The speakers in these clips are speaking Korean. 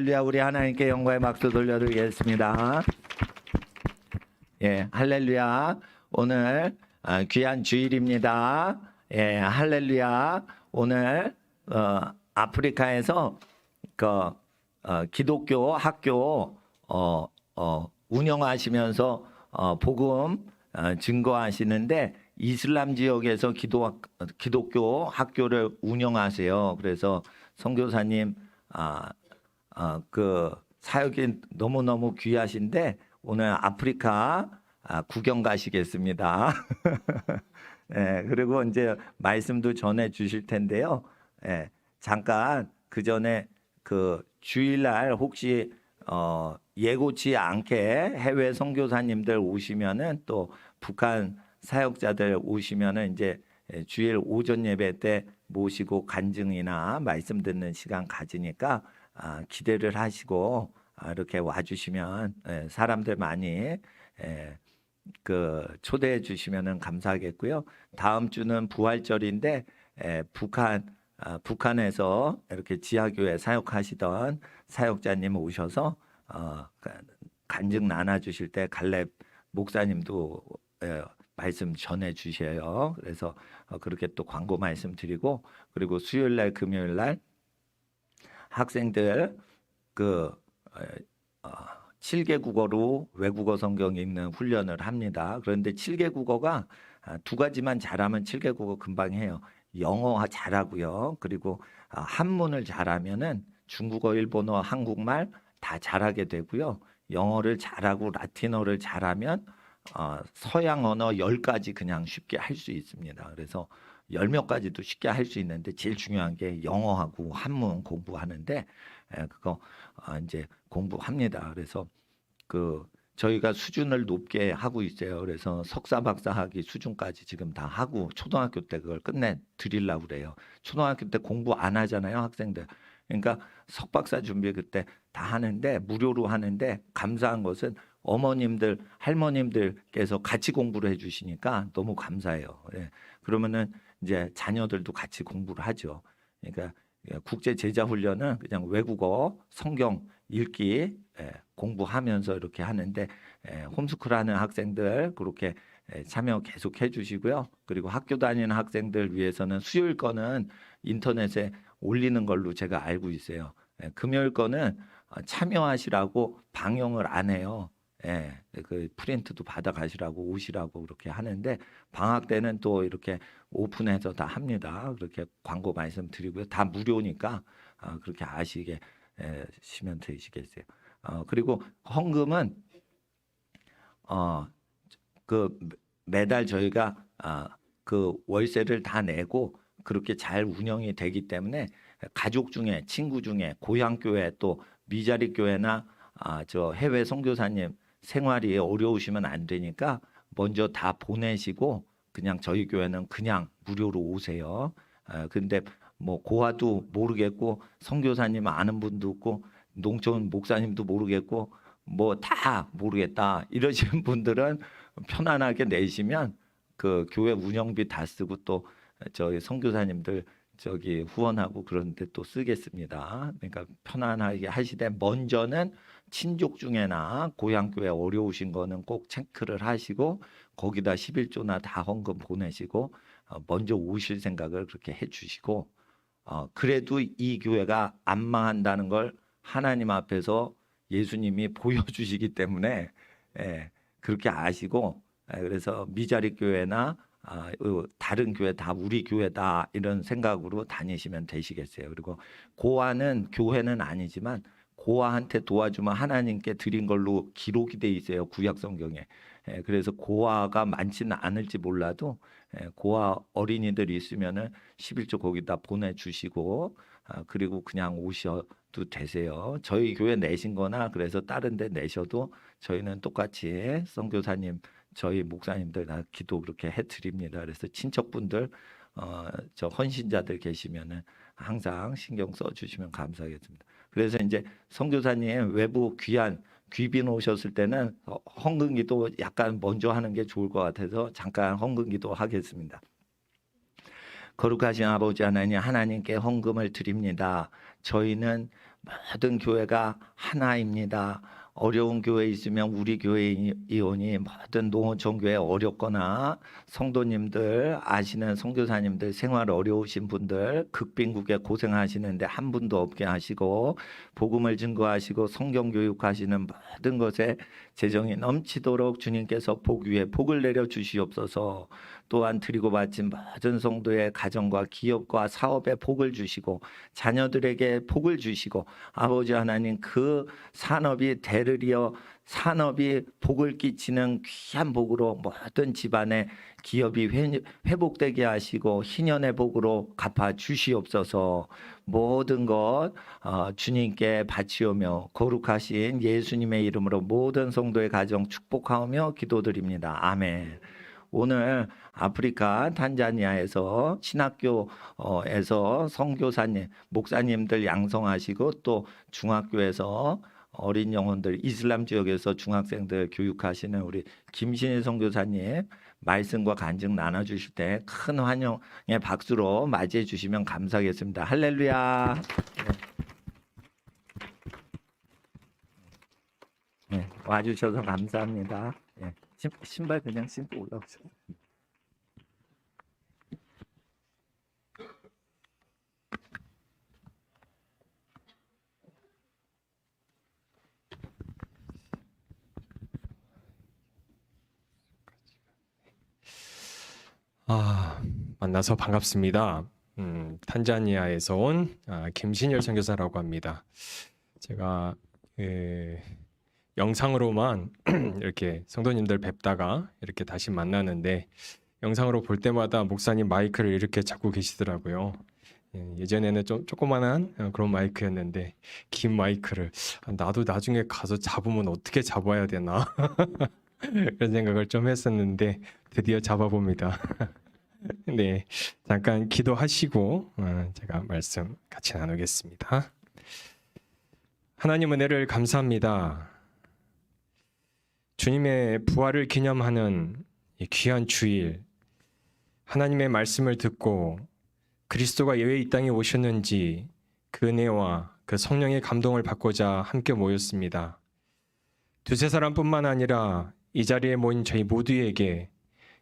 할렐루야, 우리 하나님께 영광의 박수 돌려드리겠습니다. 예, 할렐루야. 오늘 귀한 주일입니다. 예, 할렐루야. 오늘 아프리카에서 그 기독교 학교 운영하시면서 복음 증거하시는데 이슬람 지역에서 기독교 학교를 운영하세요. 그래서 선교사님 그 사역이 너무너무 귀하신데 오늘 아프리카 구경 가시겠습니다. 예, 그리고 이제 말씀도 전해 주실 텐데요. 예, 잠깐 그 전에 그 주일날 혹시 예고치 않게 해외 선교사님들 오시면은 또 북한 사역자들 오시면은 이제 주일 오전 예배 때 모시고 간증이나 말씀 듣는 시간 가지니까 기대를 하시고 이렇게 와주시면 사람들 많이 그 초대해 주시면은 감사하겠고요. 다음 주는 부활절인데 북한에서 이렇게 지하교회 사역하시던 사역자님 오셔서 간증 나눠주실 때 갈렙 목사님도 말씀 전해 주셔요. 그래서 그렇게 또 광고 말씀 드리고, 그리고 수요일날 금요일날 학생들 그 7개 국어로 외국어 성경 읽는 훈련을 합니다. 그런데 7개 국어가 두 가지만 잘하면 7개 국어 금방 해요. 영어 잘하고요. 그리고 한문을 잘하면은 중국어, 일본어, 한국말 다 잘하게 되고요. 영어를 잘하고 라틴어를 잘하면 서양 언어 10가지 그냥 쉽게 할 수 있습니다. 그래서 10몇 가지도 쉽게 할 수 있는데 제일 중요한 게 영어하고 한문 공부하는데 그거 이제 공부합니다. 그래서 그 저희가 수준을 높게 하고 있어요. 그래서 석사 박사 학위 수준까지 지금 다 하고 초등학교 때 그걸 끝내 드리려고 그래요. 초등학교 때 공부 안 하잖아요, 학생들. 그러니까 석박사 준비 그때 다 하는데 무료로 하는데 감사한 것은 어머님들, 할머님들께서 같이 공부를 해주시니까 너무 감사해요. 예. 그러면은 이제 자녀들도 같이 공부를 하죠. 그러니까 국제 제자 훈련은 그냥 외국어, 성경 읽기 공부하면서 이렇게 하는데 홈스쿨하는 학생들 그렇게 참여 계속 해주시고요. 그리고 학교 다니는 학생들 위해서는 수요일 거는 인터넷에 올리는 걸로 제가 알고 있어요. 금요일 거는 참여하시라고 방영을 안 해요. 그 프린트도 받아 가시라고 오시라고 그렇게 하는데 방학 때는 또 이렇게 오픈해서 다 합니다. 그렇게 광고 말씀드리고요. 다 무료니까 그렇게 아시게 시면 되시겠어요. 그리고 헌금은 그 매달 저희가 그 월세를 다 내고 그렇게 잘 운영이 되기 때문에 가족 중에 친구 중에 고향 교회 또 미자리 교회나 저 해외 선교사님 생활이 어려우시면 안 되니까 먼저 다 보내시고 그냥 저희 교회는 그냥 무료로 오세요. 근데 뭐 고아도 모르겠고 선교사님 아는 분도 없고 농촌 목사님도 모르겠고 뭐 다 모르겠다 이러시는 분들은 편안하게 내시면 그 교회 운영비 다 쓰고 또 저희 선교사님들 저기 후원하고 그런데 또 쓰겠습니다. 그러니까 편안하게 하시되 먼저는 친족 중에나 고향 교회 어려우신 거는 꼭 체크를 하시고 거기다 11조나 다 헌금 보내시고 먼저 오실 생각을 그렇게 해주시고 그래도 이 교회가 안 망한다는 걸 하나님 앞에서 예수님이 보여주시기 때문에 그렇게 아시고 그래서 미자리 교회나 다른 교회 다 우리 교회다 이런 생각으로 다니시면 되시겠어요. 그리고 고아는 교회는 아니지만 고아한테 도와주면 하나님께 드린 걸로 기록이 돼 있어요. 구약 성경에. 그래서 고아가 많지는 않을지 몰라도 고아 어린이들이 있으면은 11조 거기다 보내주시고 그리고 그냥 오셔도 되세요. 저희 교회 내신 거나 그래서 다른 데 내셔도 저희는 똑같이 선교사님 저희 목사님들 다 기도 그렇게 해드립니다. 그래서 친척분들 저 헌신자들 계시면은 항상 신경 써주시면 감사하겠습니다. 그래서 이제 선교사님 외부 귀빈 오셨을 때는 헌금기도 약간 먼저 하는 게 좋을 것 같아서 잠깐 헌금기도 하겠습니다. 거룩하신 아버지 하나님, 하나님께 헌금을 드립니다. 저희는 모든 교회가 하나입니다. 어려운 교회 있으면 우리 교회 이온이 모든 농어촌 교회 어렵거나 성도님들 아시는 선교사님들 생활 어려우신 분들 극빈국에 고생하시는데 한 분도 없게 하시고 복음을 증거하시고 성경 교육하시는 모든 것에 재정이 넘치도록 주님께서 복 위에 복을 내려 주시옵소서. 또한 드리고 바친 모든 성도의 가정과 기업과 사업에 복을 주시고 자녀들에게 복을 주시고 아버지 하나님 그 산업이 대를 이어 산업이 복을 끼치는 귀한 복으로 모든 집안의 기업이 회복되게 하시고 희년의 복으로 갚아 주시옵소서. 모든 것 주님께 바치오며 거룩하신 예수님의 이름으로 모든 성도의 가정 축복하며 기도드립니다. 아멘. 오늘 아프리카 탄자니아에서 신학교에서 선교사님, 목사님들 양성하시고 또 중학교에서 어린 영혼들 이슬람 지역에서 중학생들 교육하시는 우리 김신희 선교사님 말씀과 간증 나눠주실 때 큰 환영의 박수로 맞이해 주시면 감사하겠습니다. 할렐루야. 네, 와주셔서 감사합니다. 네, 신발 그냥 신고 올라오세요. 만나서 반갑습니다. 탄자니아에서 온 김신열 선교사라고 합니다. 제가 영상으로만 이렇게 성도님들 뵙다가 이렇게 다시 만나는데 영상으로 볼 때마다 목사님 마이크를 이렇게 잡고 계시더라고요. 예전에는 좀 조그만한 그런 마이크였는데 긴 마이크를 나도 나중에 가서 잡으면 어떻게 잡아야 되나 그런 생각을 좀 했었는데 드디어 잡아봅니다. 네, 잠깐 기도하시고 제가 말씀 같이 나누겠습니다. 하나님 은혜를 감사합니다. 주님의 부활을 기념하는 이 귀한 주일, 하나님의 말씀을 듣고 그리스도가 왜 이 땅에 오셨는지 그 은혜와 그 성령의 감동을 받고자 함께 모였습니다. 두세 사람뿐만 아니라 이 자리에 모인 저희 모두에게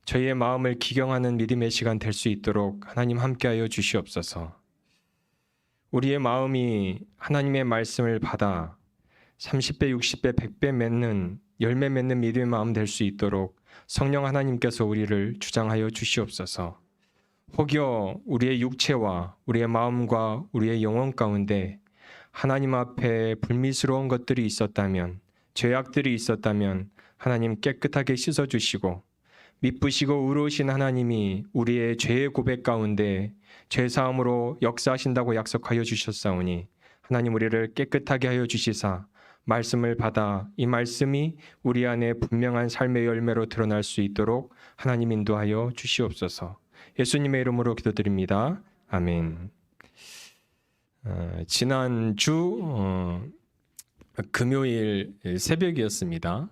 저희의 마음을 기경하는 믿음의 시간 될 수 있도록 하나님 함께하여 주시옵소서. 우리의 마음이 하나님의 말씀을 받아 30배, 60배, 100배 맺는 열매 맺는 믿음의 마음 될 수 있도록 성령 하나님께서 우리를 주장하여 주시옵소서. 혹여 우리의 육체와 우리의 마음과 우리의 영혼 가운데 하나님 앞에 불미스러운 것들이 있었다면, 죄악들이 있었다면 하나님 깨끗하게 씻어주시고 미쁘시고 의로우신 하나님이 우리의 죄의 고백 가운데 죄사함으로 역사하신다고 약속하여 주셨사오니 하나님 우리를 깨끗하게 하여 주시사 말씀을 받아 이 말씀이 우리 안에 분명한 삶의 열매로 드러날 수 있도록 하나님 인도하여 주시옵소서. 예수님의 이름으로 기도드립니다. 아멘. 지난주 금요일 새벽이었습니다.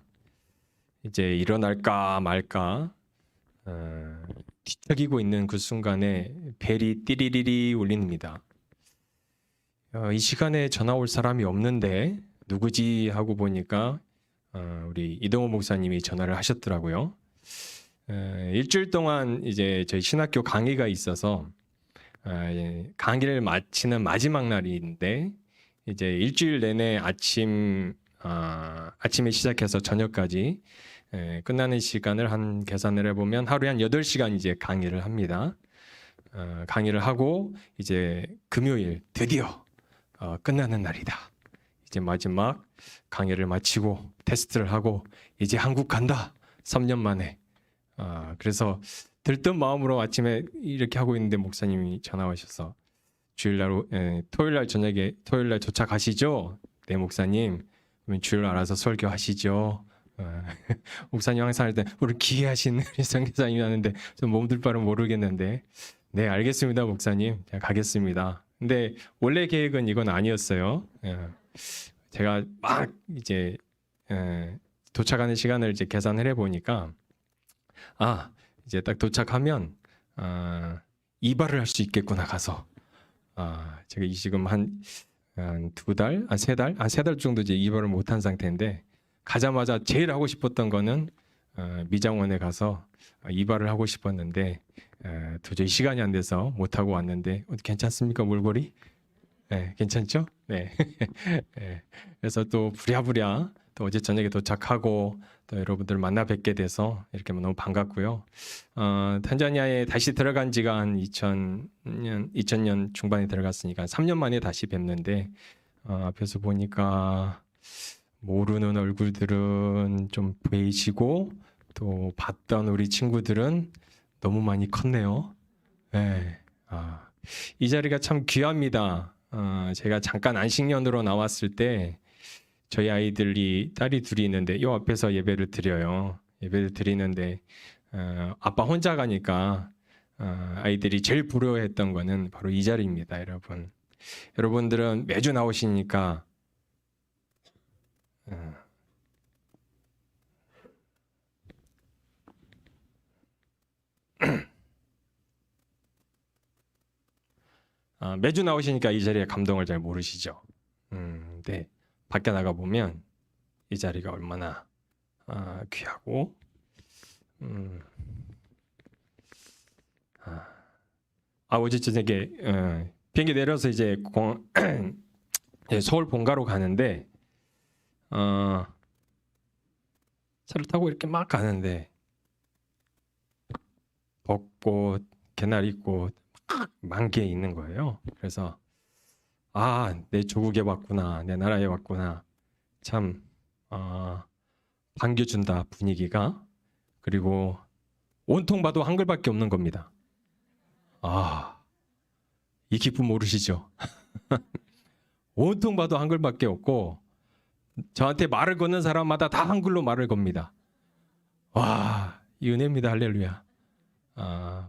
이제 일어날까 말까 뒤척이고 있는 그 순간에 벨이 띠리리리 울립니다. 이 시간에 전화 올 사람이 없는데 누구지 하고 보니까 우리 이동호 목사님이 전화를 하셨더라고요. 일주일 동안 이제 저희 신학교 강의가 있어서 강의를 마치는 마지막 날인데 이제 일주일 내내 아침에 시작해서 저녁까지 끝나는 시간을 한 계산을 해보면 하루에 한 8시간 이제 강의를 합니다. 강의를 하고 이제 금요일 드디어 끝나는 날이다. 이제 마지막 강의를 마치고 테스트를 하고 이제 한국 간다. 3년 만에. 그래서 들뜬 마음으로 아침에 이렇게 하고 있는데 목사님이 전화 오셔서 토요일날 저녁에 토요일날 도착하시죠? 네 목사님. 그러면 주일날 알아서 설교하시죠. 목사님 항상 할 때 우리 기회하신 우리 선교사님이 하는데 좀 몸둘 바를 모르겠는데 네 알겠습니다 목사님 제가 가겠습니다. 근데 원래 계획은 이건 아니었어요. 제가 막 이제 도착하는 시간을 이제 계산을 해보니까 이제 딱 도착하면 이발을 할 수 있겠구나 가서. 제가 지금 한 두 달, 세 달, 세 달 정도 이제 이발을 못한 상태인데 가자마자 제일 하고 싶었던 거는 미장원에 가서 이발을 하고 싶었는데 도저히 시간이 안 돼서 못 하고 왔는데 괜찮습니까 몰골이? 네, 괜찮죠? 네. 네. 그래서 또 부랴부랴 또 어제 저녁에 도착하고 또 여러분들 만나 뵙게 돼서 이렇게 너무 반갑고요. 탄자니아에 다시 들어간 지가 한 2000년 중반에 들어갔으니까 3년 만에 다시 뵙는데 앞에서 보니까 모르는 얼굴들은 좀 보이시고 또 봤던 우리 친구들은 너무 많이 컸네요. 네. 이 자리가 참 귀합니다. 제가 잠깐 안식년으로 나왔을 때 저희 아이들이 딸이 둘이 있는데 요 앞에서 예배를 드려요. 예배를 드리는데 아빠 혼자 가니까 아이들이 제일 부러워했던 거는 바로 이 자리입니다, 여러분. 여러분들은 매주 나오시니까 매주 나오시니까 이 자리에 감동을 잘 모르시죠. 네. 밖에 나가 보면 이 자리가 얼마나 귀하고 어제 저녁에 비행기 내려서 이제 서울 본가로 가는데 차를 타고 이렇게 막 가는데 벚꽃, 개나리꽃 만개 있는 거예요. 그래서 내 조국에 왔구나, 내 나라에 왔구나. 참 반겨준다 분위기가. 그리고 온통 봐도 한글밖에 없는 겁니다. 이 기쁨 모르시죠? 온통 봐도 한글밖에 없고 저한테 말을 거는 사람마다 다 한글로 말을 겁니다. 이 은혜입니다. 할렐루야.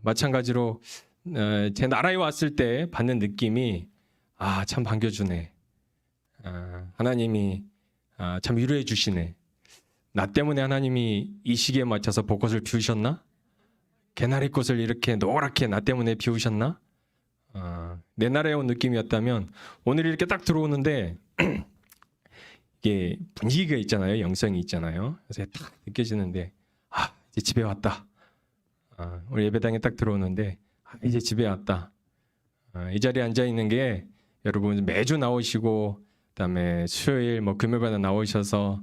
마찬가지로 제 나라에 왔을 때 받는 느낌이 참 반겨주네. 하나님이 참 위로해 주시네. 나 때문에 하나님이 이 시기에 맞춰서 벚꽃을 피우셨나? 개나리꽃을 이렇게 노랗게 나 때문에 피우셨나? 내 나라에 온 느낌이었다면 오늘 이렇게 딱 들어오는데 이게 분위기가 있잖아요. 영성이 있잖아요. 그래서 딱 느껴지는데 이제 집에 왔다. 우리 예배당에 딱 들어오는데 이제 집에 왔다. 이 자리에 앉아 있는 게 여러분 매주 나오시고 그다음에 수요일 금요일마다 나오셔서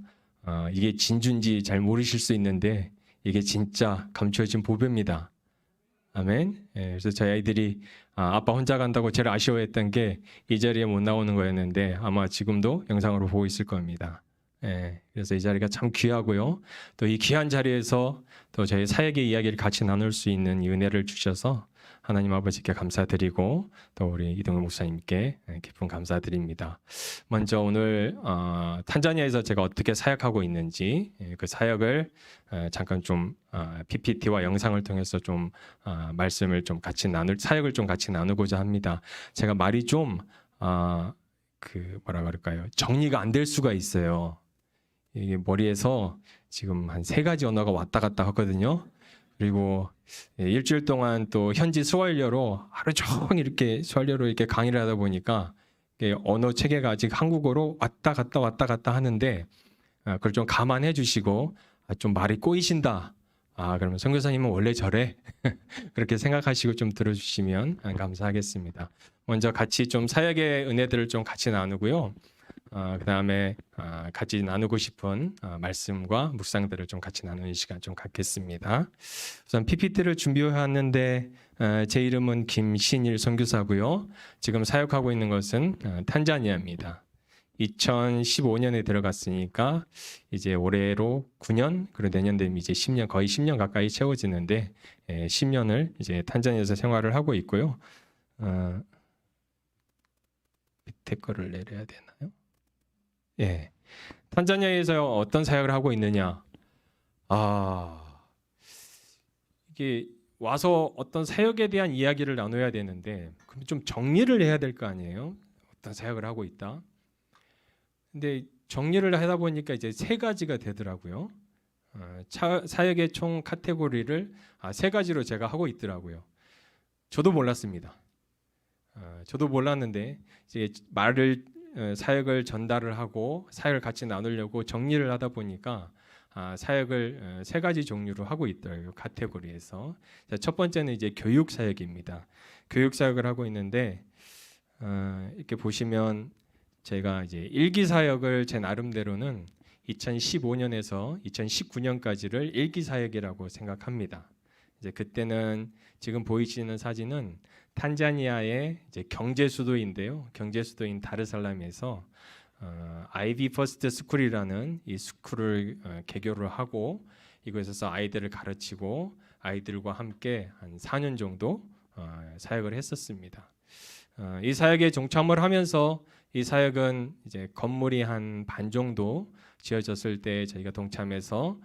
이게 진주인지 잘 모르실 수 있는데 이게 진짜 감추어진 보배입니다. 아멘. 그래서 저희 아이들이 아빠 혼자 간다고 제일 아쉬워했던 게 이 자리에 못 나오는 거였는데 아마 지금도 영상으로 보고 있을 겁니다. 그래서 이 자리가 참 귀하고요. 또 이 귀한 자리에서 또 저희 사역의 이야기를 같이 나눌 수 있는 이 은혜를 주셔서 하나님 아버지께 감사드리고 또 우리 이동훈 목사님께 깊은 감사드립니다. 먼저 오늘 탄자니아에서 제가 어떻게 사역하고 있는지 그 사역을 잠깐 좀 PPT와 영상을 통해서 좀 말씀을 좀 같이 사역을 좀 같이 나누고자 합니다. 제가 말이 좀 뭐라 그럴까요? 정리가 안 될 수가 있어요. 이게 머리에서 지금 한 3가지 언어가 왔다 갔다 하거든요. 그리고 일주일 동안 또 현지 스왈리어로 하루 종일 이렇게 스왈리어로 이렇게 강의를 하다 보니까 언어 체계가 아직 한국어로 왔다 갔다 하는데 그걸 좀 감안해 주시고 좀 말이 꼬이신다. 그러면 선교사님은 원래 저래? 그렇게 생각하시고 좀 들어주시면 감사하겠습니다. 먼저 같이 좀 사역의 은혜들을 좀 같이 나누고요. 그 다음에 같이 나누고 싶은 말씀과 묵상들을 좀 같이 나누는 시간 좀 갖겠습니다. 우선 PPT를 준비해 왔는데 제 이름은 김신일 선교사고요. 지금 사역하고 있는 것은 탄자니아입니다. 2015년에 들어갔으니까 이제 올해로 9년, 그리고 내년 되면 이제 10년, 거의 10년 가까이 채워지는데 10년을 이제 탄자니아에서 생활을 하고 있고요. 밑에 거를 내려야 되나요? 탄자니아에서 어떤 사역을 하고 있느냐? 이게 와서 어떤 사역에 대한 이야기를 나눠야 되는데 그럼 좀 정리를 해야 될 거 아니에요? 어떤 사역을 하고 있다. 근데 정리를 하다 보니까 이제 3가지가 되더라고요. 사역의 총 카테고리를 3가지로 제가 하고 있더라고요. 저도 몰랐습니다. 저도 몰랐는데 이제 사역을 전달을 하고 사역을 같이 나누려고 정리를 하다 보니까 사역을 세 가지 종류로 하고 있더라고요. 카테고리에서. 자, 첫 번째는 이제 교육 사역입니다. 교육 사역을 하고 있는데 이렇게 보시면 제가 이제 일기 사역을 제 나름대로는 2015년에서 2019년까지를 일기 사역이라고 생각합니다. 이제 그때는 지금 보이시는 사진은 탄자니아의 이제 경제 수도인데요. 경제 수도인 다르살람에서 아이비 퍼스트 스쿨이라는 이 스쿨을 개교를 하고 이곳에서 아이들을 가르치고 아이들과 함께 한 4년 정도 사역을 했었습니다. 이 사역에 동참을 하면서 이 사역은 이제 건물이 한 반 정도 지어졌을 때 저희가 동참해서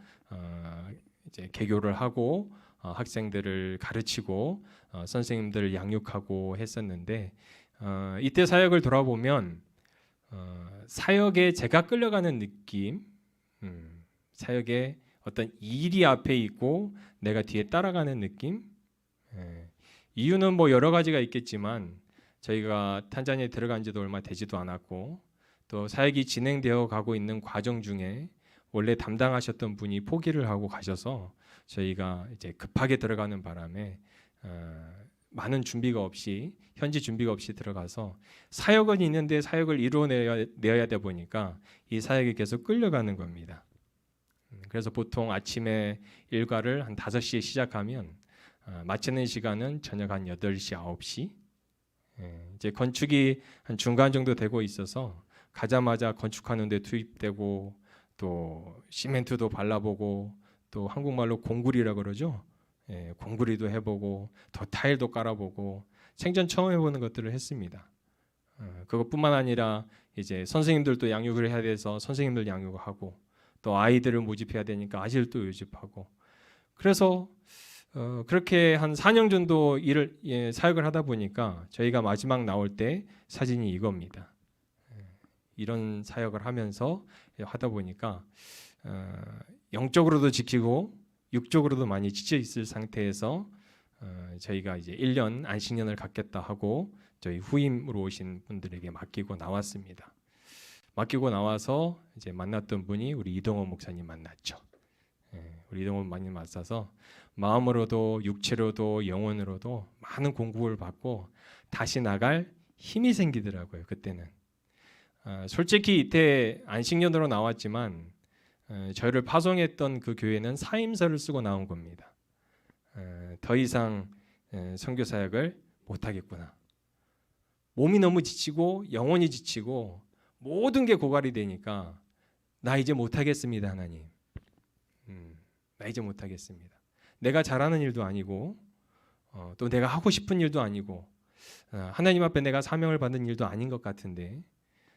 이제 개교를 하고 학생들을 가르치고 선생님들을 양육하고 했었는데 이때 사역을 돌아보면 사역에 제가 끌려가는 느낌, 사역에 어떤 일이 앞에 있고 내가 뒤에 따라가는 느낌. 이유는 뭐 여러 가지가 있겠지만 저희가 탄자니아에 들어간 지도 얼마 되지도 않았고 또 사역이 진행되어 가고 있는 과정 중에 원래 담당하셨던 분이 포기를 하고 가셔서 저희가 이제 급하게 들어가는 바람에 많은 준비가 없이 현지 준비가 없이 들어가서 사역은 있는데 사역을 이루어내야 되다 보니까 이 사역에 계속 끌려가는 겁니다. 그래서 보통 아침에 일과를 한 5시에 시작하면 마치는 시간은 저녁 한 8시, 9시. 이제 건축이 한 중간 정도 되고 있어서 가자마자 건축하는 데 투입되고 또 시멘트도 발라보고 또 한국말로 공구리라 그러죠. 공구리도 해보고 더 타일도 깔아보고 생전 처음 해보는 것들을 했습니다. 그것뿐만 아니라 이제 선생님들도 양육을 해야 돼서 선생님들 양육을 하고 또 아이들을 모집해야 되니까 아이들도 모집하고 그래서 그렇게 한 4년 정도 사역을 하다 보니까 저희가 마지막 나올 때 사진이 이겁니다. 이런 사역을 하면서 하다 보니까 영적으로도 지키고 육적으로도 많이 지쳐 있을 상태에서 저희가 이제 1년 안식년을 갖겠다 하고 저희 후임으로 오신 분들에게 맡기고 나왔습니다. 맡기고 나와서 이제 만났던 분이 우리 이동호 목사님 만났죠. 우리 이동호 목사님 만나서 마음으로도 육체로도 영혼으로도 많은 공급을 받고 다시 나갈 힘이 생기더라고요. 그때는 솔직히 이때 안식년으로 나왔지만 저희를 파송했던 그 교회는 사임서를 쓰고 나온 겁니다. 더 이상 선교 사역을 못하겠구나. 몸이 너무 지치고 영혼이 지치고 모든 게 고갈이 되니까 나 이제 못하겠습니다. 하나님. 나 이제 못하겠습니다. 내가 잘하는 일도 아니고 또 내가 하고 싶은 일도 아니고 하나님 앞에 내가 사명을 받은 일도 아닌 것 같은데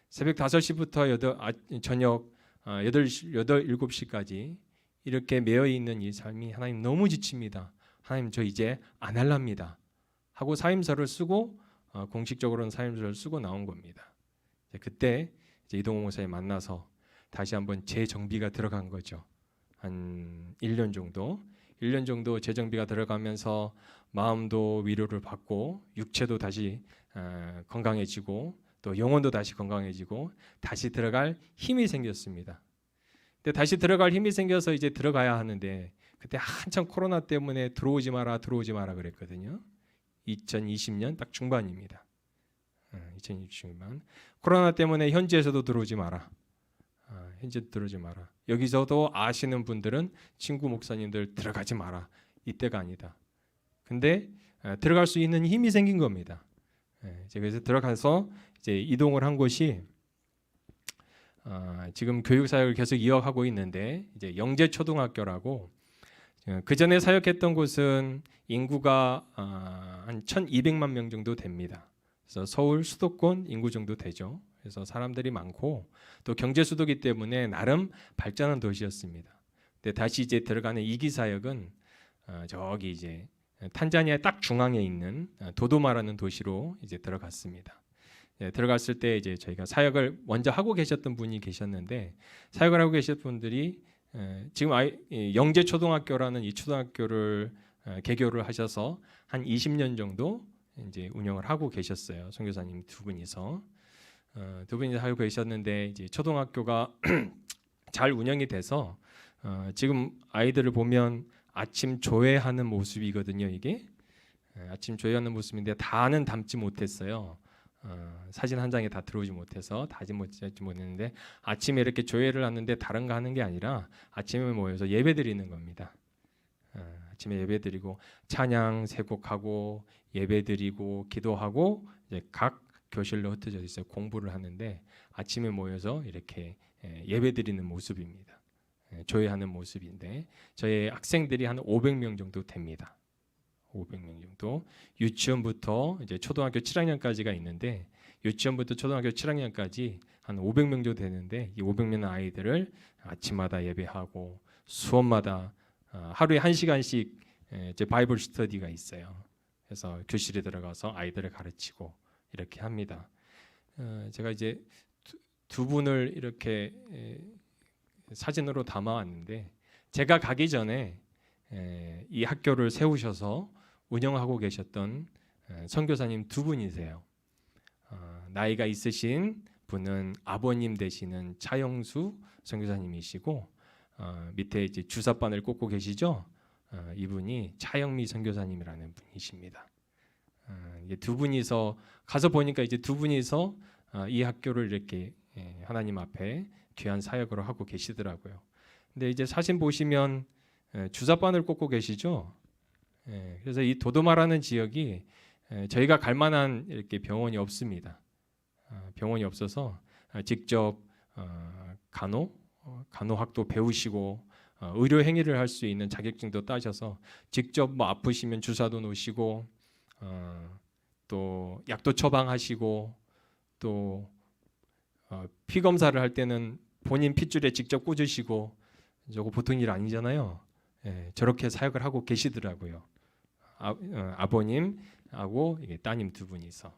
새벽 5시부터 저녁 7시까지 이렇게 매여 있는 이 삶이 하나님 너무 지칩니다. 하나님 저 이제 안 할랍니다. 하고 사임서를 쓰고 공식적으로는 사임서를 쓰고 나온 겁니다. 그때 이제 이동호 목사님 만나서 다시 한번 재정비가 들어간 거죠. 한 1년 정도 재정비가 들어가면서 마음도 위로를 받고 육체도 다시 건강해지고 또 영혼도 다시 건강해지고 다시 들어갈 힘이 생겼습니다. 근데 다시 들어갈 힘이 생겨서 이제 들어가야 하는데 그때 한참 코로나 때문에 들어오지 마라 그랬거든요. 2020년 딱 중반입니다. 2020년 코로나 때문에 현지에서도 들어오지 마라. 현지 들어오지 마라. 여기서도 아시는 분들은 친구 목사님들 들어가지 마라. 이때가 아니다. 근데 들어갈 수 있는 힘이 생긴 겁니다. 그래서 들어가서 이제 이동을 한 곳이 지금 교육 사역을 계속 이어가고 있는데 이제 영재초등학교라고 그 전에 사역했던 곳은 인구가 한 1,200만 명 정도 됩니다. 그래서 서울 수도권 인구 정도 되죠. 그래서 사람들이 많고 또 경제 수도기 때문에 나름 발전한 도시였습니다. 근데 다시 이제 들어가는 2기 사역은 저기 이제 탄자니아 딱 중앙에 있는 도도마라는 도시로 이제 들어갔습니다. 들어갔을 때 이제 저희가 사역을 먼저 하고 계셨던 분이 계셨는데 사역을 하고 계셨던 분들이 지금 영재초등학교라는 이 초등학교를 개교를 하셔서 한 20년 정도 이제 운영을 하고 계셨어요. 선교사님 두 분이서 두 분이 하고 계셨는데 이제 초등학교가 잘 운영이 돼서 지금 아이들을 보면 아침 조회하는 모습이거든요. 이게 아침 조회하는 모습인데 다는 담지 못했어요. 사진 한 장에 다 들어오지 못해서 다지 못했는데 아침에 이렇게 조회를 하는데 다른 거 하는 게 아니라 아침에 모여서 예배드리는 겁니다. 아침에 예배드리고 찬양 세 곡하고 예배드리고 기도하고 이제 각 교실로 흩어져 있어요. 공부를 하는데 아침에 모여서 이렇게 예배드리는 모습입니다. 조회하는 모습인데 저희 학생들이 한 500명 정도 됩니다. 500명 정도. 유치원부터 이제 초등학교 7학년까지가 있는데 유치원부터 초등학교 7학년까지 한 500명 정도 되는데 이 500명 아이들을 아침마다 예배하고 수업마다 하루에 1시간씩 이제 바이블 스터디가 있어요. 그래서 교실에 들어가서 아이들을 가르치고 이렇게 합니다. 제가 이제 두 분을 이렇게 사진으로 담아왔는데 제가 가기 전에 이 학교를 세우셔서 운영하고 계셨던 선교사님 두 분이세요. 나이가 있으신 분은 아버님 되시는 차영수 선교사님이시고 밑에 이제 주사반을 꽂고 계시죠. 이분이 차영미 선교사님이라는 분이십니다. 이게 두 분이서 가서 보니까 이제 두 분이서 이 학교를 이렇게 하나님 앞에 귀한 사역으로 하고 계시더라고요. 근데 이제 사진 보시면 주사반을 꽂고 계시죠. 그래서 이 도도마라는 지역이 저희가 갈 만한 이렇게 병원이 없습니다. 병원이 없어서 직접 간호학도 배우시고 의료 행위를 할 수 있는 자격증도 따셔서 직접 뭐 아프시면 주사도 놓으시고 또 약도 처방하시고 또 피 검사를 할 때는 본인 핏줄에 직접 꽂으시고 저거 보통 일 아니잖아요. 저렇게 사역을 하고 계시더라고요. 아버님하고 따님 두 분이서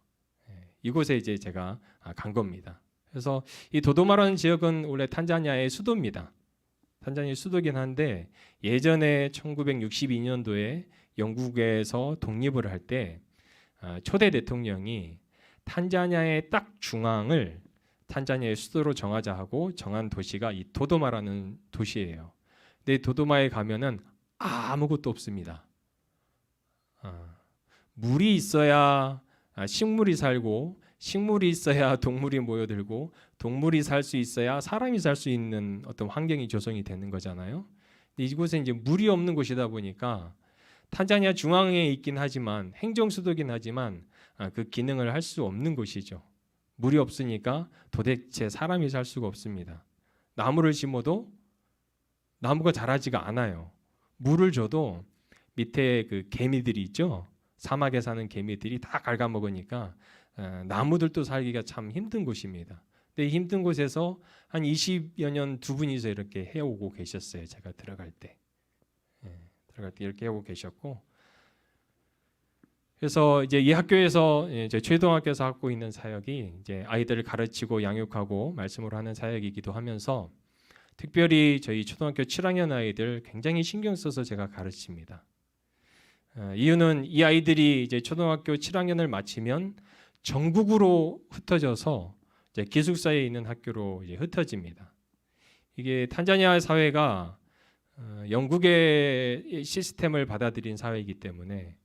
이곳에 이제 제가 간 겁니다. 그래서 이 도도마라는 지역은 원래 탄자니아의 수도입니다. 탄자니아의 수도긴 한데 예전에 1962년도에 영국에서 독립을 할 때 초대 대통령이 탄자니아의 딱 중앙을 탄자니아의 수도로 정하자 하고 정한 도시가 이 도도마라는 도시예요. 근데 도도마에 가면은 아무것도 없습니다. 물이 있어야 식물이 살고 식물이 있어야 동물이 모여들고 동물이 살 수 있어야 사람이 살 수 있는 어떤 환경이 조성이 되는 거잖아요. 근데 이곳에 이제 물이 없는 곳이다 보니까 탄자니아 중앙에 있긴 하지만 행정 수도긴 하지만 그 기능을 할 수 없는 곳이죠. 물이 없으니까 도대체 사람이 살 수가 없습니다. 나무를 심어도 나무가 자라지가 않아요. 물을 줘도 밑에 그 개미들이 있죠. 사막에 사는 개미들이 다 갉아먹으니까 나무들도 살기가 참 힘든 곳입니다. 근데 힘든 곳에서 한 20여 년 두 분이서 이렇게 해오고 계셨어요. 제가 들어갈 때 이렇게 해오고 계셨고, 그래서 이제 이 학교에서 이제 초등학교에서 하고 있는 사역이 이제 아이들을 가르치고 양육하고 말씀으로 하는 사역이기도 하면서 특별히 저희 초등학교 7학년 아이들 굉장히 신경 써서 제가 가르칩니다. 이유는 이 아이들이 이제 초등학교 7학년을 마치면 전국으로 흩어져서 이제 기숙사에 있는 학교로 이제 흩어집니다. 이게 탄자니아 사회가 영국의 시스템을 받아들인 사회이기 때문에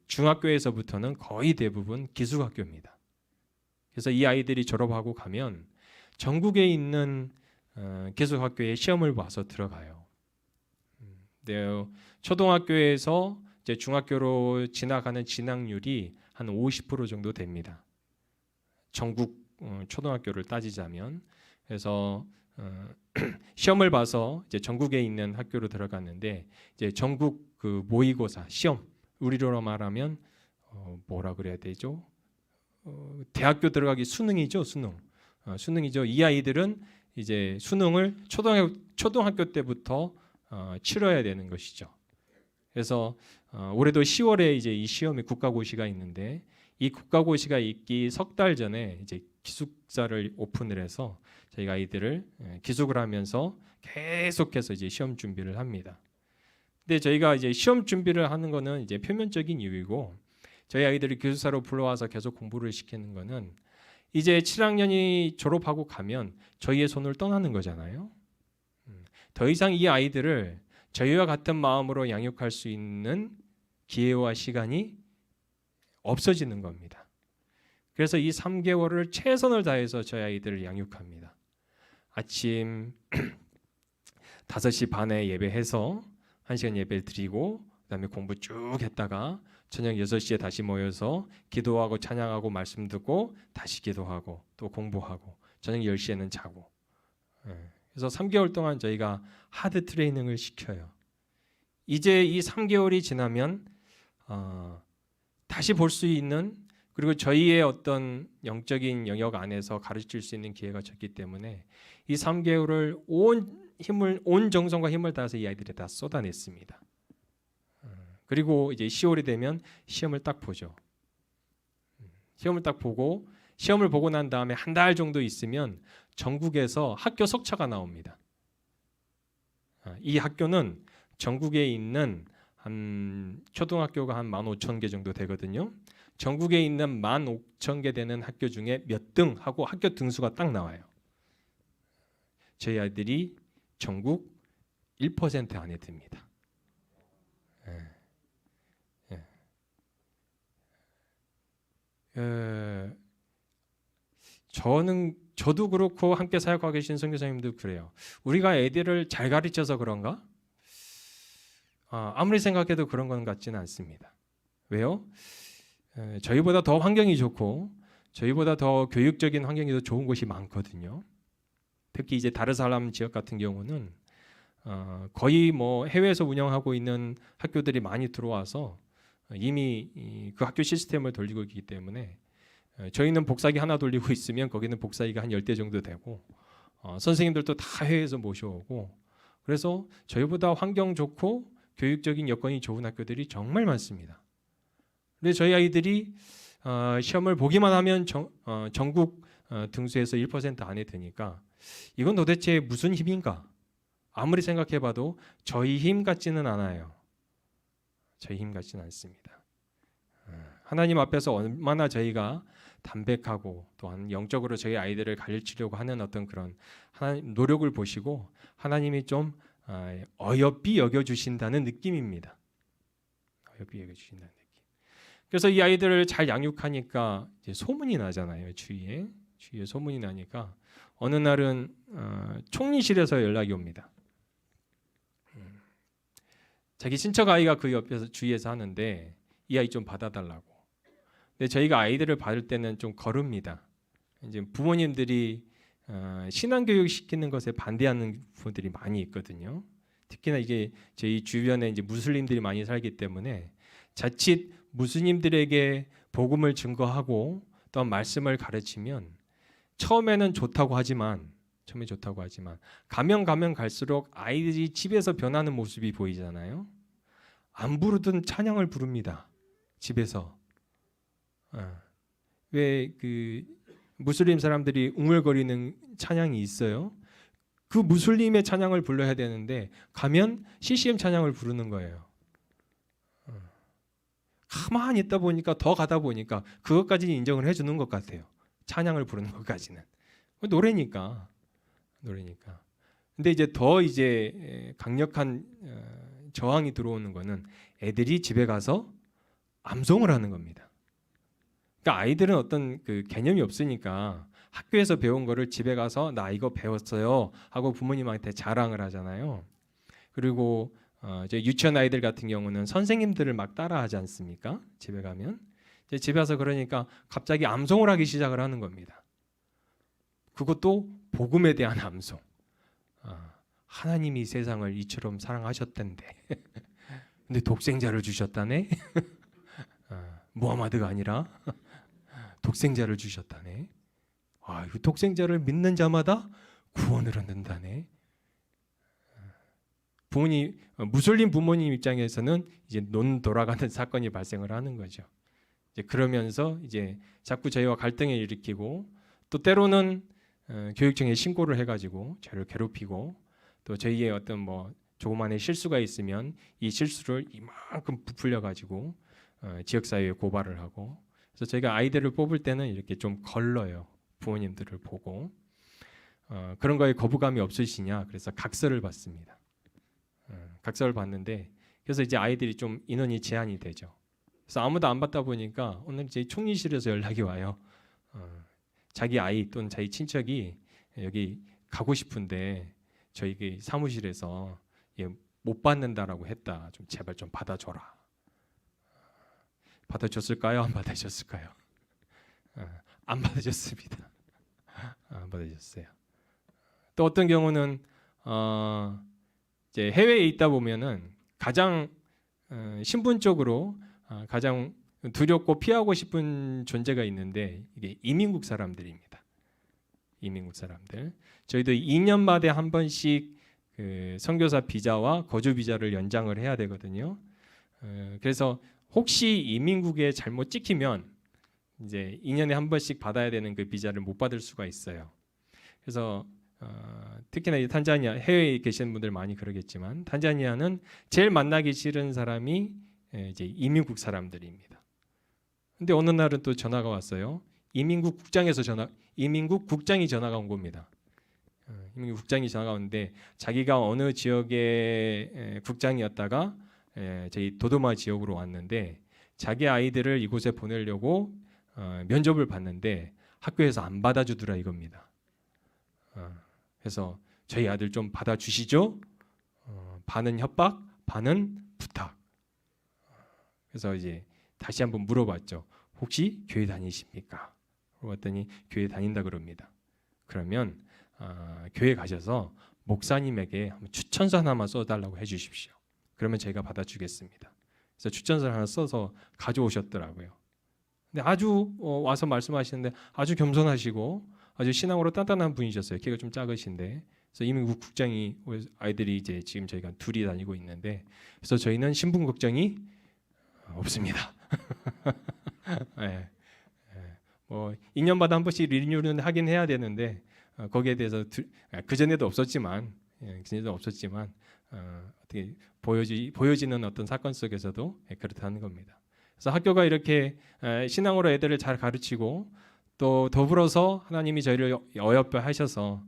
중학교에서부터는 거의 대부분 기숙학교입니다. 그래서 이 아이들이 졸업하고 가면 전국에 있는 기숙학교에 시험을 봐서 들어가요. 초등학교에서 이제 중학교로 지나가는 진학률이 한 50% 정도 됩니다. 전국 초등학교를 따지자면. 그래서 시험을 봐서 이제 전국에 있는 학교로 들어갔는데 이제 전국 그 모의고사 시험, 우리로 말하면 뭐라 그래야 되죠? 대학교 들어가기 수능이죠, 수능. 수능이죠. 이 아이들은 이제 수능을 초등학교 때부터 치러야 되는 것이죠. 그래서 올해도 10월에 이제 이 시험에 국가고시가 있는데 이 국가고시가 있기 석 달 전에 이제 기숙사를 오픈을 해서 저희가 아이들을 기숙을 하면서 계속해서 이제 시험 준비를 합니다. 근데 저희가 이제 시험 준비를 하는 거는 이제 표면적인 이유이고 저희 아이들을 교사로 불러와서 계속 공부를 시키는 거는 이제 7학년이 졸업하고 가면 저희의 손을 떠나는 거잖아요. 더 이상 이 아이들을 저희와 같은 마음으로 양육할 수 있는 기회와 시간이 없어지는 겁니다. 그래서 이 3개월을 최선을 다해서 저희 아이들을 양육합니다. 아침 5시 반에 예배해서 1시간 예배를 드리고 그다음에 공부 쭉 했다가 저녁 6시에 다시 모여서 기도하고 찬양하고 말씀 듣고 다시 기도하고 또 공부하고 저녁 10시에는 자고. 그래서 3개월 동안 저희가 하드 트레이닝을 시켜요. 이제 이 3개월이 지나면 다시 볼 수 있는 그리고 저희의 어떤 영적인 영역 안에서 가르칠 수 있는 기회가 적기 때문에 이 3개월을 온 정성과 힘을 다해서 이 아이들이 다 쏟아냈습니다. 그리고 이제 10월이 되면 시험을 딱 보죠. 시험을 딱 보고 시험을 보고 난 다음에 한 달 정도 있으면 전국에서 학교 석차가 나옵니다. 이 학교는 전국에 있는 한 초등학교가 한 15,000개 정도 되거든요. 전국에 있는 15,000개 되는 학교 중에 몇 등 하고 학교 등수가 딱 나와요. 저희 아이들이 전국 1% 안에 듭니다. 저도 그렇고 함께 사역하고 계신 선교사님도 그래요. 우리가 애들을 잘 가르쳐서 그런가? 아무리 생각해도 그런 건 같지는 않습니다. 왜요? 저희보다 더 환경이 좋고 저희보다 더 교육적인 환경이 더 좋은 곳이 많거든요. 특히 이제 다르살람 지역 같은 경우는 거의 뭐 해외에서 운영하고 있는 학교들이 많이 들어와서 이미 그 학교 시스템을 돌리고 있기 때문에 저희는 복사기 하나 돌리고 있으면 거기는 복사기가 한 10대 정도 되고 선생님들도 다 해외에서 모셔오고 그래서 저희보다 환경 좋고 교육적인 여건이 좋은 학교들이 정말 많습니다. 근데 저희 아이들이 시험을 보기만 하면 전국 등수에서 1% 안에 드니까 이건 도대체 무슨 힘인가? 아무리 생각해봐도 저희 힘 같지는 않아요. 저희 힘 같지는 않습니다. 하나님 앞에서 얼마나 저희가 담백하고 또한 영적으로 저희 아이들을 가르치려고 하는 어떤 그런 하나님 노력을 보시고 하나님이 좀 어여삐 여겨주신다는 느낌입니다. 어여삐 여겨주신다는 느낌. 그래서 이 아이들을 잘 양육하니까 이제 소문이 나잖아요. 주위에 소문이 나니까 어느 날은 총리실에서 연락이 옵니다. 자기 친척 아이가 그 옆에서 주위에서 하는데 이 아이 좀 받아달라고. 근데 저희가 아이들을 받을 때는 좀 거릅니다. 이제 부모님들이 신앙교육 시키는 것에 반대하는 부분들이 많이 있거든요. 특히나 이게 저희 주변에 이제 무슬림들이 많이 살기 때문에 자칫 무슬림들에게 복음을 증거하고 또 말씀을 가르치면 처음에는 좋다고 하지만 가면 갈수록 아이들이 집에서 변하는 모습이 보이잖아요. 안 부르던 찬양을 부릅니다. 집에서. 왜 그 무슬림 사람들이 웅얼거리는 찬양이 있어요. 그 무슬림의 찬양을 불러야 되는데 가면 CCM 찬양을 부르는 거예요. 가만히 있다 보니까 더 가다 보니까 그것까지는 인정을 해주는 것 같아요. 찬양을 부르는 것까지는 노래니까. 근데 이제 더 이제 강력한 저항이 들어오는 거는 애들이 집에 가서 암송을 하는 겁니다. 그러니까 아이들은 어떤 그 개념이 없으니까 학교에서 배운 거를 집에 가서 나 이거 배웠어요 하고 부모님한테 자랑을 하잖아요. 그리고 이제 유치원 아이들 같은 경우는 선생님들을 막 따라하지 않습니까? 집에 가면 이제 집에 와서 그러니까 갑자기 암송을 하기 시작을 하는 겁니다. 그것도 복음에 대한 암송. 하나님이 세상을 이처럼 사랑하셨던데 근데 독생자를 주셨다네. 무하마드가 아니라 독생자를 주셨다네. 이 독생자를 믿는 자마다 구원을 얻는다네. 부모님, 무슬림 부모님 입장에서는 이제 논 돌아가는 사건이 발생을 하는 거죠. 이제 그러면서 이제 자꾸 저희와 갈등을 일으키고 또 때로는 교육청에 신고를 해가지고 저를 괴롭히고 또 저희의 어떤 뭐 조그만의 실수가 있으면 이 실수를 이만큼 부풀려 가지고 지역사회에 고발을 하고, 그래서 저희가 아이들을 뽑을 때는 이렇게 좀 걸러요. 부모님들을 보고 그런 거에 거부감이 없으시냐, 그래서 각서를 받습니다. 각서를 받는데, 그래서 이제 아이들이 좀 인원이 제한이 되죠. 그래서 아무도 안 받다 보니까 오늘 이제 총리실에서 연락이 와요. 자기 아이 또는 자기 친척이 여기 가고 싶은데 저희 사무실에서 못 받는다라고 했다. 좀 제발 좀 받아줘라. 받아줬을까요? 안 받아줬을까요? 안 받아줬습니다. 안 받아줬어요. 또 어떤 경우는 이제 해외에 있다 보면은 가장 신분적으로 가장 두렵고 피하고 싶은 존재가 있는데 이게 이민국 사람들입니다. 이민국 사람들. 저희도 2년마다 한 번씩 그 선교사 비자와 거주 비자를 연장을 해야 되거든요. 그래서 혹시 이민국에 잘못 찍히면 이제 2년에 한 번씩 받아야 되는 그 비자를 못 받을 수가 있어요. 그래서 특히나 이 탄자니아 해외에 계시는 분들 많이 그러겠지만 탄자니아는 제일 만나기 싫은 사람이 이제 이민국 사람들입니다. 근데 어느 날은 또 전화가 왔어요. 이민국 국장이 전화가 온 겁니다. 이민국 국장이 전화가 왔는데 자기가 어느 지역의 국장이었다가 저희 도도마 지역으로 왔는데 자기 아이들을 이곳에 보내려고 면접을 봤는데 학교에서 안 받아주더라 이겁니다. 그래서 저희 아들 좀 받아주시죠. 반은 협박, 반은 부탁. 그래서 이제 다시 한번 물어봤죠. 혹시 교회 다니십니까? 물어봤더니 교회 다닌다 그럽니다. 그러면 교회 가셔서 목사님에게 한번 추천서 하나만 써달라고 해주십시오. 그러면 제가 받아주겠습니다. 그래서 추천서 하나 써서 가져오셨더라고요. 근데 아주 와서 말씀하시는데 아주 겸손하시고 아주 신앙으로 단단한 분이셨어요. 키가 좀 작으신데. 그래서 이민국 국장이 아이들이 이제 지금 저희가 둘이 다니고 있는데, 그래서 저희는 신분 걱정이 없습니다. 네. 뭐 2년마다 한 번씩 리뉴얼은 하긴 해야 되는데 거기에 대해서 그 전에도 없었지만 어떻게 보여지는 어떤 사건 속에서도 그렇다는 겁니다. 그래서 학교가 이렇게 신앙으로 애들을 잘 가르치고 또 더불어서 하나님이 저희를 어여뻐 하셔서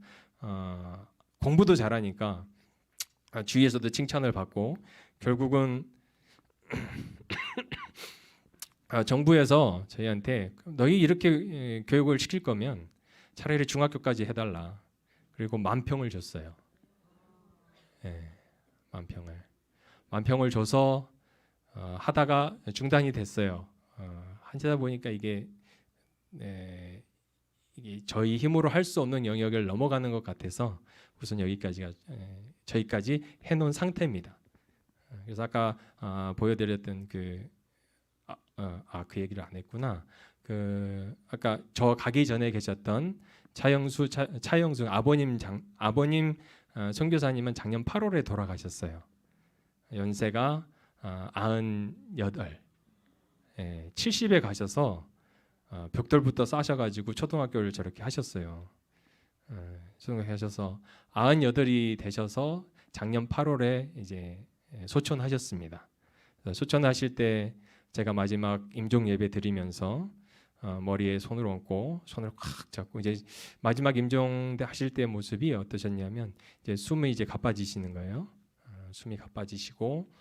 공부도 잘하니까 주위에서도 칭찬을 받고 결국은 정부에서 저희한테 너희 이렇게 교육을 시킬 거면 차라리 중학교까지 해달라. 그리고 만평을 줬어요. 네, 만평을 줘서 하다가 중단이 됐어요. 하다 보니까 이게 저희 힘으로 할 수 없는 영역을 넘어가는 것 같아서 우선 여기까지가 저희까지 해놓은 상태입니다. 그래서 아까 보여드렸던 그 얘기를 안 했구나. 그 아까 저 가기 전에 계셨던 차영수 아버님 선교사님은 작년 8월에 돌아가셨어요. 연세가 98, 70에 가셔서 벽돌부터 싸셔가지고 초등학교를 저렇게 하셨어요. 초등학교 하셔서 98이 되셔서 작년 8월에 이제 소천하셨습니다. 소천하실 때 제가 마지막 임종 예배 드리면서 머리에 손을 얹고 손을 꽉 잡고 이제 마지막 임종 하실 때 모습이 어떠셨냐면 이제 숨이 이제 가빠지시는 거예요. 숨이 가빠지시고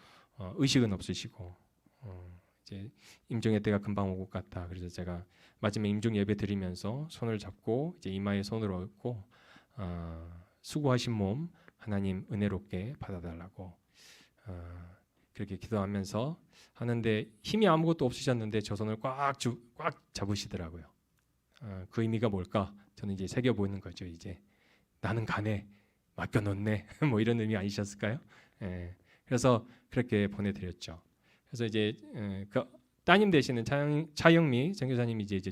의식은 없으시고 이제 임종의 때가 금방 올 것 같다. 그래서 제가 마지막 임종 예배 드리면서 손을 잡고 이제 이마에 손을 얹고 수고하신 몸 하나님 은혜롭게 받아달라고 그렇게 기도하면서 하는데 힘이 아무것도 없으셨는데 저 손을 꽉 잡으시더라고요. 그 의미가 뭘까? 저는 이제 새겨 보이는 거죠. 이제 나는 가네, 맡겨놓네, 뭐 이런 의미 아니셨을까요? 그래서 그렇게 보내드렸죠. 그래서 이제 그 따님 되시는 차영미 선교사님이 이제 이제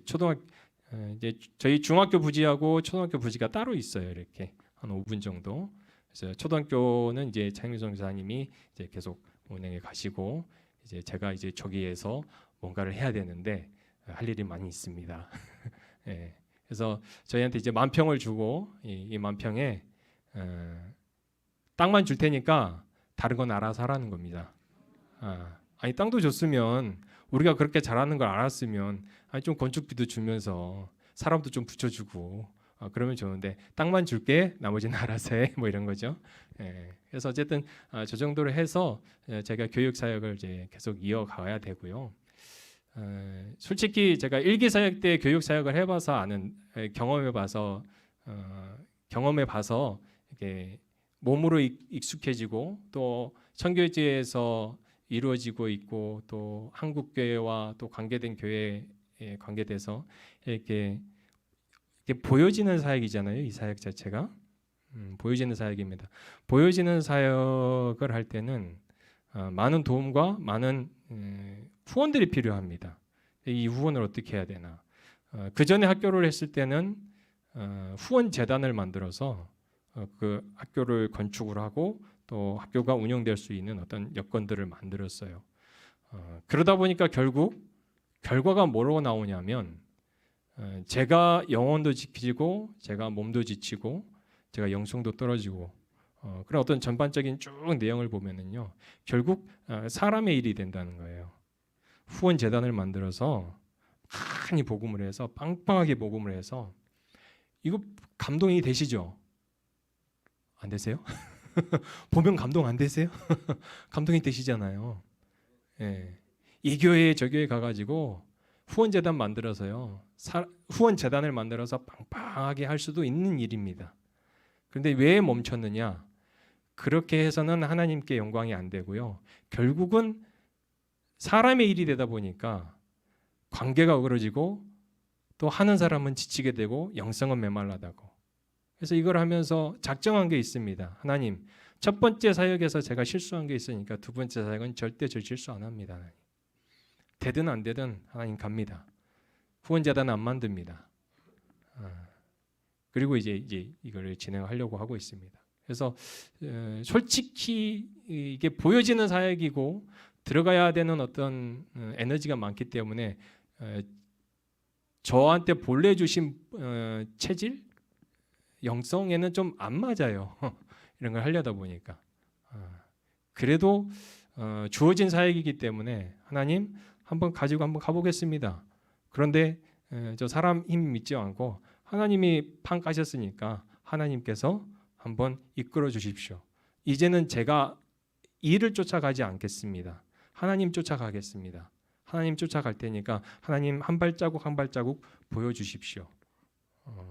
저희 중학교 부지하고 초등학교 부지가 따로 있어요. 이렇게 한 5분 정도. 그래서 초등학교는 이제 차영미 선교사님이 이제 계속 운행해 가시고 이제 제가 이제 저기에서 뭔가를 해야 되는데 할 일이 많이 있습니다. 그래서 저희한테 이제 만평을 주고 이 만평에 땅만 줄 테니까 다른 건 알아서 하라는 겁니다. 아니 땅도 줬으면 우리가 그렇게 잘하는 걸 알았으면 아니 좀 건축비도 주면서 사람도 좀 붙여주고 그러면 좋은데 땅만 줄게 나머지는 알아서 해 뭐 이런 거죠. 예, 그래서 어쨌든 저 정도로 해서 제가 교육 사역을 이제 계속 이어가야 되고요. 솔직히 제가 일기 사역 때 교육 사역을 해봐서 아는 경험해봐서 이게 몸으로 익숙해지고 또 청교지에서 이루어지고 있고 또 한국 교회와 또 관계된 교회에 관계돼서 이렇게 보여지는 사역이잖아요. 이 사역 자체가 보여지는 사역입니다. 보여지는 사역을 할 때는 많은 도움과 많은 후원들이 필요합니다. 이 후원을 어떻게 해야 되나? 그 전에 학교를 했을 때는 후원 재단을 만들어서 그 학교를 건축을 하고 또 학교가 운영될 수 있는 어떤 여건들을 만들었어요. 그러다 보니까 결국 결과가 뭐로 나오냐면 제가 영혼도 지키고 제가 몸도 지치고 제가 영성도 떨어지고 그런 어떤 전반적인 쭉 내용을 보면은요 결국 사람의 일이 된다는 거예요. 후원 재단을 만들어서 많이 복음을 해서 빵빵하게 복음을 해서 이거 감동이 되시죠? 안 되세요? 보면 감동 안 되세요? 감동이 되시잖아요. 예. 이 교회에 저 교회 가가지고 후원 재단 만들어서요. 후원 재단을 만들어서 빵빵하게 할 수도 있는 일입니다. 그런데 왜 멈췄느냐? 그렇게 해서는 하나님께 영광이 안 되고요. 결국은 사람의 일이 되다 보니까 관계가 어그러지고 또 하는 사람은 지치게 되고 영성은 메말라다고. 그래서 이걸 하면서 작정한 게 있습니다. 하나님, 첫 번째 사역에서 제가 실수한 게 있으니까 두 번째 사역은 절대 저 실수 안 합니다. 하나님. 되든 안 되든 하나님 갑니다. 후원재단 안 만듭니다. 그리고 이제 이걸 진행하려고 하고 있습니다. 그래서 솔직히 이게 보여지는 사역이고 들어가야 되는 어떤 에너지가 많기 때문에 저한테 본래 주신 체질, 영성에는 좀 안 맞아요. 이런 걸 하려다 보니까. 그래도 주어진 사역이기 때문에 하나님 한번 가지고 한번 가보겠습니다. 그런데 저 사람 힘 믿지 않고 하나님이 판 까셨으니까 하나님께서 한번 이끌어 주십시오. 이제는 제가 일을 쫓아가지 않겠습니다. 하나님 쫓아가겠습니다. 하나님 쫓아갈 테니까 하나님 한 발자국 한 발자국 보여주십시오.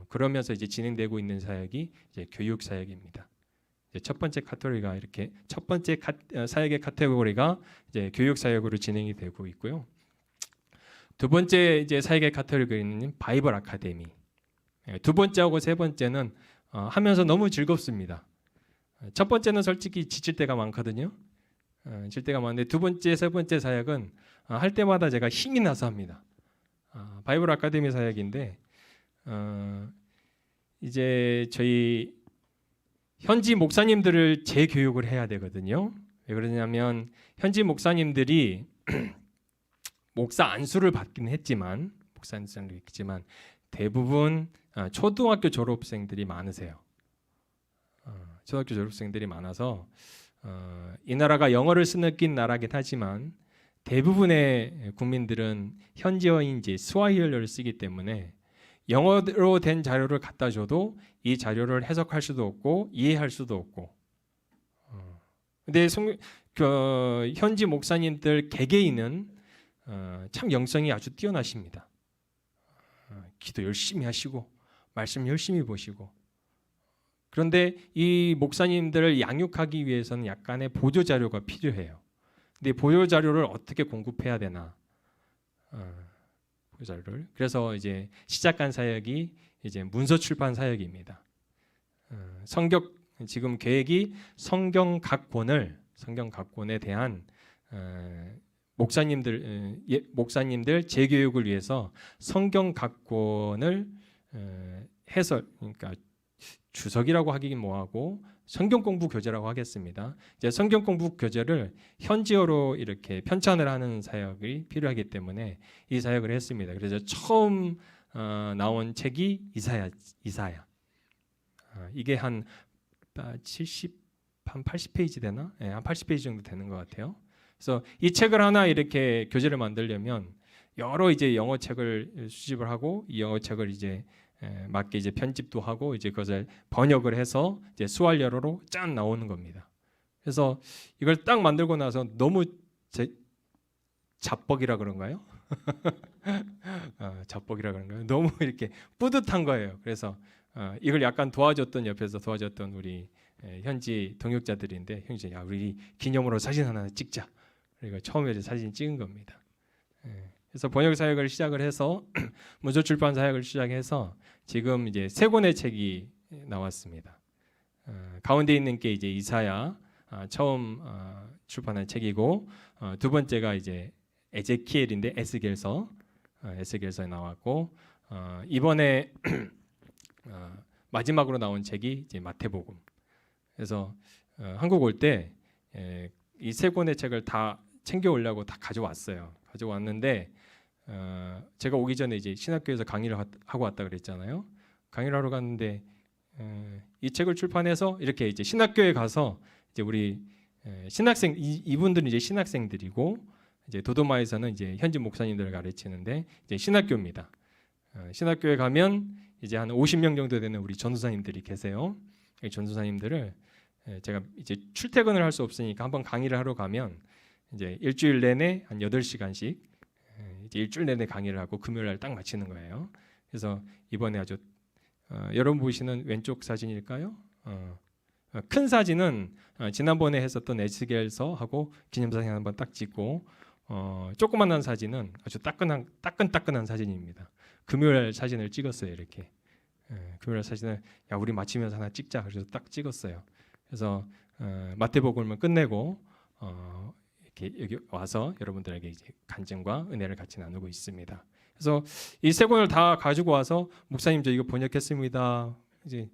그러면서 이제 진행되고 있는 사역이 이제 교육 사역입니다. 이제 첫 번째 카테고리가 이렇게 첫 번째 사역의 카테고리가 이제 교육 사역으로 진행이 되고 있고요. 두 번째 이제 사역의 카테고리는 바이블 아카데미. 두 번째하고 세 번째는 하면서 너무 즐겁습니다. 첫 번째는 솔직히 지칠 때가 많거든요. 질 때가 많은데 두 번째, 세 번째 사역은 할 때마다 제가 힘이 나서 합니다. 바이블 아카데미 사역인데 이제 저희 현지 목사님들을 재교육을 해야 되거든요. 왜 그러냐면 현지 목사님들이 목사 안수를 받긴 했지만 대부분 초등학교 졸업생들이 많으세요. 초등학교 졸업생들이 많아서 이 나라가 영어를 쓰는 나라긴 하지만 대부분의 국민들은 현지어인지 스와힐리어를 쓰기 때문에 영어로 된 자료를 갖다 줘도 이 자료를 해석할 수도 없고 이해할 수도 없고. 근데 현지 목사님들 개개인은 참 영성이 아주 뛰어나십니다. 기도 열심히 하시고 말씀 열심히 보시고. 그런데 이 목사님들을 양육하기 위해서는 약간의 보조 자료가 필요해요. 근데 보조 자료를 어떻게 공급해야 되나? 보조 자료를. 그래서 이제 시작한 사역이 이제 문서 출판 사역입니다. 지금 계획이 성경 각권에 대한 목사님들 재교육을 위해서 성경 각권을 그러니까 주석이라고 하긴 뭐하고 성경 공부 교재라고 하겠습니다. 이제 성경 공부 교재를 현지어로 이렇게 편찬을 하는 사역이 필요하기 때문에 이 사역을 했습니다. 그래서 처음 나온 책이 이사야. 이게 한 78 한 80페이지 되나? 예, 한 80페이지 정도 되는 것 같아요. 그래서 이 책을 하나 이렇게 교재를 만들려면 여러 이제 영어 책을 수집을 하고 이 영어 책을 이제 맞게 이제 편집도 하고 이제 그것을 번역을 해서 이제 수활여러로 짠 나오는 겁니다. 그래서 이걸 딱 만들고 나서 너무 잡벅이라 그런가요? 잡벅이라 그런가요? 너무 이렇게 뿌듯한 거예요. 그래서 이걸 약간 옆에서 도와줬던 우리 현지 동역자들인데 형제, 야 우리 기념으로 사진 하나 찍자. 그러니까 처음에 사진 찍은 겁니다. 그래서 번역 사역을 시작을 해서 문서 출판 사역을 시작해서 지금 이제 3권의 책이 나왔습니다. 가운데 있는 게 이제 이사야 처음 출판한 책이고 두 번째가 이제 에제키엘인데 에스겔서에 나왔고 이번에 마지막으로 나온 책이 이제 마태복음. 그래서 한국 올 때 이 3권의 책을 다 챙겨 오려고 다 가져왔어요. 가져왔는데 제가 오기 전에 이제 신학교에서 강의를 하고 왔다 그랬잖아요. 강의를 하러 갔는데 이 책을 출판해서 이렇게 이제 신학교에 가서 이제 우리 신학생 이분들은 이제 신학생들이고 이제 도도마에서는 이제 현지 목사님들을 가르치는데 이제 신학교입니다. 신학교에 가면 이제 한 50명 정도 되는 우리 전도사님들이 계세요. 이 전도사님들을 제가 이제 출퇴근을 할 수 없으니까 한번 강의를 하러 가면 이제 일주일 내내 한 8시간씩 이제 일주일 내내 강의를 하고 금요일 날 딱 마치는 거예요. 그래서 이번에 아주 여러분 보시는 왼쪽 사진일까요? 큰 사진은 지난번에 했었던 에스겔서하고 기념사진 한번 딱 찍고 조그만한 사진은 아주 따끈따끈한 사진입니다. 금요일 사진을 찍었어요. 이렇게 금요일 사진을 야 우리 마치면서 하나 찍자 그래서 딱 찍었어요. 그래서 마태복음을 끝내고 이렇게 여기 와서 여러분들에게 이제 간증과 은혜를 같이 나누고 있습니다. 그래서 이 3권을 다 가지고 와서 목사님 저 이거 번역했습니다. 이제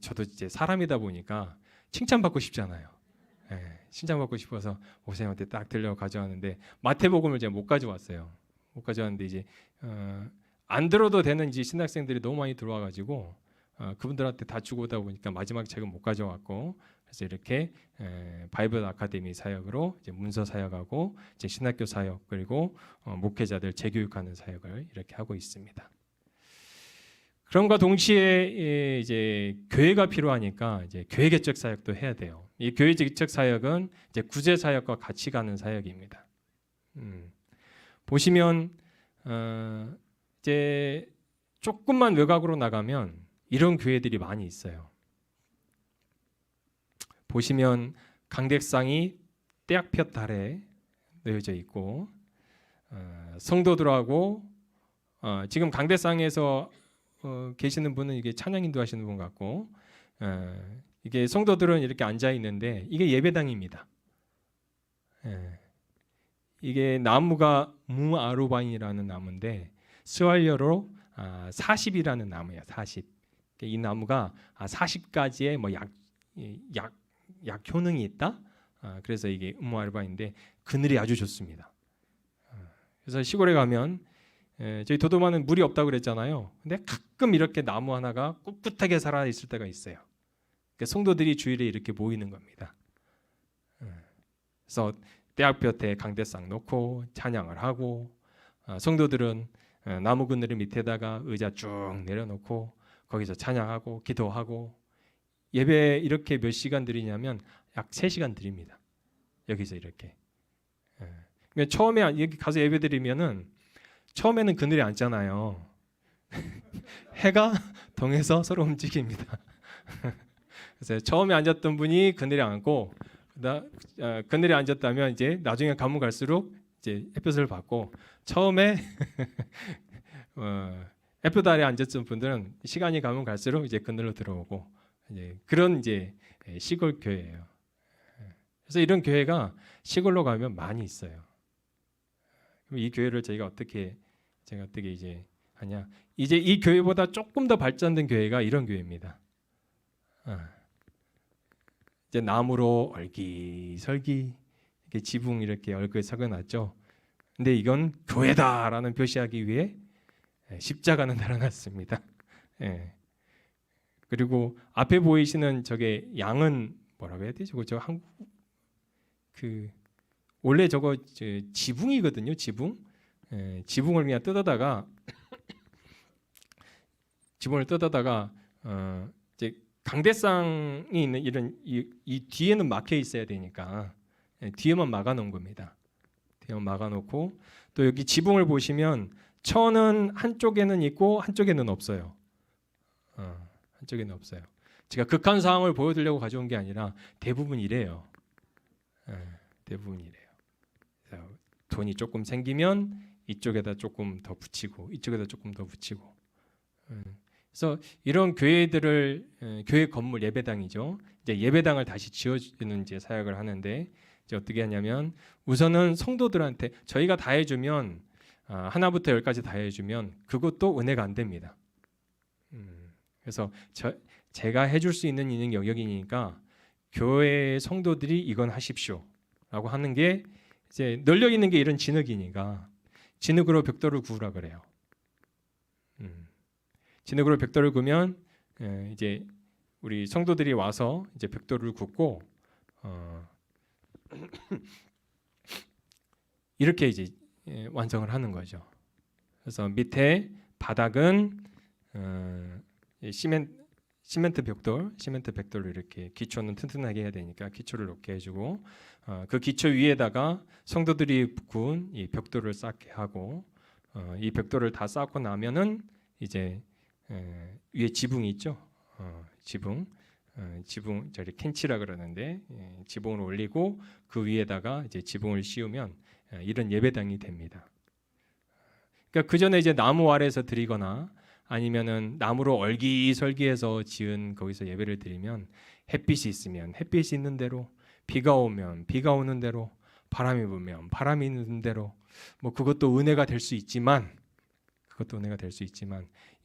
저도 이제 사람이다 보니까 칭찬받고 싶잖아요. 칭찬받고 싶어서 목사님한테 딱 들려 가져왔는데 마태복음을 제가 못 가져왔어요. 못 가져왔는데 이제 안 들어도 되는 이제 신학생들이 너무 많이 들어와가지고 그분들한테 다 주고 오다 보니까 마지막 책은 못 가져왔고 그래서 이렇게 바이블 아카데미 사역으로 이제 문서 사역하고 이제 신학교 사역 그리고 목회자들 재교육하는 사역을 이렇게 하고 있습니다. 그럼과 동시에 이제 교회가 필요하니까 이제 교회 개척 사역도 해야 돼요. 이 교회 개척 사역은 이제 구제 사역과 같이 가는 사역입니다. 보시면 이제 조금만 외곽으로 나가면 이런 교회들이 많이 있어요. 보시면 강대상이 떼약볕 아래 놓여져 있고 성도들하고 지금 강대상에서 계시는 분은 이게 찬양 인도하시는 분 같고 이게 성도들은 이렇게 앉아 있는데 이게 예배당입니다. 이게 나무가 무아루바인이라는 나무인데 스왈리어로 40이라는 나무예요. 40. 이 나무가 40가지의 뭐 약 효능이 있다. 그래서 이게 무아루바인인데 그늘이 아주 좋습니다. 그래서 시골에 가면 저희 도도마는 물이 없다고 그랬잖아요. 근데 가끔 이렇게 나무 하나가 꿋꿋하게 살아 있을 때가 있어요. 그러니까 성도들이 주일에 이렇게 모이는 겁니다. 그래서 떼약볕에 강대상 놓고 찬양을 하고 성도들은 나무 그늘 밑에다가 의자 쭉 내려놓고 거기서 찬양하고 기도하고 예배 이렇게 몇 시간 드리냐면 약 3시간 드립니다. 여기서 이렇게. 그러니까 처음에 여기 가서 예배 드리면은 처음에는 그늘에 앉잖아요. 해가 동해서 서로 움직입니다. 그래서 처음에 앉았던 분이 그늘에 앉고 그늘에 앉았다면 이제 나중에 가면 갈수록 이제 햇볕을 받고 처음에 햇볕 아래 앉았던 분들은 시간이 가면 갈수록 이제 그늘로 들어오고 이제 그런 이제 시골 교회예요. 그래서 이런 교회가 시골로 가면 많이 있어요. 이 교회를 제가 어떻게 이제 하냐? 이제 이 교회보다 조금 더 발전된 교회가 이런 교회입니다. 이제 나무로 얼기설기 이렇게 지붕 이렇게 얼굴에 석여놨죠. 근데 이건 교회다라는 표시하기 위해 십자가는 달아놨습니다. 그리고 앞에 보이시는 저게 양은 뭐라고 해야 되지? 저 한국 원래 저거 지붕이거든요. 지붕. 지붕을 그냥 뜯어다가 지붕을 뜯어다가 이제 강대상이 있는 이런 이 뒤에는 막혀 있어야 되니까 뒤에만 막아 놓은 겁니다. 뒤에만 막아 놓고 또 여기 지붕을 보시면 천은 한쪽에는 있고 한쪽에는 없어요. 한쪽에는 없어요. 제가 극한 상황을 보여드리려고 가져온 게 아니라 대부분 이래요. 대부분 이래요. 그래서 돈이 조금 생기면 이쪽에다 조금 더 붙이고 이쪽에다 조금 더 붙이고. 그래서 이런 교회들을 교회 건물 예배당이죠. 이제 예배당을 다시 지어주는 이제 사역을 하는데 이제 어떻게 하냐면 우선은 성도들한테 저희가 다 해주면 하나부터 열까지 다 해주면 그것도 은혜가 안 됩니다. 그래서 제가 해줄 수 있는 영역이니까 교회 성도들이 이건 하십시오라고 하는 게 이제 널려 있는 게 이런 진흙이니까 진흙으로 벽돌을 구우라 그래요. 진흙으로 벽돌을 구면 이제 우리 성도들이 와서 이제 벽돌을 굽고 이렇게 이제 완성을 하는 거죠. 그래서 밑에 바닥은 시멘트 벽돌로 이렇게 기초는 튼튼하게 해야 되니까 기초를 놓게 해주고 그 기초 위에다가 성도들이 구운 이 벽돌을 쌓게 하고 이 벽돌을 다 쌓고 나면은 이제 위에 지붕이 있죠. 지붕 저리 캔치라 그러는데 지붕을 올리고 그 위에다가 이제 지붕을 씌우면 이런 예배당이 됩니다. 그러니까 그 전에 이제 나무 아래에서 드리거나 아니면은 나무로 얼기설기해서 지은 거기서 예배를 드리면 햇빛이 있으면 햇빛이 있는 대로, 비가 오면 비가 오는 대로, 바람이 불면 바람이 있는 대로 뭐 그것도 은혜가 될 수 있지만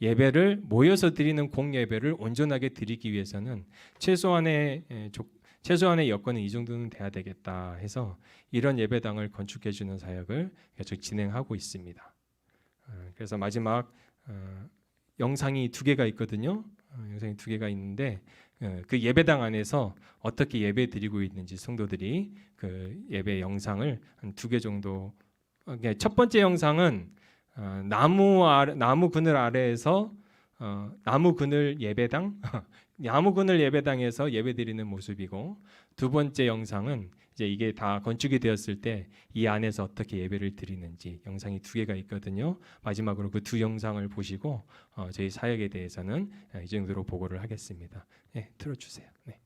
예배를 모여서 드리는 공예배를 온전하게 드리기 위해서는 최소한의 여건은 이 정도는 돼야 되겠다 해서 이런 예배당을 건축해 주는 사역을 계속 진행하고 있습니다. 그래서 마지막 영상이 2개가 있거든요. 영상이 2개가 있는데 그 예배당 안에서 어떻게 예배 드리고 있는지 성도들이 그 예배 영상을 한 2개 정도. 첫 번째 영상은 나무 그늘 아래에서 나무 그늘 예배당 나무 그늘 예배당에서 예배드리는 모습이고, 두 번째 영상은 이제 이게 다 건축이 되었을 때 이 안에서 어떻게 예배를 드리는지 영상이 2개가 있거든요. 마지막으로 그 2 영상을 보시고 저희 사역에 대해서는 이 정도로 보고를 하겠습니다. 네, 틀어주세요. 네.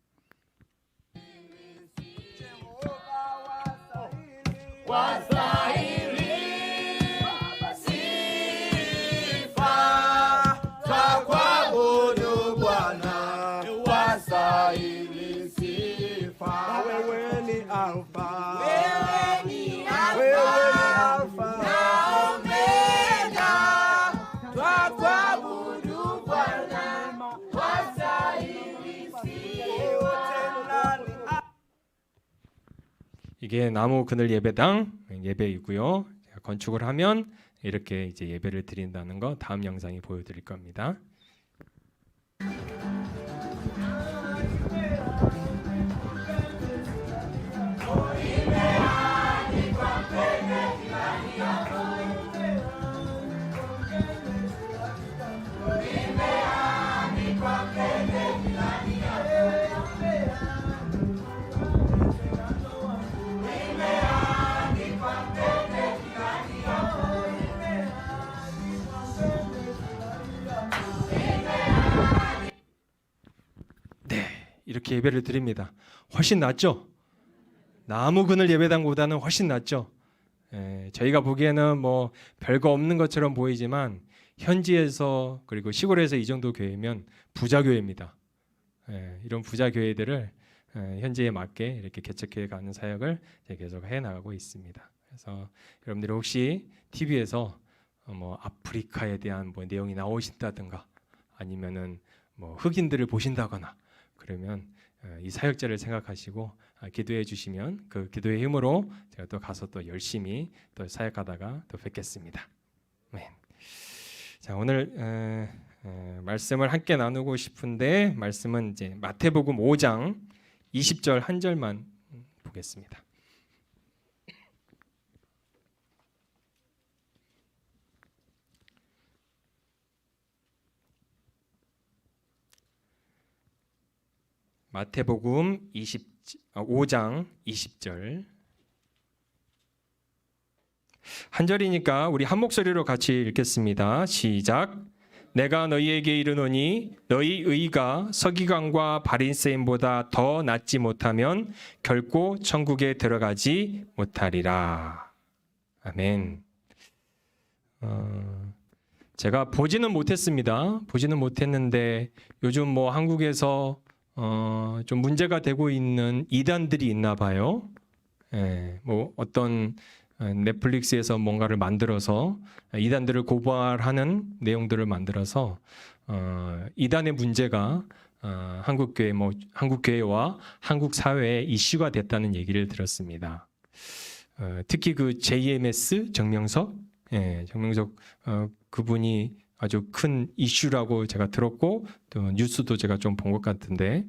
이게 나무 그늘 예배당 예배이고요. 건축을 하면 이렇게 이제 예배를 드린다는 거 다음 영상이 보여드릴 겁니다. 이렇게 예배를 드립니다. 훨씬 낫죠? 나무 그늘 예배당보다는 훨씬 낫죠? 저희가 보기에는 뭐 별거 없는 것처럼 보이지만 현지에서 그리고 시골에서 이 정도 교회면 부자 교회입니다. 이런 부자 교회들을 현지에 맞게 이렇게 개척해 가는 사역을 계속 해 나가고 있습니다. 그래서 여러분들이 혹시 TV에서 뭐 아프리카에 대한 뭐 내용이 나오신다든가 아니면은 뭐 흑인들을 보신다거나 그러면 이 사역자를 생각하시고 기도해 주시면 그 기도의 힘으로 제가 또 가서 또 열심히 또 사역하다가 또 뵙겠습니다. 네. 자, 오늘 말씀을 함께 나누고 싶은데 말씀은 이제 마태복음 5장 20절 한 절만 보겠습니다. 마태복음 5장 20절 한 절이니까 우리 한 목소리로 같이 읽겠습니다. 시작. 내가 너희에게 이르노니 너희 의가 서기관과 바리새인보다 더 낫지 못하면 결코 천국에 들어가지 못하리라. 아멘. 제가 보지는 못했습니다. 보지는 못했는데 요즘 뭐 한국에서 좀 문제가 되고 있는 이단들이 있나 봐요. 예, 뭐 어떤 넷플릭스에서 뭔가를 만들어서 이단들을 고발하는 내용들을 만들어서 이단의 문제가 한국 교회와 한국 사회에 이슈가 됐다는 얘기를 들었습니다. 특히 그 JMS 정명석, 정명석 그분이 아주 큰 이슈라고 제가 들었고 또 뉴스도 제가 좀 본 것 같은데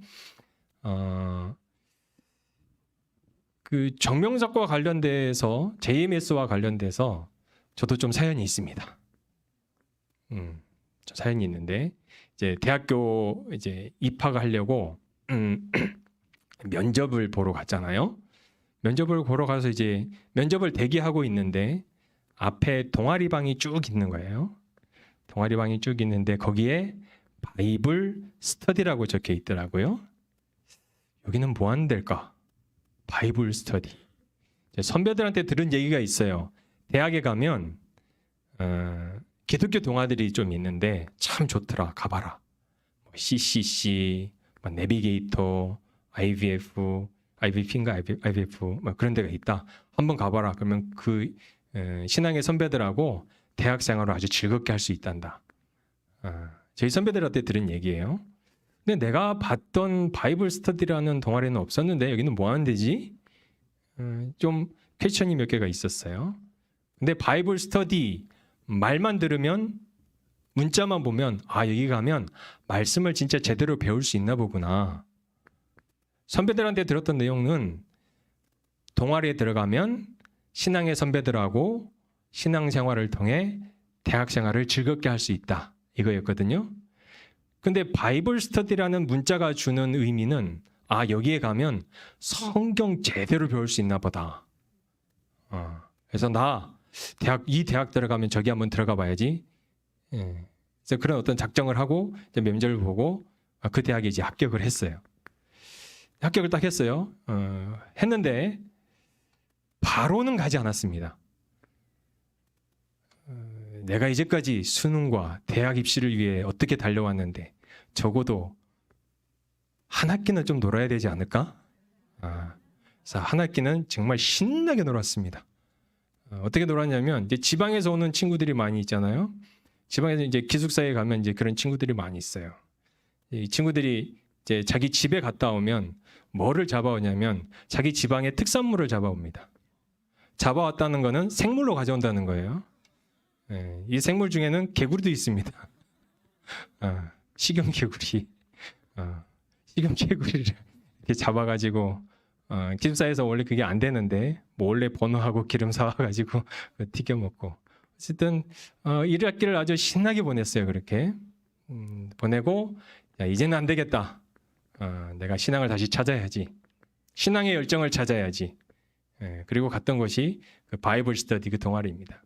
그 정명석과 관련돼서 JMS와 관련돼서 저도 좀 사연이 있습니다. 저 사연이 있는데 이제 대학교 이제 입학을 하려고 면접을 보러 갔잖아요. 면접을 보러 가서 이제 면접을 대기하고 있는데 앞에 동아리방이 쭉 있는 거예요. 동아리방이 쭉 있는데 거기에 바이블 스터디라고 적혀 있더라고요. 여기는 뭐 하는 데일까? 바이블 스터디. 선배들한테 들은 얘기가 있어요. 대학에 가면 기독교 동아들이 좀 있는데 참 좋더라. 가봐라. CCC, 내비게이터, IVP인가 IVF 그런 데가 있다. 한번 가봐라. 그러면 그 신앙의 선배들하고 대학 생활을 아주 즐겁게 할 수 있단다. 저희 선배들한테 들은 얘기예요. 근데 내가 봤던 바이블 스터디라는 동아리는 없었는데 여기는 뭐 하는 데지? 좀 퀘스천이 몇 개가 있었어요. 근데 바이블 스터디 말만 들으면 문자만 보면 여기 가면 말씀을 진짜 제대로 배울 수 있나 보구나. 선배들한테 들었던 내용은 동아리에 들어가면 신앙의 선배들하고 신앙생활을 통해 대학생활을 즐겁게 할 수 있다. 이거였거든요. 근데 바이블 스터디라는 문자가 주는 의미는 여기에 가면 성경 제대로 배울 수 있나 보다. 그래서 이 대학 들어가면 저기 한번 들어가 봐야지. 그래서 그런 어떤 작정을 하고 이제 면접을 보고 그 대학에 이제 합격을 했어요. 합격을 딱 했어요. 했는데 바로는 가지 않았습니다. 내가 이제까지 수능과 대학 입시를 위해 어떻게 달려왔는데 적어도 한 학기는 좀 놀아야 되지 않을까? 그래서 한 학기는 정말 신나게 놀았습니다. 어떻게 놀았냐면 이제 지방에서 오는 친구들이 많이 있잖아요. 지방에서 이제 기숙사에 가면 이제 그런 친구들이 많이 있어요. 이 친구들이 이제 자기 집에 갔다 오면 뭐를 잡아오냐면 자기 지방의 특산물을 잡아옵니다. 잡아왔다는 거는 생물로 가져온다는 거예요. 이 생물 중에는 개구리도 있습니다. 식용개구리. 식용개구리를 이렇게 잡아가지고 기숙사에서 원래 그게 안 되는데 뭐 원래 번호하고 기름 사와가지고 튀겨 먹고 어쨌든 1학기를 아주 신나게 보냈어요. 그렇게 보내고 이제는 안 되겠다. 내가 신앙을 다시 찾아야지. 신앙의 열정을 찾아야지. 그리고 갔던 곳이 그 바이블 스터디 그 동아리입니다.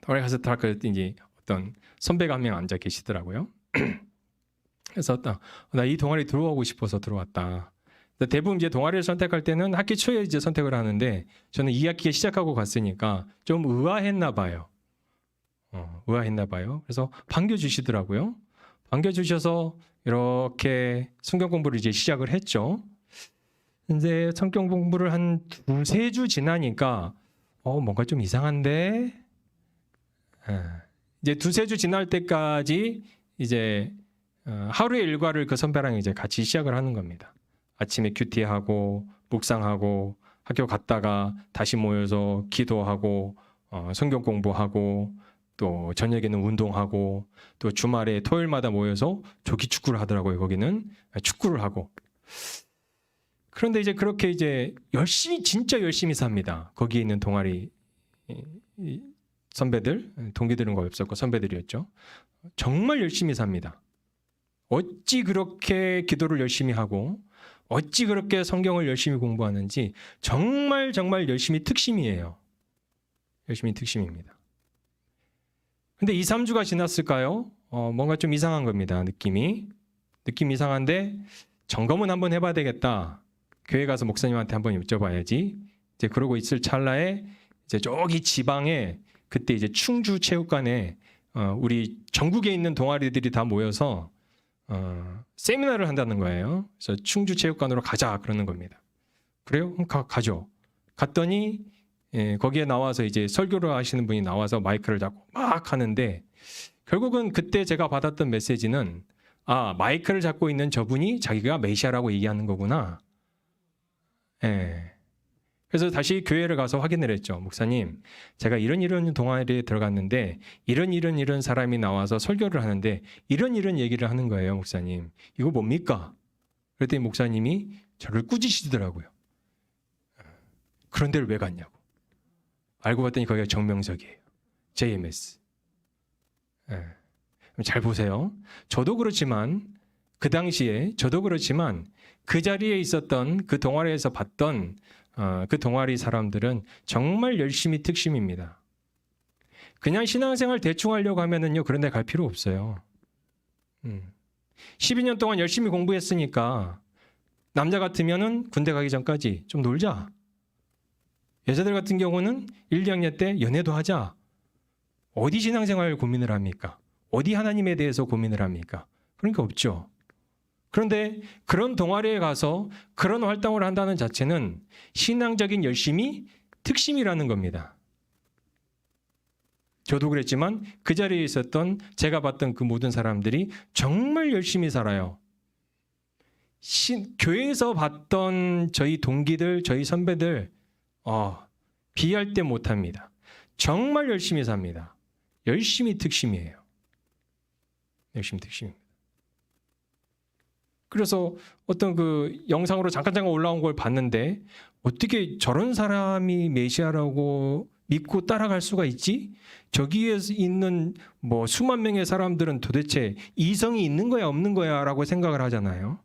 동아리 가서 딱 이제 어떤 선배가 한 명 앉아 계시더라고요. 그래서 나 이 동아리 들어오고 싶어서 들어왔다. 대부분 이제 동아리를 선택할 때는 학기 초에 이제 선택을 하는데 저는 2학기에 시작하고 갔으니까 좀 의아했나 봐요. 의아했나 봐요. 그래서 반겨주시더라고요. 반겨주셔서 이렇게 성경 공부를 이제 시작을 했죠. 이제 성경 공부를 한 2-3주 지나니까 뭔가 좀 이상한데 이제 2-3주 지날 때까지 이제 하루의 일과를 그 선배랑 이제 같이 시작을 하는 겁니다. 아침에 큐티하고 묵상하고 학교 갔다가 다시 모여서 기도하고 성경 공부하고 또 저녁에는 운동하고 또 주말에 토요일마다 모여서 조기 축구를 하더라고요. 거기는 축구를 하고 그런데 이제 그렇게 이제 열심히 진짜 열심히 삽니다. 거기에 있는 동아리 이 선배들, 동기들은 거의 없었고 선배들이었죠. 정말 열심히 삽니다. 어찌 그렇게 기도를 열심히 하고 어찌 그렇게 성경을 열심히 공부하는지 정말 열심히 특심이에요. 열심히 특심입니다. 근데 2, 3주가 지났을까요? 뭔가 좀 이상한 겁니다. 느낌이 이상한데 점검은 한번 해봐야 되겠다. 교회 가서 목사님한테 한번 여쭤봐야지. 이제 그러고 있을 찰나에 이제 저기 지방에 그때 이제 충주 체육관에 우리 전국에 있는 동아리들이 다 모여서 세미나를 한다는 거예요. 그래서 충주 체육관으로 가자 그러는 겁니다. 그래요? 그럼 가죠. 갔더니 거기에 나와서 이제 설교를 하시는 분이 나와서 마이크를 잡고 막 하는데 결국은 그때 제가 받았던 메시지는 마이크를 잡고 있는 저분이 자기가 메시아라고 얘기하는 거구나. 그래서 다시 교회를 가서 확인을 했죠. 목사님, 제가 이런 동아리에 들어갔는데 이런 사람이 나와서 설교를 하는데 이런 얘기를 하는 거예요, 목사님. 이거 뭡니까? 그랬더니 목사님이 저를 꾸짖으시더라고요. 그런 데를 왜 갔냐고. 알고 봤더니 거기가 정명석이에요. JMS. 잘 보세요. 저도 그렇지만 그 당시에 그 자리에 있었던 그 동아리에서 봤던 그 동아리 사람들은 정말 열심히 특심입니다. 그냥 신앙생활 대충 하려고 하면은요 그런 데 갈 필요 없어요. 12년 동안 열심히 공부했으니까 남자 같으면은 군대 가기 전까지 좀 놀자. 여자들 같은 경우는 1, 2학년 때 연애도 하자. 어디 신앙생활 고민을 합니까? 어디 하나님에 대해서 고민을 합니까? 그런 게 없죠. 그런데 그런 동아리에 가서 그런 활동을 한다는 자체는 신앙적인 열심이 특심이라는 겁니다. 저도 그랬지만 그 자리에 있었던 제가 봤던 그 모든 사람들이 정말 열심히 살아요. 교회에서 봤던 저희 동기들, 저희 선배들 비할 때 못합니다. 정말 열심히 삽니다. 열심히 특심이에요. 열심히 특심입니다. 그래서 어떤 그 영상으로 잠깐 올라온 걸 봤는데 어떻게 저런 사람이 메시아라고 믿고 따라갈 수가 있지? 저기에 있는 뭐 수만 명의 사람들은 도대체 이성이 있는 거야 없는 거야 라고 생각을 하잖아요.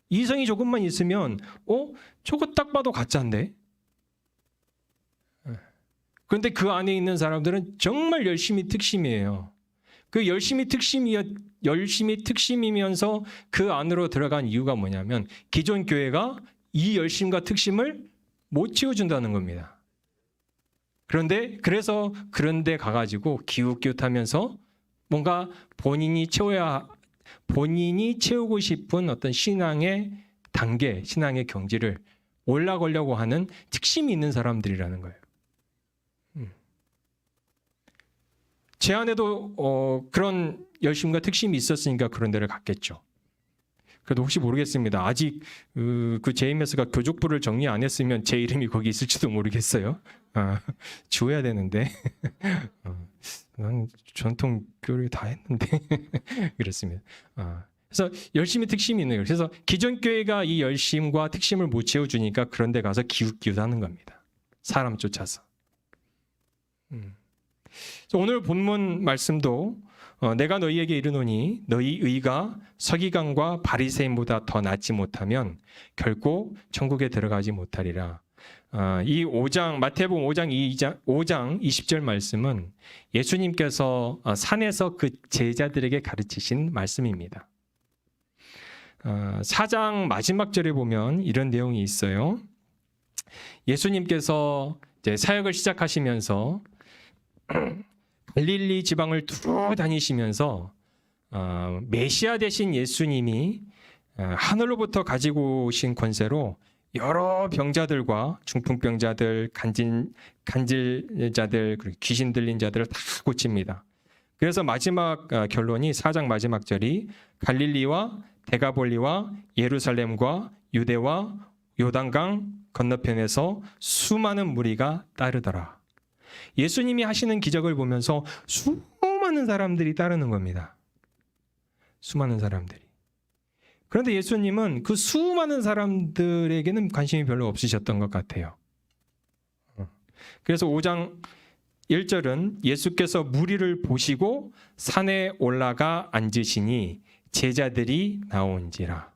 이성이 조금만 있으면 저거 딱 봐도 가짜인데. 그런데 그 안에 있는 사람들은 정말 열심히 특심이에요. 그 열심히 특심이면서 그 안으로 들어간 이유가 뭐냐면 기존 교회가 이 열심과 특심을 못 채워준다는 겁니다. 그래서 그런데 가가지고 기웃기웃하면서 뭔가 본인이 채우고 싶은 어떤 신앙의 단계, 신앙의 경지를 올라가려고 하는 특심이 있는 사람들이라는 거예요. 제 안에도 그런 열심과 특심이 있었으니까 그런 데를 갔겠죠. 그래도 혹시 모르겠습니다. 아직 그 JMS가 교족부를 정리 안 했으면 제 이름이 거기 있을지도 모르겠어요. 지워야 되는데. 난 전통 교육을 다 했는데. 그렇습니다. 그래서 열심히 특심이 있는 거예요. 그래서 기존 교회가 이 열심과 특심을 못 채워주니까 그런 데 가서 기웃기웃하는 겁니다. 사람 쫓아서. 오늘 본문 말씀도 내가 너희에게 이르노니 너희 의가 서기관과 바리새인보다 더 낫지 못하면 결코 천국에 들어가지 못하리라. 이 5장 마태복음 5장 20절 말씀은 예수님께서 산에서 그 제자들에게 가르치신 말씀입니다. 4장 마지막 절에 보면 이런 내용이 있어요. 예수님께서 이제 사역을 시작하시면서 갈릴리 지방을 두루 다니시면서 메시아 되신 예수님이 하늘로부터 가지고 오신 권세로 여러 병자들과 중풍병자들, 간질자들, 그리고 귀신 들린 자들을 다 고칩니다. 그래서 마지막 결론이 4장 마지막 절이 갈릴리와 데가볼리와 예루살렘과 유대와 요단강 건너편에서 수많은 무리가 따르더라. 예수님이 하시는 기적을 보면서 수많은 사람들이 따르는 겁니다. 수많은 사람들이. 그런데 예수님은 그 수많은 사람들에게는 관심이 별로 없으셨던 것 같아요. 그래서 5장 1절은 예수께서 무리를 보시고 산에 올라가 앉으시니 제자들이 나온지라.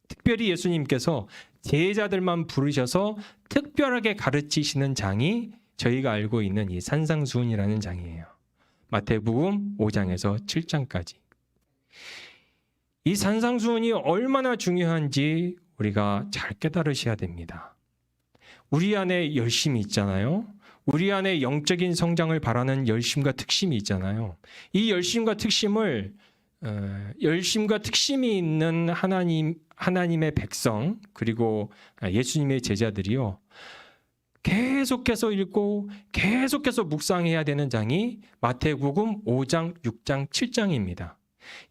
특별히 예수님께서 제자들만 부르셔서 특별하게 가르치시는 장이 저희가 알고 있는 이 산상수훈이라는 장이에요. 마태복음 5장에서 7장까지. 이 산상수훈이 얼마나 중요한지 우리가 잘 깨달으셔야 됩니다. 우리 안에 열심이 있잖아요. 우리 안에 영적인 성장을 바라는 열심과 특심이 있잖아요. 이 열심과 특심을 열심과 특심이 있는 하나님의 백성 그리고 예수님의 제자들이요. 계속해서 읽고 계속해서 묵상해야 되는 장이 마태복음 5장, 6장, 7장입니다.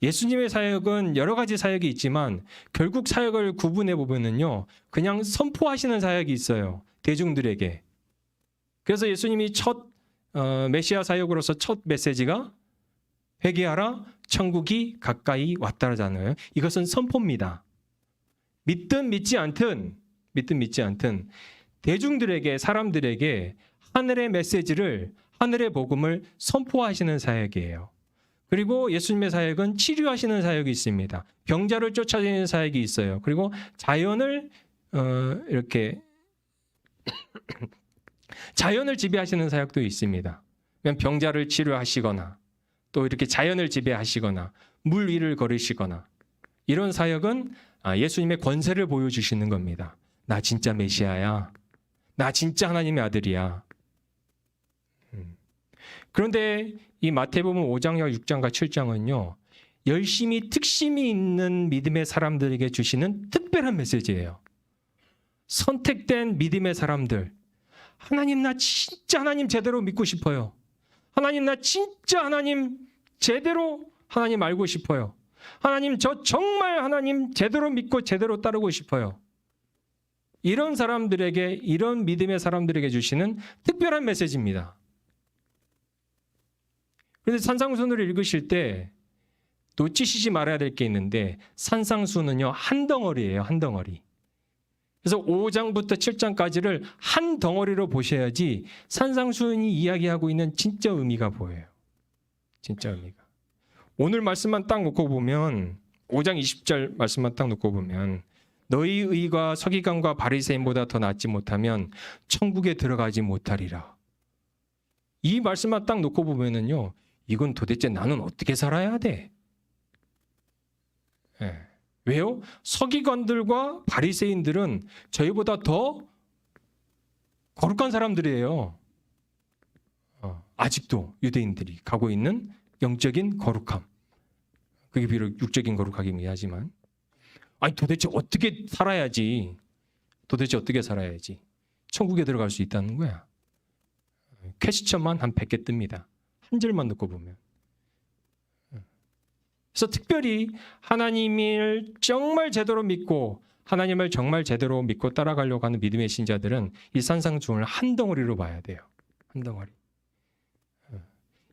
예수님의 사역은 여러 가지 사역이 있지만 결국 사역을 구분해 보면은요. 그냥 선포하시는 사역이 있어요. 대중들에게. 그래서 예수님이 첫 메시아 사역으로서 첫 메시지가 회개하라 천국이 가까이 왔다잖아요. 이것은 선포입니다. 믿든 믿지 않든 대중들에게 사람들에게 하늘의 메시지를 하늘의 복음을 선포하시는 사역이에요. 그리고 예수님의 사역은 치료하시는 사역이 있습니다. 병자를 쫓아내는 사역이 있어요. 그리고 자연을 이렇게 자연을 지배하시는 사역도 있습니다. 병자를 치료하시거나 또 이렇게 자연을 지배하시거나 물 위를 걸으시거나 이런 사역은 예수님의 권세를 보여주시는 겁니다. 나 진짜 메시아야. 나 진짜 하나님의 아들이야. 그런데 이 마태복음 5장과 6장과 7장은요. 열심히 특심이 있는 믿음의 사람들에게 주시는 특별한 메시지예요. 선택된 믿음의 사람들. 하나님 나 진짜 하나님 제대로 믿고 싶어요. 하나님 나 진짜 하나님 제대로 하나님 알고 싶어요. 하나님 저 정말 하나님 제대로 믿고 제대로 따르고 싶어요. 이런 사람들에게 이런 믿음의 사람들에게 주시는 특별한 메시지입니다. 그런데 산상수훈을 읽으실 때 놓치시지 말아야 될 게 있는데 산상수훈은요 한 덩어리예요. 한 덩어리. 그래서 5장부터 7장까지를 한 덩어리로 보셔야지 산상수훈이 이야기하고 있는 진짜 의미가 보여요. 진짜 의미가. 오늘 말씀만 딱 놓고 보면 5장 20절 말씀만 딱 놓고 보면 너희 의가 서기관과 바리새인보다 더 낫지 못하면 천국에 들어가지 못하리라. 이 말씀만 딱 놓고 보면은요. 이건 도대체 나는 어떻게 살아야 돼? 네. 왜요? 서기관들과 바리새인들은 저희보다 더 거룩한 사람들이에요. 아직도 유대인들이 가고 있는 영적인 거룩함. 그게 비록 육적인 거룩하긴 하지만 아니 도대체 어떻게 살아야지? 도대체 어떻게 살아야지? 천국에 들어갈 수 있다는 거야. 퀘스천만 한 100개 뜹니다. 한 절만 놓고 보면. 그래서 특별히 하나님을 정말 제대로 믿고 하나님을 정말 제대로 믿고 따라가려고 하는 믿음의 신자들은 이 산상수훈을 한 덩어리로 봐야 돼요. 한 덩어리.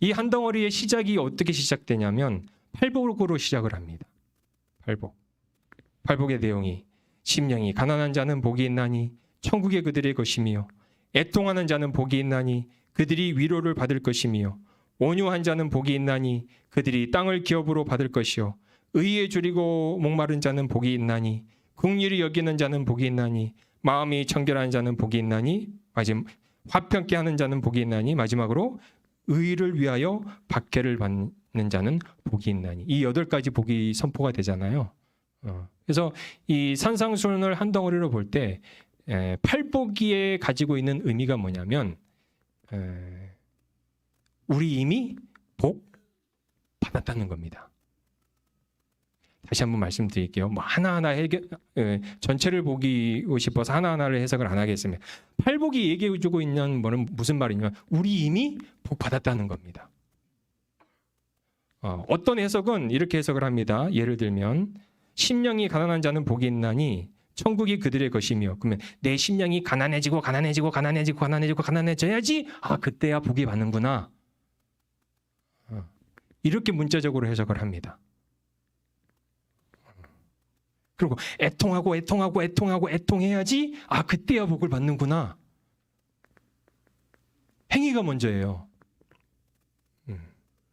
이 한 덩어리의 시작이 어떻게 시작되냐면 팔복으로 시작을 합니다. 팔복. 팔복의 내용이 심령이 가난한 자는 복이 있나니 천국의 그들의 것이며 애통하는 자는 복이 있나니 그들이 위로를 받을 것이며 온유한 자는 복이 있나니 그들이 땅을 기업으로 받을 것이요 의에 줄이고 목마른 자는 복이 있나니 긍휼히 여기는 자는 복이 있나니 마음이 청결한 자는 복이 있나니 화평케 하는 자는 복이 있나니 마지막으로 의를 위하여 박해를 받는 자는 복이 있나니 이 8가지 복이 선포가 되잖아요. 그래서 이 산상수훈을 한 덩어리로 볼 때 팔복기에 가지고 있는 의미가 뭐냐면 우리 이미 복 받았다는 겁니다. 다시 한번 말씀드릴게요. 뭐 하나하나 전체를 보고 싶어서 하나하나를 해석을 안 하겠습니다. 팔복이 얘기해주고 있는 뭐는 무슨 말이냐면 우리 이미 복 받았다는 겁니다. 어떤 해석은 이렇게 해석을 합니다. 예를 들면 심령이 가난한 자는 복이 있나니 천국이 그들의 것이며 그러면 내 심령이 가난해져야지 그때야 복이 받는구나. 이렇게 문자적으로 해석을 합니다. 그리고 애통해야지 그때야 복을 받는구나. 행위가 먼저예요.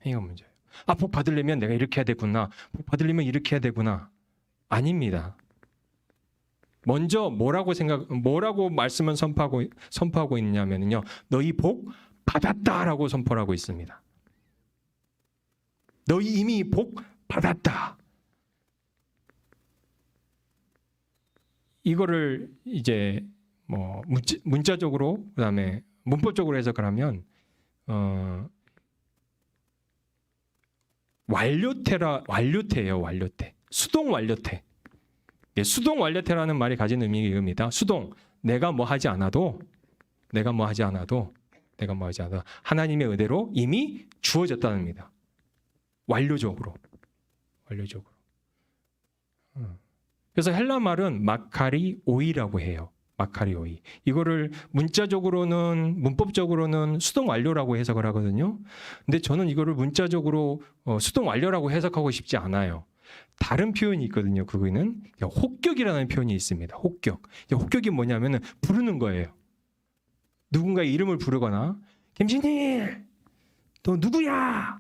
행위가 먼저예요. 복 받으려면 내가 이렇게 해야 되구나. 복 받으려면 이렇게 해야 되구나. 아닙니다. 먼저 뭐라고 말씀을 선포하고 있냐면요. 너희 복 받았다라고 선포를 하고 있습니다. 너희 이미 복 받았다. 이거를 이제 뭐 문자적으로 그다음에 문법적으로 해석을 하면 완료태예요. 완료태. 수동 완료태. 수동 완료태라는 말이 가진 의미가 이겁니다. 수동. 내가 뭐 하지 않아도 하나님의 은혜로 이미 주어졌다는 겁니다. 완료적으로. 그래서 헬라 말은 마카리오이라고 해요. 마카리오이. 이거를 문법적으로는 수동 완료라고 해석을 하거든요. 근데 저는 이거를 문자적으로 수동 완료라고 해석하고 싶지 않아요. 다른 표현이 있거든요. 그거는 혹격이라는 표현이 있습니다. 혹격. 혹격이 뭐냐면은 부르는 거예요. 누군가의 이름을 부르거나 김신일, 너 누구야?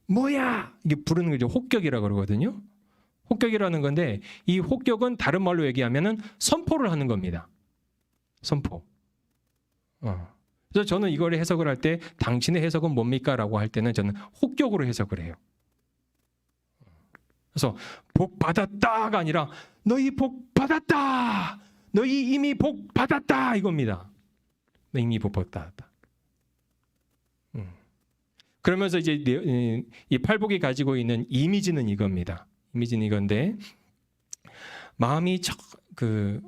뭐야? 이게 부르는 거죠. 혹격이라고 그러거든요. 혹격이라는 건데 이 혹격은 다른 말로 얘기하면은 선포를 하는 겁니다. 선포. 그래서 저는 이걸 해석을 할 때 당신의 해석은 뭡니까? 라고 할 때는 저는 혹격으로 해석을 해요. 그래서 복 받았다가 아니라 너희 복 받았다. 너희 이미 복 받았다 이겁니다. 너희 이미 복 받았다. 그러면서 이제 이 팔복이 가지고 있는 이미지는 이겁니다. 이미지는 이건데 마음이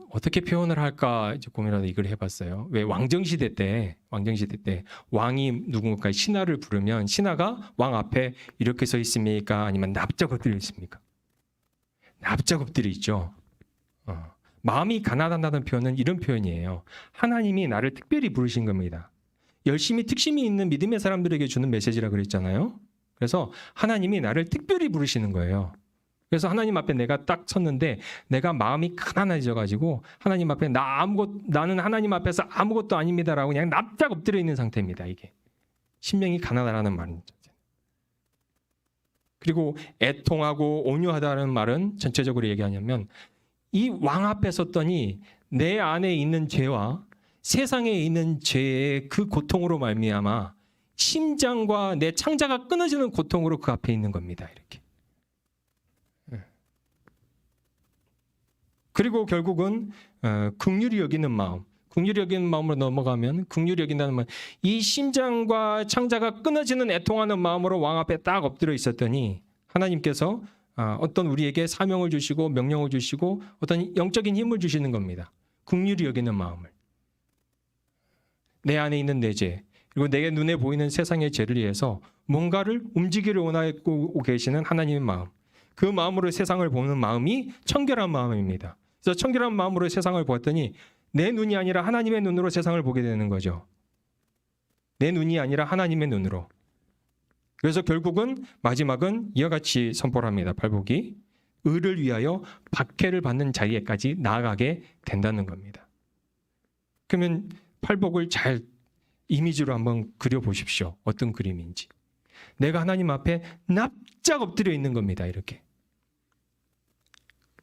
어떻게 표현을 할까 이제 고민하다 이걸 해봤어요. 왜 왕정시대 때 왕이 누군가 신하를 부르면 신하가 왕 앞에 이렇게 서 있습니까? 아니면 납작 엎드려 있습니까? 납작 엎드려 있죠. 마음이 가난하다는 표현은 이런 표현이에요. 하나님이 나를 특별히 부르신 겁니다. 열심히 특심이 있는 믿음의 사람들에게 주는 메시지라 그랬잖아요. 그래서 하나님이 나를 특별히 부르시는 거예요. 그래서 하나님 앞에 내가 딱 섰는데 내가 마음이 가난해져가지고 하나님 앞에 나는 하나님 앞에서 아무것도 아닙니다라고 그냥 납작 엎드려 있는 상태입니다. 이게 심령이 가난하다는 말입니다. 그리고 애통하고 온유하다는 말은 전체적으로 얘기하냐면 이 왕 앞에 섰더니 내 안에 있는 죄와 세상에 있는 죄의 그 고통으로 말미암아 심장과 내 창자가 끊어지는 고통으로 그 앞에 있는 겁니다. 이렇게. 그리고 결국은 긍휼히 여기는 마음으로 넘어가면 긍휼히 여긴다는 말. 이 심장과 창자가 끊어지는 애통하는 마음으로 왕 앞에 딱 엎드려 있었더니 하나님께서 어떤 우리에게 사명을 주시고 명령을 주시고 어떤 영적인 힘을 주시는 겁니다. 긍휼히 여기는 마음을. 내 안에 있는 내 죄, 그리고 내게 눈에 보이는 세상의 죄를 위해서 뭔가를 움직이려 원하고 계시는 하나님의 마음. 그 마음으로 세상을 보는 마음이 청결한 마음입니다. 그래서 청결한 마음으로 세상을 보았더니 내 눈이 아니라 하나님의 눈으로 세상을 보게 되는 거죠. 내 눈이 아니라 하나님의 눈으로. 그래서 결국은 마지막은 이와 같이 선포를 합니다. 팔복이 의를 위하여 박해를 받는 자리에까지 나아가게 된다는 겁니다. 그러면 팔복을 잘 이미지로 한번 그려보십시오. 어떤 그림인지. 내가 하나님 앞에 납작 엎드려 있는 겁니다. 이렇게.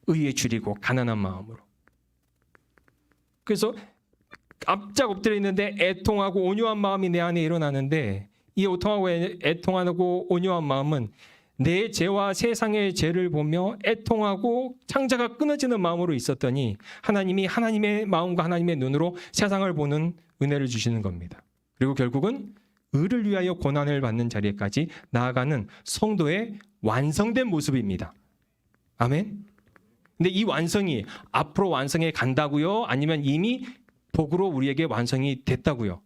의에 줄이고 가난한 마음으로. 그래서 납작 엎드려 있는데 애통하고 온유한 마음이 내 안에 일어나는데 이 애통하고 온유한 마음은 내 죄와 세상의 죄를 보며 애통하고 창자가 끊어지는 마음으로 있었더니 하나님이 하나님의 마음과 하나님의 눈으로 세상을 보는 은혜를 주시는 겁니다. 그리고 결국은 의를 위하여 고난을 받는 자리에까지 나아가는 성도의 완성된 모습입니다. 아멘. 근데 이 완성이 앞으로 완성해 간다고요? 아니면 이미 복으로 우리에게 완성이 됐다고요?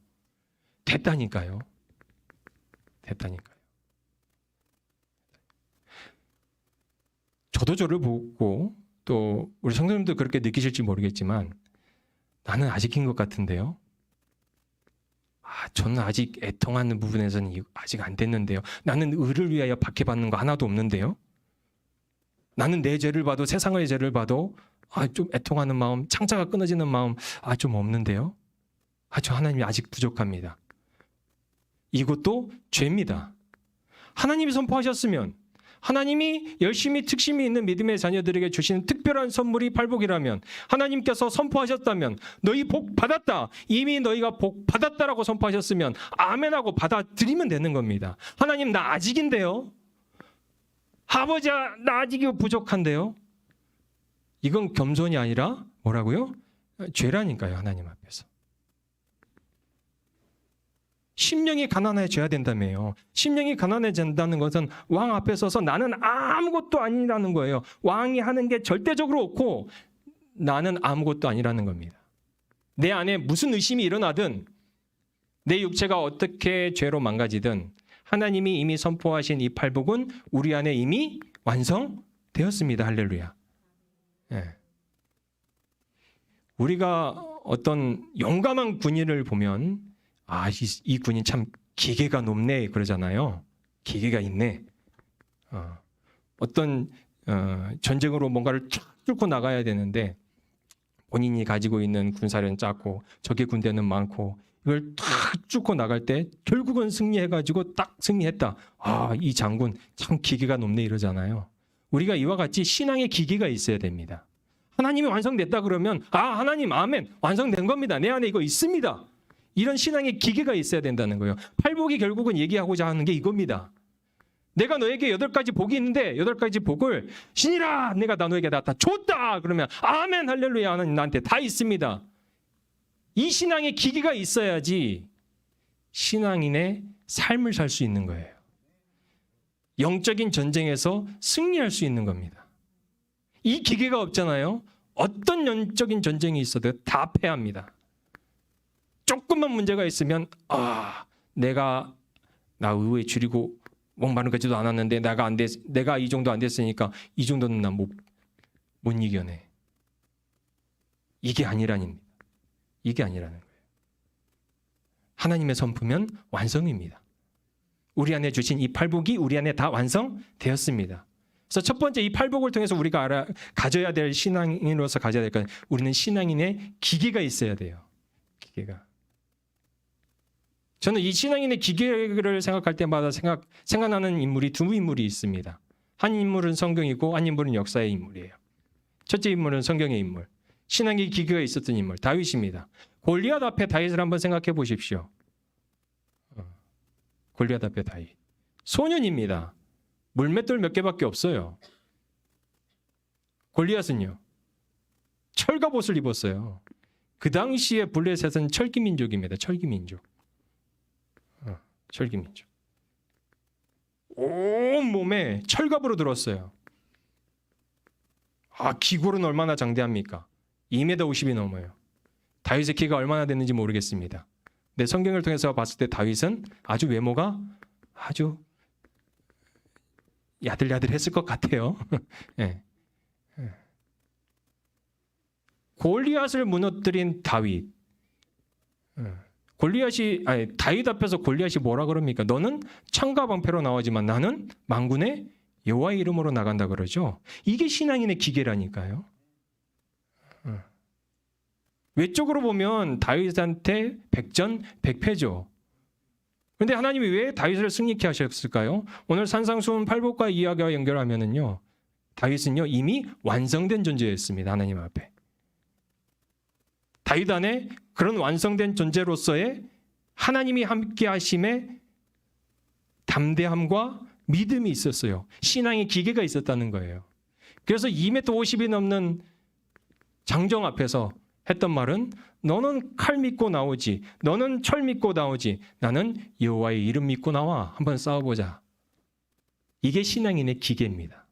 됐다니까요. 저도 저를 보고 또 우리 성도님도 그렇게 느끼실지 모르겠지만 나는 아직인 것 같은데요. 저는 아직 애통하는 부분에서는 아직 안 됐는데요. 나는 의를 위하여 박해받는 거 하나도 없는데요. 나는 내 죄를 봐도 세상의 죄를 봐도 좀 애통하는 마음, 창자가 끊어지는 마음, 좀 없는데요. 저 하나님이 아직 부족합니다. 이것도 죄입니다. 하나님이 선포하셨으면, 하나님이 열심히 특심이 있는 믿음의 자녀들에게 주시는 특별한 선물이 팔복이라면, 하나님께서 선포하셨다면, 너희 복 받았다, 이미 너희가 복 받았다라고 선포하셨으면 아멘하고 받아들이면 되는 겁니다. 하나님, 나 아직인데요. 아버지, 나 아직이 부족한데요. 이건 겸손이 아니라 뭐라고요? 죄라니까요. 하나님 앞에서. 심령이 가난해져야 된다며요. 심령이 가난해진다는 것은 왕 앞에 서서 나는 아무것도 아니라는 거예요. 왕이 하는 게 절대적으로 옳고 나는 아무것도 아니라는 겁니다. 내 안에 무슨 의심이 일어나든, 내 육체가 어떻게 죄로 망가지든 하나님이 이미 선포하신 이 팔복은 우리 안에 이미 완성되었습니다. 할렐루야. 예. 우리가 어떤 용감한 군인을 보면 이 군인 참 기계가 높네 그러잖아요. 기계가 있네. 어떤 전쟁으로 뭔가를 쫙 뚫고 나가야 되는데 본인이 가지고 있는 군사력은 작고 적의 군대는 많고 이걸 탁 뚫고 나갈 때 결국은 승리해가지고 딱 승리했다. 이 장군 참 기계가 높네 이러잖아요. 우리가 이와 같이 신앙의 기계가 있어야 됩니다. 하나님이 완성됐다 그러면 하나님 아멘 완성된 겁니다. 내 안에 이거 있습니다. 이런 신앙의 기계가 있어야 된다는 거예요. 팔복이 결국은 얘기하고자 하는 게 이겁니다. 내가 너에게 8가지 복이 있는데 8가지 복을 신이라 내가 너에게 다 줬다 그러면 아멘 할렐루야 하나님 나한테 다 있습니다. 이 신앙의 기계가 있어야지 신앙인의 삶을 살 수 있는 거예요. 영적인 전쟁에서 승리할 수 있는 겁니다. 이 기계가 없잖아요. 어떤 영적인 전쟁이 있어도 다 패합니다. 조금만 문제가 있으면 내가 나 의회 줄이고 목마른까지도 않았는데 내가 이 정도 안 됐으니까 이 정도는 나 못 이겨내. 이게 아니라는 거예요. 하나님의 선포면 완성입니다. 우리 안에 주신 이 팔복이 우리 안에 다 완성되었습니다. 그래서 첫 번째 이 팔복을 통해서 우리가 가져야 될 신앙인으로서 가져야 될 건 우리는 신앙인의 기계가 있어야 돼요. 기계가. 저는 이 신앙인의 기계를 생각할 때마다 생각나는 인물이 2인물이 있습니다. 한 인물은 성경이고 한 인물은 역사의 인물이에요. 첫째 인물은 성경의 인물. 신앙의 기계가 있었던 인물 다윗입니다. 골리앗 앞에 다윗을 한번 생각해 보십시오. 골리앗 앞에 다윗. 소년입니다. 물맷돌 몇 개밖에 없어요. 골리앗은요. 철갑옷을 입었어요. 그 당시에 블레셋은 철기민족입니다. 철기민족. 온몸에 철갑으로 들었어요. 기골은 얼마나 장대합니까? 2m 50이 넘어요. 다윗의 키가 얼마나 됐는지 모르겠습니다. 근데 성경을 통해서 봤을 때 다윗은 아주 외모가 아주 야들야들했을 것 같아요. 네. 골리앗을 무너뜨린 다윗. 다윗 앞에서 골리앗이 뭐라 그럽니까? 너는 창과 방패로 나오지만 나는 만군의 여호와의 이름으로 나간다 그러죠. 이게 신앙인의 기계라니까요. 외적으로 보면 다윗한테 백전백패죠. 그런데 하나님이 왜 다윗을 승리케 하셨을까요? 오늘 산상수훈 팔복과 이야기와 연결하면은요, 다윗은요 이미 완성된 존재였습니다. 하나님 앞에. 다윗 안에 그런 완성된 존재로서의 하나님이 함께 하심에 담대함과 믿음이 있었어요. 신앙의 기계가 있었다는 거예요. 그래서 2m 50이 넘는 장정 앞에서 했던 말은 너는 칼 믿고 나오지, 너는 철 믿고 나오지, 나는 여호와의 이름 믿고 나와. 한번 싸워보자. 이게 신앙인의 기계입니다.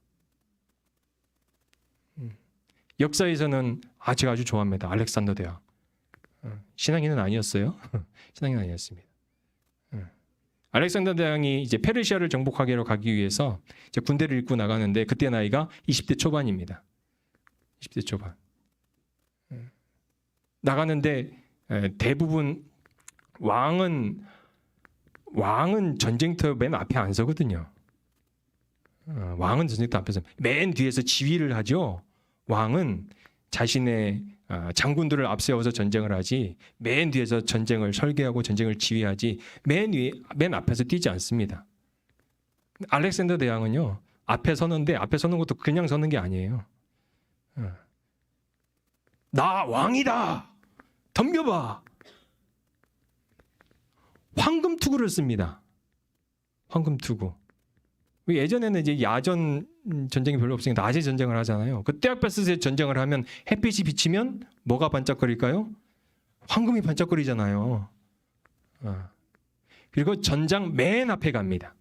역사에서는 제가 아주 좋아합니다. 알렉산더 대왕. 신앙인은 아니었어요. 신앙인은 아니었습니다. 알렉산더 대왕이 이제 페르시아를 정복하기로 가기 위해서 이제 군대를 이끌고 나가는데 그때 나이가 20대 초반입니다. 20대 초반. 나가는데 대부분 왕은 전쟁터 맨 앞에 안 서거든요. 왕은 전쟁터 앞에서 맨 뒤에서 지휘를 하죠. 왕은 자신의 장군들을 앞세워서 전쟁을 하지 맨 뒤에서 전쟁을 설계하고 전쟁을 지휘하지 맨 앞에서 뛰지 않습니다. 알렉산더 대왕은요 앞에 서는데 앞에 서는 것도 그냥 서는 게 아니에요. 나 왕이다. 덤벼봐. 황금투구를 씁니다. 황금투구. 예전에는 이제 야전 전쟁이 별로 없으니까 낮에 전쟁을 하잖아요. 그 떼약볕에 전쟁을 하면 햇빛이 비치면 뭐가 반짝거릴까요? 황금이 반짝거리잖아요. 그리고 전장 맨 앞에 갑니다.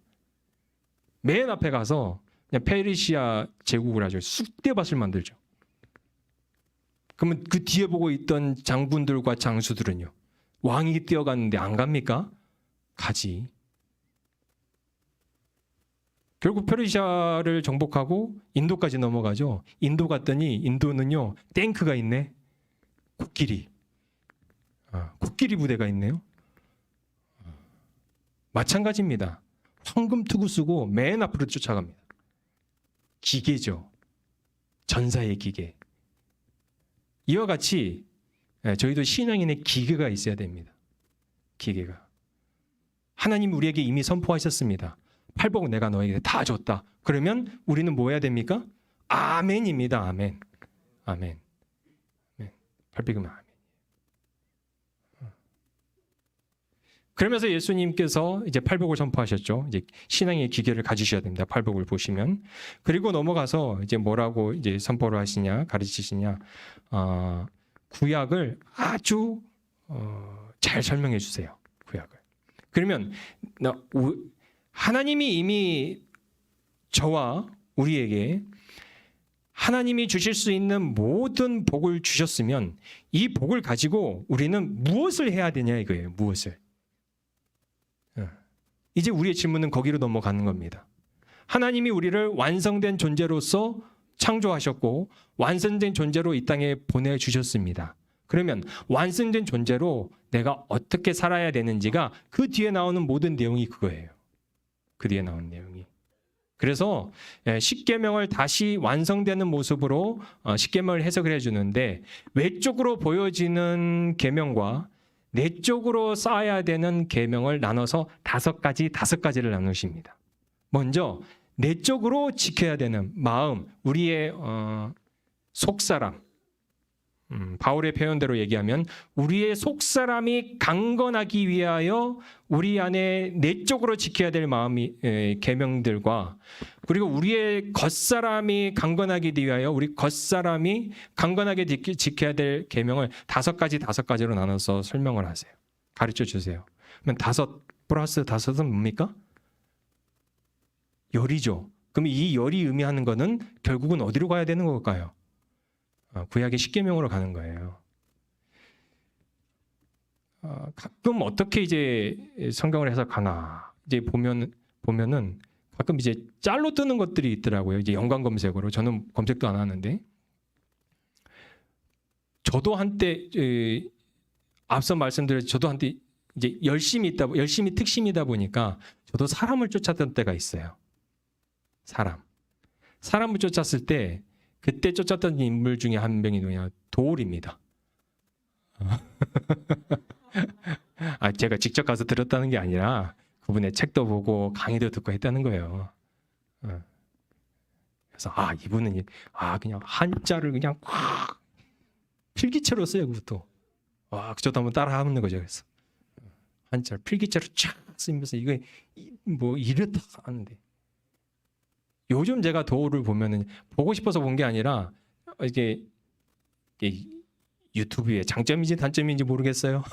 맨 앞에 가서 그냥 페르시아 제국을 하죠. 쑥대밭을 만들죠. 그러면 그 뒤에 보고 있던 장군들과 장수들은요. 왕이 뛰어갔는데 안 갑니까? 가지. 결국 페르시아를 정복하고 인도까지 넘어가죠. 인도 갔더니 인도는요. 탱크가 있네. 코끼리. 코끼리 부대가 있네요. 마찬가지입니다. 황금투구 쓰고 맨 앞으로 쫓아갑니다. 기계죠. 전사의 기계. 이와 같이 저희도 신앙인의 기계가 있어야 됩니다. 기계가. 하나님 우리에게 이미 선포하셨습니다. 팔복 내가 너에게 다 줬다. 그러면 우리는 뭐 해야 됩니까? 아멘입니다. 아멘. 아멘. 팔복이면 아멘. 그러면서 예수님께서 이제 팔복을 선포하셨죠. 이제 신앙의 기계를 가지셔야 됩니다. 팔복을 보시면. 그리고 넘어가서 이제 뭐라고 이제 선포를 하시냐, 가르치시냐. 구약을 아주 잘 설명해 주세요. 구약을. 그러면 하나님이 이미 저와 우리에게 하나님이 주실 수 있는 모든 복을 주셨으면 이 복을 가지고 우리는 무엇을 해야 되냐 이거예요. 무엇을. 이제 우리의 질문은 거기로 넘어가는 겁니다. 하나님이 우리를 완성된 존재로서 창조하셨고 완성된 존재로 이 땅에 보내주셨습니다. 그러면 완성된 존재로 내가 어떻게 살아야 되는지가 그 뒤에 나오는 모든 내용이 그거예요. 그 뒤에 나오는 내용이. 그래서 십계명을 다시 완성되는 모습으로 십계명을 해석을 해주는데 외적으로 보여지는 계명과 내적으로 쌓아야 되는 계명을 나눠서 다섯 가지를 나누십니다. 먼저 내적으로 지켜야 되는 마음, 우리의 속사람. 바울의 표현대로 얘기하면 우리의 속사람이 강건하기 위하여 우리 안에 내적으로 지켜야 될 마음이 계명들과 그리고 우리의 겉사람이 강건하기 위하여 우리 겉사람이 강건하게 지켜야 될 계명을 다섯 가지로 나눠서 설명을 하세요. 가르쳐 주세요. 그러면 5 플러스 5은 뭡니까? 열이죠. 그럼 이 열이 의미하는 거는 결국은 어디로 가야 되는 걸까요? 구약의 십계명으로 가는 거예요. 가끔 어떻게 이제 성경을 해석하나 이제 보면은 가끔 이제 짤로 뜨는 것들이 있더라고요. 이제 연관 검색으로 저는 검색도 안 하는데 저도 한때 앞서 말씀드렸 저도 한때 이제 열심히 특심이다 보니까 저도 사람을 쫓았던 때가 있어요. 사람을 쫓았을 때. 그때 쫓았던 인물 중에 한 명이 누구냐? 도울입니다. 제가 직접 가서 들었다는 게 아니라 그분의 책도 보고 강의도 듣고 했다는 거예요. 그래서 이분은 그냥 한자를 그냥 확 필기체로 써요. 그것도. 저도 한번 따라 하는 거죠. 그래서 한자를 필기체로 쫙 쓰면서 이거 뭐 이렇다 하는데. 요즘 제가 도우를 보면은 보고 싶어서 본 게 아니라 이게 유튜브의 장점인지 단점인지 모르겠어요.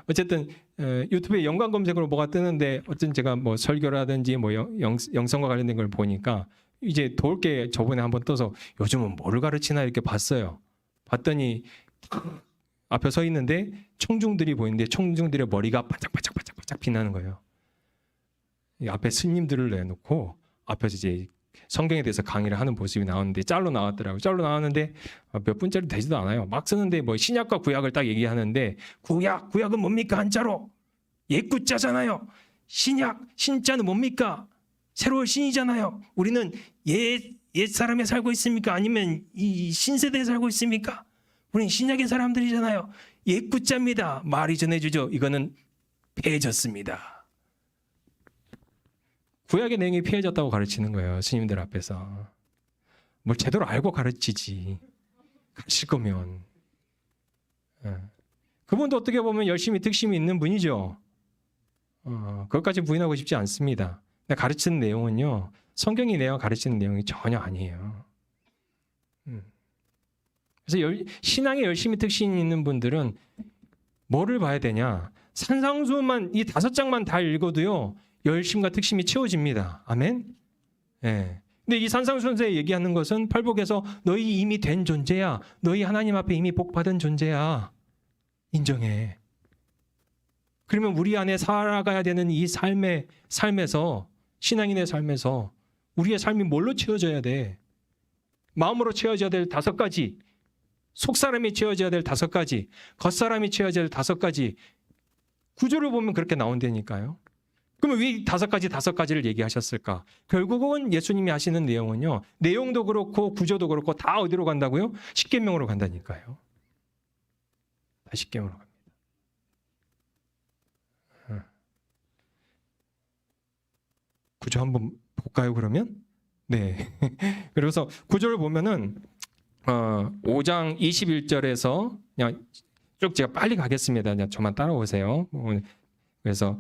어쨌든 유튜브에 연관 검색으로 뭐가 뜨는데 어쨌든 제가 뭐 설교라든지 뭐 영성과 관련된 걸 보니까 이제 도울 게 저번에 한번 떠서 요즘은 뭐를 가르치나 이렇게 봤어요. 봤더니 앞에 서 있는데 청중들이 보이는데 청중들의 머리가 반짝반짝 빛나는 거예요. 앞에 스님들을 내놓고 앞에서 이제 성경에 대해서 강의를 하는 모습이 나오는데 짤로 나왔더라고요. 짤로 나왔는데 몇 분짜리 되지도 않아요. 막 쓰는데 뭐 신약과 구약을 딱 얘기하는데 구약은 뭡니까? 한자로 옛구자잖아요. 신자는 뭡니까? 새로운 신이잖아요. 우리는 옛 사람에 살고 있습니까? 아니면 이 신세대에 살고 있습니까? 우리는 신약의 사람들이잖아요. 옛 구자입니다. 말이 전해주죠. 이거는 폐해졌습니다. 구약의 내용이 폐해졌다고 가르치는 거예요. 스님들 앞에서. 뭘 제대로 알고 가르치지. 가르칠 거면. 그분도 어떻게 보면 열심히 득심이 있는 분이죠. 그것까지 부인하고 싶지 않습니다. 근데 가르치는 내용은요. 성경이 내가 가르치는 내용이 전혀 아니에요. 그래서 신앙에 열심히 특신이 있는 분들은 뭐를 봐야 되냐? 산상수만 이 5장만 다 읽어도요. 열심과 특심이 채워집니다. 아멘. 예. 근데 이 산상수훈서에 얘기하는 것은 팔복에서 너희 이미 된 존재야. 너희 하나님 앞에 이미 복 받은 존재야. 인정해. 그러면 우리 안에 살아가야 되는 이 삶에서 신앙인의 삶에서 우리의 삶이 뭘로 채워져야 돼? 마음으로 채워져야 될 5가지, 속사람이 채워져야 될 5가지, 겉사람이 채워져야 될 5가지 구조를 보면 그렇게 나온다니까요. 그러면 왜 5가지를 얘기하셨을까? 결국은 예수님이 하시는 내용은요. 내용도 그렇고 구조도 그렇고 다 어디로 간다고요? 십계명으로 간다니까요. 다 십계명으로 갑니다. 구조 한번 볼까요, 그러면? 네. 그래서 구조를 보면은 5장 21절에서 그냥 쭉 제가 빨리 가겠습니다. 그냥 저만 따라오세요. 그래서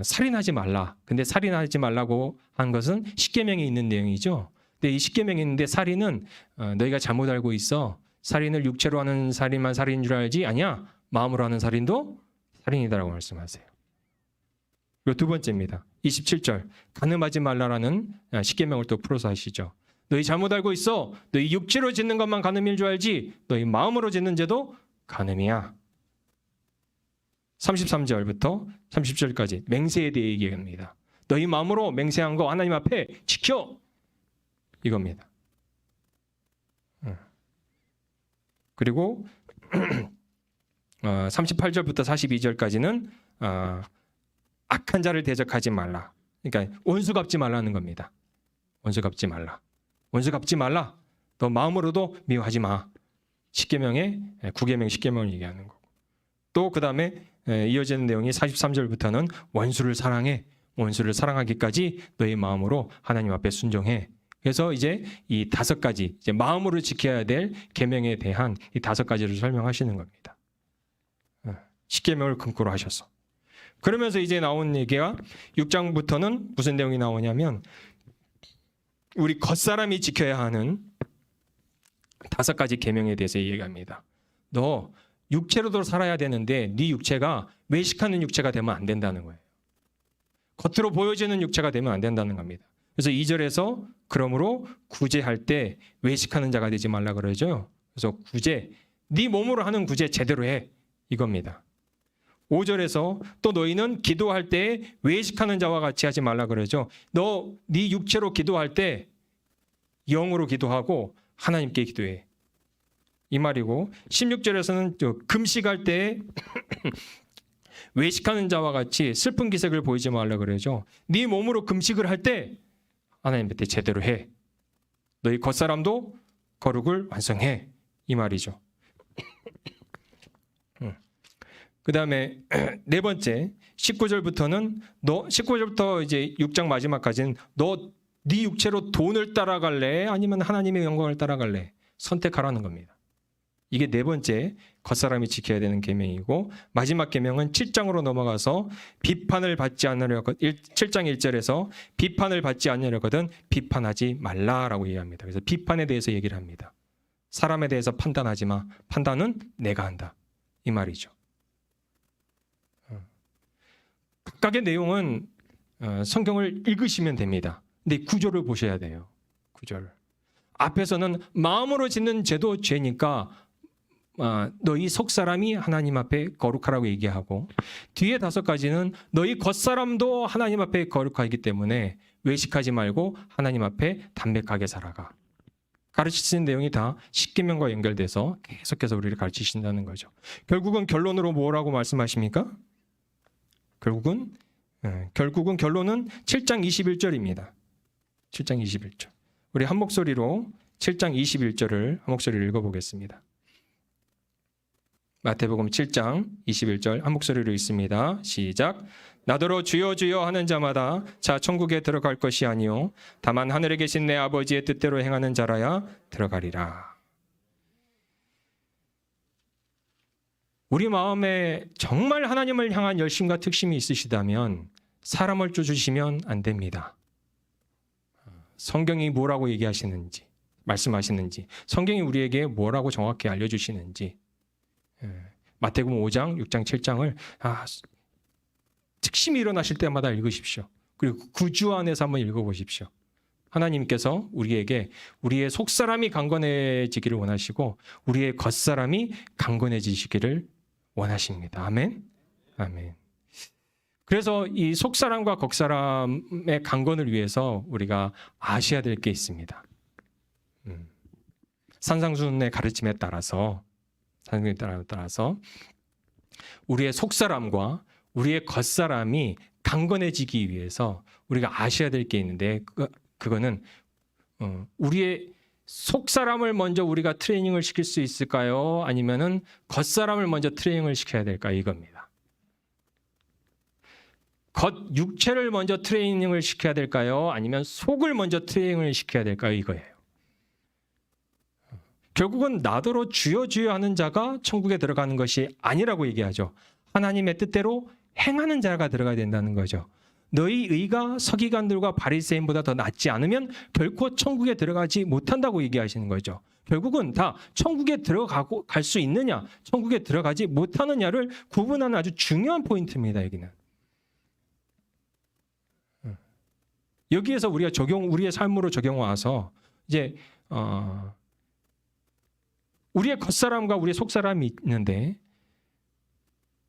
살인하지 말라. 근데 살인하지 말라고 한 것은 십계명에 있는 내용이죠. 근데 이 십계명에 있는데 살인은 너희가 잘못 알고 있어. 살인을 육체로 하는 살인만 살인인 줄 알지? 아니야. 마음으로 하는 살인도 살인이다라고 말씀하세요. 그리고 2번째입니다. 27절 간음하지 말라라는 십계명을 또 풀어서 하시죠. 너희 잘못 알고 있어. 너희 육체로 짓는 것만 간음인 줄 알지? 너희 마음으로 짓는 죄도 간음이야. 33절부터 30절까지 맹세에 대해 얘기합니다. 너희 마음으로 맹세한 거 하나님 앞에 지켜. 이겁니다. 그리고 38절부터 42절까지는 악한 자를 대적하지 말라. 그러니까 원수 갚지 말라는 겁니다. 원수 갚지 말라. 원수 갚지 말라. 너 마음으로도 미워하지 마. 9계명 10계명을 얘기하는 거고. 또 그다음에 이어지는 내용이 43절부터는 원수를 사랑해. 원수를 사랑하기까지 너희 마음으로 하나님 앞에 순종해. 그래서 이제 이 5가지 이제 마음으로 지켜야 될 계명에 대한 이 5가지를 설명하시는 겁니다. 10계명을 근거로 하셔서. 그러면서 이제 나온 얘기가 6장부터는 무슨 내용이 나오냐면 우리 겉사람이 지켜야 하는 5가지 계명에 대해서 얘기합니다. 너 육체로도 살아야 되는데 네 육체가 외식하는 육체가 되면 안 된다는 거예요. 겉으로 보여지는 육체가 되면 안 된다는 겁니다. 그래서 2절에서 그러므로 구제할 때 외식하는 자가 되지 말라 그러죠. 그래서 구제, 네 몸으로 하는 구제 제대로 해. 이겁니다. 5절에서 또 너희는 기도할 때 외식하는 자와 같이 하지 말라 그러죠. 너 네 육체로 기도할 때 영으로 기도하고 하나님께 기도해. 이 말이고 16절에서는 금식할 때 외식하는 자와 같이 슬픈 기색을 보이지 말라 그러죠. 네 몸으로 금식을 할 때 하나님께 제대로 해. 너희 겉사람도 거룩을 완성해. 이 말이죠. 그 다음에 4번째 19절부터는 19절부터 이제 6장 마지막까지는 너 네 육체로 돈을 따라갈래? 아니면 하나님의 영광을 따라갈래? 선택하라는 겁니다. 이게 4번째 겉사람이 지켜야 되는 계명이고 마지막 계명은 7장으로 넘어가서 비판을 받지 않으려고 7장 1절에서 비판을 받지 않으려거든 비판하지 말라라고 얘기합니다. 그래서 비판에 대해서 얘기를 합니다. 사람에 대해서 판단하지 마. 판단은 내가 한다. 이 말이죠. 각각의 내용은 성경을 읽으시면 됩니다. 근데 구조를 보셔야 돼요. 구조를. 앞에서는 마음으로 짓는 죄도 죄니까 너희 속사람이 하나님 앞에 거룩하라고 얘기하고 뒤에 5가지는 너희 겉사람도 하나님 앞에 거룩하기 때문에 외식하지 말고 하나님 앞에 담백하게 살아가. 가르치시는 내용이 다 십계명과 연결돼서 계속해서 우리를 가르치신다는 거죠. 결국은 결론으로 뭐라고 말씀하십니까? 결국은 결론은 7장 21절입니다. 7장 21절. 우리 한 목소리로 7장 21절을 한 목소리로 읽어보겠습니다. 마태복음 7장 21절 한 목소리로 읽습니다. 시작. 나더러 주여 주여 하는 자마다 자 천국에 들어갈 것이 아니요 다만 하늘에 계신 내 아버지의 뜻대로 행하는 자라야 들어가리라. 우리 마음에 정말 하나님을 향한 열심과 특심이 있으시다면 사람을 쫓으시면 안 됩니다. 성경이 뭐라고 얘기하시는지, 말씀하시는지, 성경이 우리에게 뭐라고 정확히 알려주시는지, 마태복음 5장, 6장, 7장을 특심이 일어나실 때마다 읽으십시오. 그리고 구주 안에서 한번 읽어보십시오. 하나님께서 우리에게 우리의 속사람이 강건해지기를 원하시고 우리의 겉사람이 강건해지시기를 원하십니다. 아멘. 아멘. 그래서 이 속사람과 겉사람의 강건을 위해서 우리가 아셔야 될 게 있습니다. 산상수훈의 가르침에 따라서 우리의 속사람과 우리의 겉사람이 강건해지기 위해서 우리가 아셔야 될 게 있는데 그거는 우리의 속사람을 먼저 우리가 트레이닝을 시킬 수 있을까요? 아니면은 겉사람을 먼저 트레이닝을 시켜야 될까? 이겁니다. 겉 육체를 먼저 트레이닝을 시켜야 될까요? 아니면 속을 먼저 트레이닝을 시켜야 될까요? 이거예요. 결국은 나더러 주여 주여 하는 자가 천국에 들어가는 것이 아니라고 얘기하죠. 하나님의 뜻대로 행하는 자가 들어가야 된다는 거죠. 너희 의가 서기관들과 바리새인보다 더 낫지 않으면 결코 천국에 들어가지 못한다고 얘기하시는 거죠. 결국은 다 천국에 들어가고 갈 수 있느냐, 천국에 들어가지 못하느냐를 구분하는 아주 중요한 포인트입니다. 여기는. 여기에서 우리가 우리의 삶으로 적용 와서 이제 우리의 겉사람과 우리의 속사람이 있는데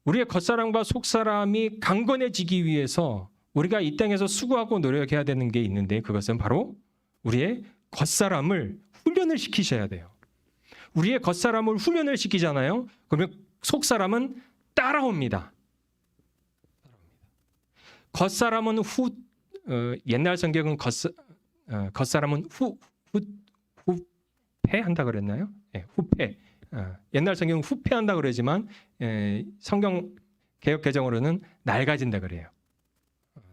우리의 겉사람과 속사람이 강건해지기 위해서 우리가 이 땅에서 수고하고 노력해야 되는 게 있는데 그것은 바로 우리의 겉사람을 훈련을 시키셔야 돼요. 우리의 겉사람을 훈련을 시키잖아요. 그러면 속사람은 따라옵니다. 겉사람은 옛날 성경은 겉사람은 후패한다 그랬나요? 네, 후패. 옛날 성경은 후패한다 그러지만 성경 개역 개정으로는 낡아진다 그래요.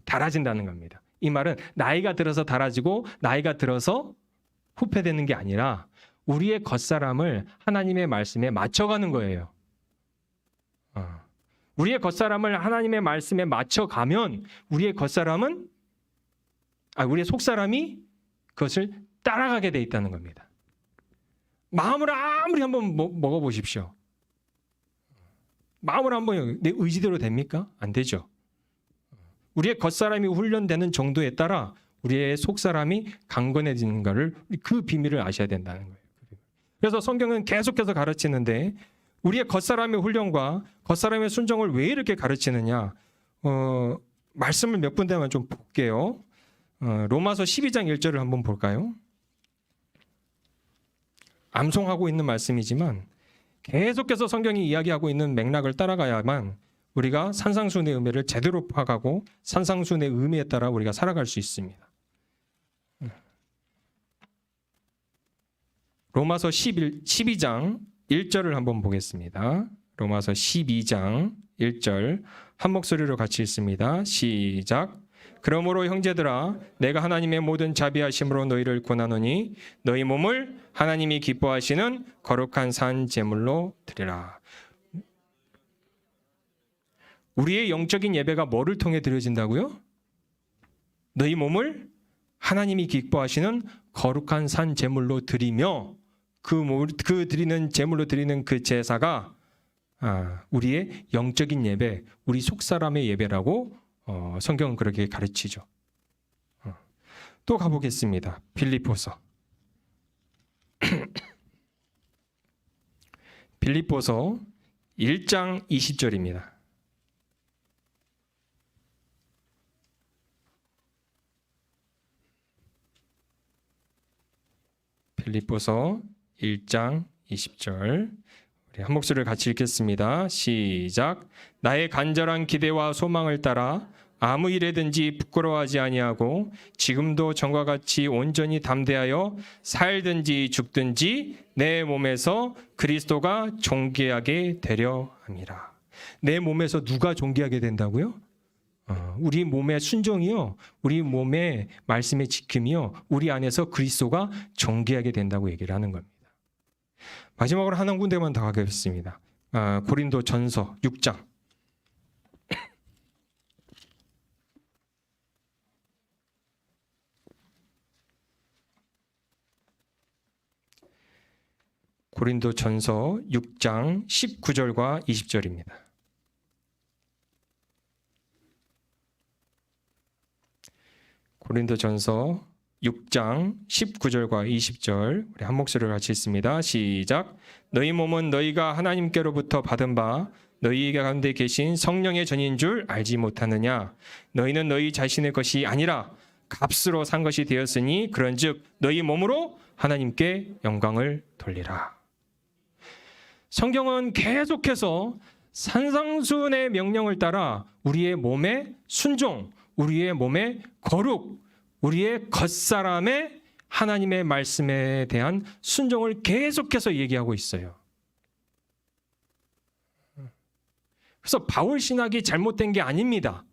닳아진다는 겁니다. 이 말은 나이가 들어서 닳아지고 나이가 들어서 후패되는 게 아니라 우리의 겉사람을 하나님의 말씀에 맞춰가는 거예요. 우리의 겉사람을 하나님의 말씀에 맞춰가면 우리의 속사람이 그것을 따라가게 돼 있다는 겁니다. 마음을 아무리 한번 먹어보십시오. 마음을 한번 내 의지대로 됩니까? 안 되죠. 우리의 겉사람이 훈련되는 정도에 따라 우리의 속사람이 강건해지는 것을 그 비밀을 아셔야 된다는 거예요. 그래서 성경은 계속해서 가르치는데 우리의 겉사람의 훈련과 겉사람의 순종을 왜 이렇게 가르치느냐? 말씀을 몇 군데만 좀 볼게요. 로마서 12장 1절을 한번 볼까요? 암송하고 있는 말씀이지만 계속해서 성경이 이야기하고 있는 맥락을 따라가야만 우리가 산상수훈의 의미를 제대로 파악하고 산상수훈의 의미에 따라 우리가 살아갈 수 있습니다. 로마서 12장 1절을 한번 보겠습니다. 로마서 12장 1절 한 목소리로 같이 읽습니다. 시작. 그러므로 형제들아 내가 하나님의 모든 자비하심으로 너희를 권하노니 너희 몸을 하나님이 기뻐하시는 거룩한 산 제물로 드리라. 우리의 영적인 예배가 뭐를 통해 드려진다고요? 너희 몸을 하나님이 기뻐하시는 거룩한 산 제물로 드리며 그 드리는 제물로 드리는 그 제사가 우리의 영적인 예배, 우리 속사람의 예배라고 성경은 그렇게 가르치죠. 또 가보겠습니다. 빌립보서. 빌립보서 1장 20절입니다. 빌립보서 1장 20절 우리 한 목소리를 같이 읽겠습니다. 시작. 나의 간절한 기대와 소망을 따라 아무 일에든지 부끄러워하지 아니하고 지금도 전과 같이 온전히 담대하여 살든지 죽든지 내 몸에서 그리스도가 존귀하게 되려 함이라. 내 몸에서 누가 존귀하게 된다고요? 우리 몸의 순종이요, 우리 몸의 말씀의 지킴이요, 우리 안에서 그리스도가 존귀하게 된다고 얘기를 하는 겁니다. 마지막으로 한 군데만 더 가겠습니다. 고린도 전서 6장. 고린도 전서 6장 19절과 20절입니다. 고린도 전서 6장 19절과 20절 우리 한 목소리로 같이 읽습니다. 시작. 너희 몸은 너희가 하나님께로부터 받은 바 너희 가운데 계신 성령의 전인 줄 알지 못하느냐. 너희는 너희 자신의 것이 아니라 값으로 산 것이 되었으니 그런즉 너희 몸으로 하나님께 영광을 돌리라. 성경은 계속해서 산상수훈의 명령을 따라 우리의 몸의 순종, 우리의 몸의 거룩, 우리의 겉사람의 하나님의 말씀에 대한 순종을 계속해서 얘기하고 있어요. 그래서 바울 신학이 잘못된 게 아닙니다.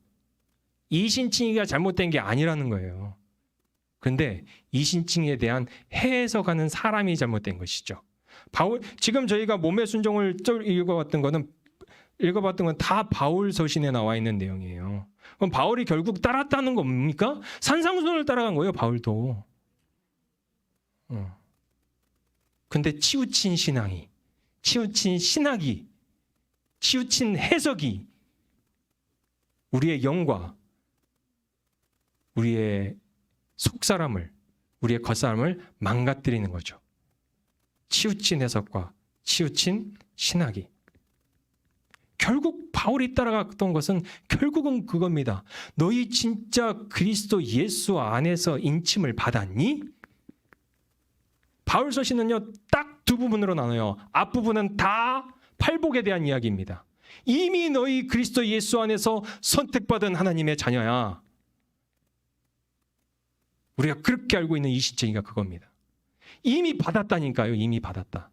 이신칭의가 잘못된 게 아니라는 거예요. 그런데 이신칭의에 대한 해석하는 사람이 잘못된 것이죠. 지금 저희가 몸의 순종을 읽어봤던 건 다 바울 서신에 나와 있는 내용이에요. 그럼 바울이 결국 따랐다는 건 뭡니까? 산상수훈을 따라간 거예요, 바울도. 근데 치우친 신앙이, 치우친 신학이, 치우친 해석이 우리의 영과 우리의 속사람을, 우리의 겉사람을 망가뜨리는 거죠. 치우친 해석과 치우친 신학이. 결국 바울이 따라갔던 것은 결국은 그겁니다. 너희 진짜 그리스도 예수 안에서 인침을 받았니? 바울 서신은요, 딱 두 부분으로 나눠요. 앞부분은 다 팔복에 대한 이야기입니다. 이미 너희 그리스도 예수 안에서 선택받은 하나님의 자녀야. 우리가 그렇게 알고 있는 이신칭의가 그겁니다. 이미 받았다니까요. 이미 받았다.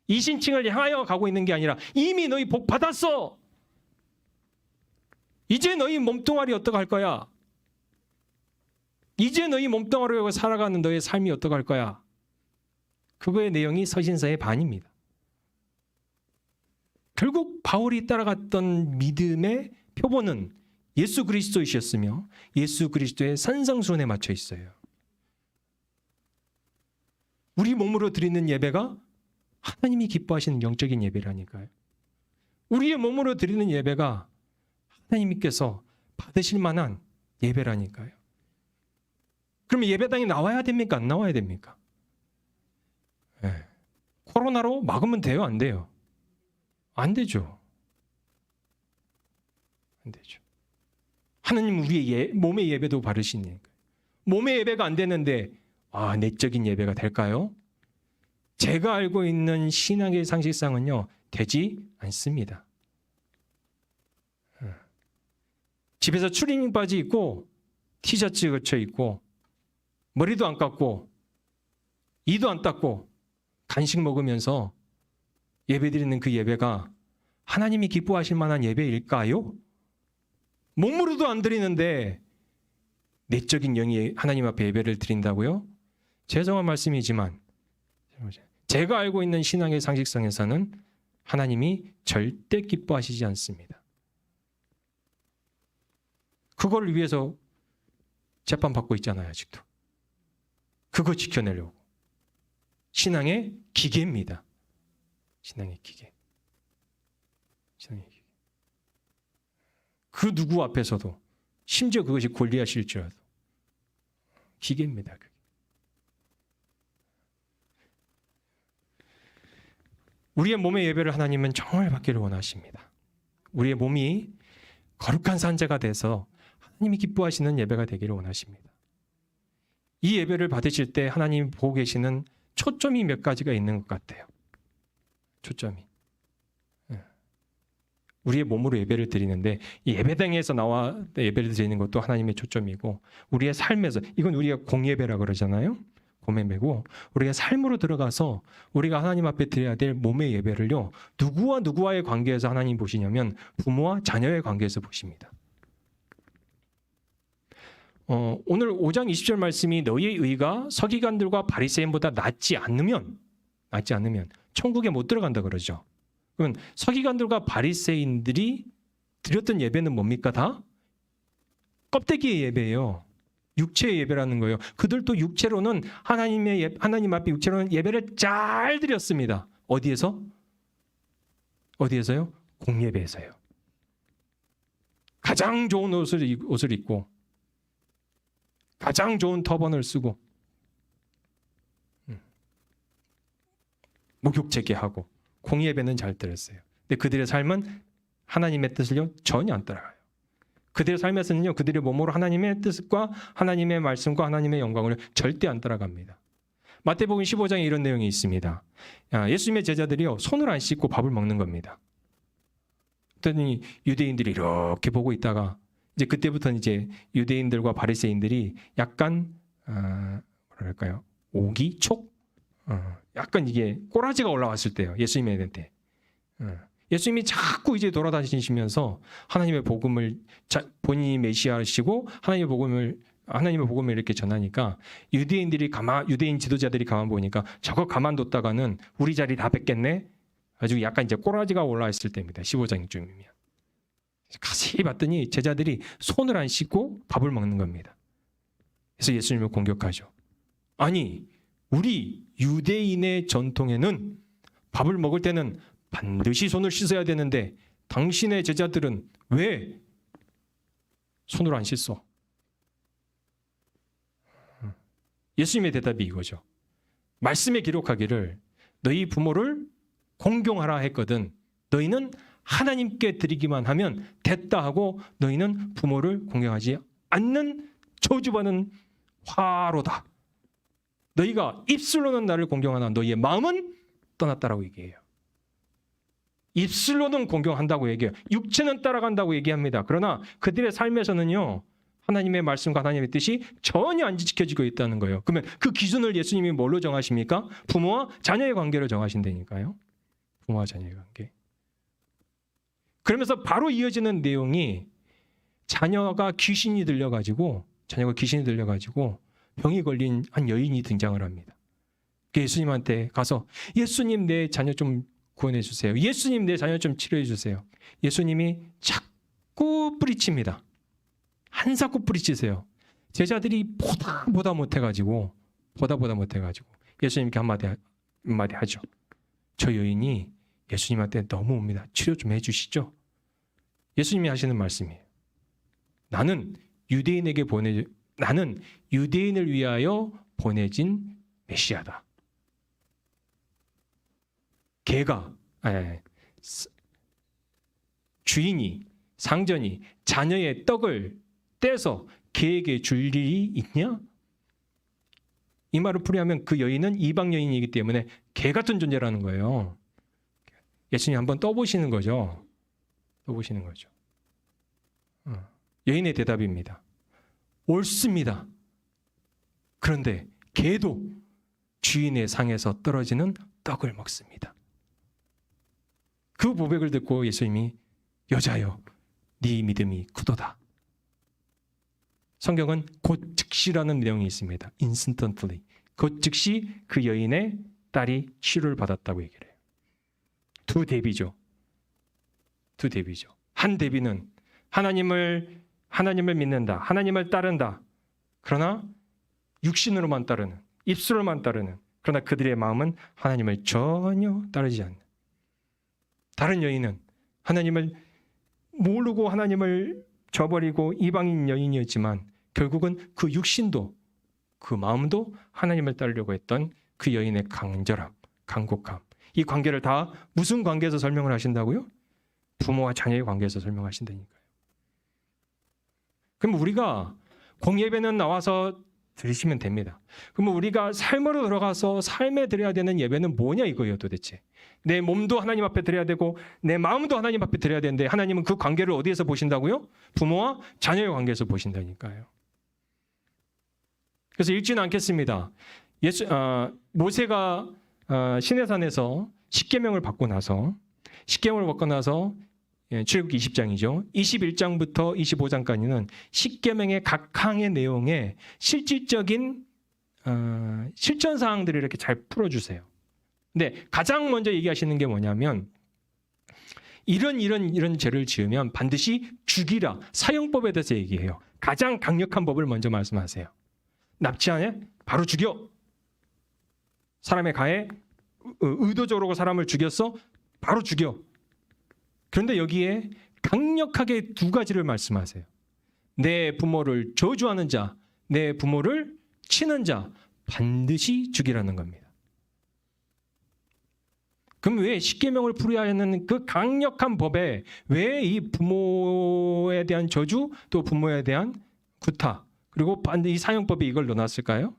이신칭을 향하여 가고 있는 게 아니라 이미 너희 복 받았어. 이제 너희 몸뚱아리 어떡할 거야? 이제 너희 몸뚱아리로 살아가는 너의 삶이 어떡할 거야? 그거의 내용이 서신서의 반입니다. 결국 바울이 따라갔던 믿음의 표본은 예수 그리스도이셨으며 예수 그리스도의 산상수훈에 맞춰 있어요. 우리 몸으로 드리는 예배가 하나님이 기뻐하시는 영적인 예배라니까요. 우리의 몸으로 드리는 예배가 하나님께서 받으실 만한 예배라니까요. 그러면 예배당에 나와야 됩니까? 안 나와야 됩니까? 네. 코로나로 막으면 돼요? 안 돼요? 안 되죠. 안 되죠. 하나님 우리의 몸의 예배도 바르시니까. 몸의 예배가 안 되는데 내적인 예배가 될까요? 제가 알고 있는 신앙의 상식상은요, 되지 않습니다. 집에서 추리닝 바지 입고 티셔츠 걸쳐 입고 머리도 안 깎고 이도 안 닦고 간식 먹으면서 예배드리는 그 예배가 하나님이 기뻐하실 만한 예배일까요? 몸으로도 안 드리는데 내적인 영이 하나님 앞에 예배를 드린다고요? 죄송한 말씀이지만 제가 알고 있는 신앙의 상식성에서는 하나님이 절대 기뻐하시지 않습니다. 그걸 위해서 재판받고 있잖아요, 아직도. 그거 지켜내려고. 신앙의 기계입니다. 신앙의 기계. 신앙의 기계. 그 누구 앞에서도, 심지어 그것이 골리앗일지라도 기계입니다. 그게. 우리의 몸의 예배를 하나님은 정말 받기를 원하십니다. 우리의 몸이 거룩한 산재가 돼서 하나님이 기뻐하시는 예배가 되기를 원하십니다. 이 예배를 받으실 때 하나님이 보고 계시는 초점이 몇 가지가 있는 것 같아요. 초점이. 우리의 몸으로 예배를 드리는데 이 예배당에서 나와 예배를 드리는 것도 하나님의 초점이고 우리의 삶에서 이건 우리가 공예배라 그러잖아요. 공예배고 우리가 삶으로 들어가서 우리가 하나님 앞에 드려야 될 몸의 예배를요. 누구와 누구와의 관계에서 하나님 보시냐면 부모와 자녀의 관계에서 보십니다. 오늘 5장 20절 말씀이 너희의 의가 서기관들과 바리새인보다 낫지 않으면 천국에 못 들어간다 그러죠. 그러면 서기관들과 바리새인들이 드렸던 예배는 뭡니까? 다 껍데기의 예배예요. 육체의 예배라는 거예요. 그들도 육체로는 하나님 앞에 육체로는 예배를 잘 드렸습니다. 어디에서? 어디에서요? 공예배에서요. 가장 좋은 옷을 입고 가장 좋은 터번을 쓰고 목욕제기하고 공예배는 잘 드렸어요. 근데 그들의 삶은 하나님의 뜻을요 전혀 안 따라가요. 그들의 삶에서는요 그들의 몸으로 하나님의 뜻과 하나님의 말씀과 하나님의 영광을 절대 안 따라갑니다. 마태복음 15장에 이런 내용이 있습니다. 예수님의 제자들이요 손을 안 씻고 밥을 먹는 겁니다. 그랬더니 유대인들이 이렇게 보고 있다가 이제 그때부터는 이제 유대인들과 바리새인들이 약간 뭐랄까요 오기 촉 약간 이게 꼬라지가 올라왔을 때요. 예수님의 때 예수님이 자꾸 이제 돌아다니시면서 하나님의 복음을 본인이 메시아시고 하나님의 복음을 이렇게 전하니까 유대인 지도자들이 가만 보니까 저거 가만뒀다가는 우리 자리 다 뺏겠네. 아주 약간 이제 꼬라지가 올라왔을 때입니다. 15장쯤이면. 자세히 봤더니 제자들이 손을 안 씻고 밥을 먹는 겁니다. 그래서 예수님을 공격하죠. 아니, 우리 유대인의 전통에는 밥을 먹을 때는 반드시 손을 씻어야 되는데 당신의 제자들은 왜 손을 안 씻어? 예수님의 대답이 이거죠. 말씀에 기록하기를 너희 부모를 공경하라 했거든. 너희는 하나님께 드리기만 하면 됐다 하고 너희는 부모를 공경하지 않는 저주받는 화로다. 너희가 입술로는 나를 공경하나 너희의 마음은 떠났다라고 얘기해요. 입술로는 공경한다고 얘기해요. 육체는 따라간다고 얘기합니다. 그러나 그들의 삶에서는요. 하나님의 말씀과 하나님의 뜻이 전혀 안 지켜지고 있다는 거예요. 그러면 그 기준을 예수님이 뭘로 정하십니까? 부모와 자녀의 관계를 정하신다니까요. 부모와 자녀의 관계. 그러면서 바로 이어지는 내용이 자녀가 귀신이 들려가지고 병이 걸린 한 여인이 등장을 합니다. 예수님한테 가서 예수님 내 자녀 좀 구원해 주세요. 예수님 내 자녀 좀 치료해 주세요. 예수님이 자꾸 뿌리칩니다. 한사코 뿌리치세요. 제자들이 보다 못해가지고 예수님께 한마디 하죠. 저 여인이 예수님한테 너무 옵니다. 치료 좀 해주시죠. 예수님이 하시는 말씀이에요. 나는 유대인을 위하여 보내진 메시아다. 주인이 상전이 자녀의 떡을 떼서 개에게 줄 일이 있냐? 이 말을 풀이하면 그 여인은 이방 여인이기 때문에 개 같은 존재라는 거예요. 예수님 한번 떠보시는 거죠. 여인의 대답입니다. 옳습니다. 그런데 개도 주인의 상에서 떨어지는 떡을 먹습니다. 그 고백을 듣고 예수님이 여자여, 네 믿음이 크도다. 성경은 곧 즉시라는 내용이 있습니다. instantly. 곧 즉시 그 여인의 딸이 치료를 받았다고 얘기를 해요. 두 대비죠. 한 대비는 하나님을 믿는다. 하나님을 따른다. 그러나 육신으로만 따르는, 입술로만 따르는. 그러나 그들의 마음은 하나님을 전혀 따르지 않는. 다른 여인은 하나님을 모르고 하나님을 저버리고 이방인 여인이었지만 결국은 그 육신도 그 마음도 하나님을 따르려고 했던 그 여인의 간절함, 간곡함. 이 관계를 다 무슨 관계에서 설명을 하신다고요? 부모와 자녀의 관계에서 설명하신다니까요. 그럼 우리가 공예배는 나와서 드리시면 됩니다. 그러면 우리가 삶으로 들어가서 삶에 드려야 되는 예배는 뭐냐 이거예요 도대체. 내 몸도 하나님 앞에 드려야 되고 내 마음도 하나님 앞에 드려야 되는데 하나님은 그 관계를 어디에서 보신다고요? 부모와 자녀의 관계에서 보신다니까요. 그래서 읽지는 않겠습니다. 모세가 시내산에서 십계명을 받고 나서 출애굽기 20장이죠. 21장부터 25장까지는 십계명의 각 항의 내용에 실질적인 실천 사항들을 이렇게 잘 풀어주세요. 근데 가장 먼저 얘기하시는 게 뭐냐면 이런 죄를 지으면 반드시 죽이라. 사형법에 대해서 얘기해요. 가장 강력한 법을 먼저 말씀하세요. 납치하냐? 바로 죽여. 사람의 가해 의도적으로 사람을 죽였어? 바로 죽여. 그런데 여기에 강력하게 두 가지를 말씀하세요. 내 부모를 저주하는 자, 내 부모를 치는 자 반드시 죽이라는 겁니다. 그럼 왜 십계명을 풀어야 하는 그 강력한 법에 왜 이 부모에 대한 저주 또 부모에 대한 구타 그리고 이 사형법에 이걸 넣어놨을까요?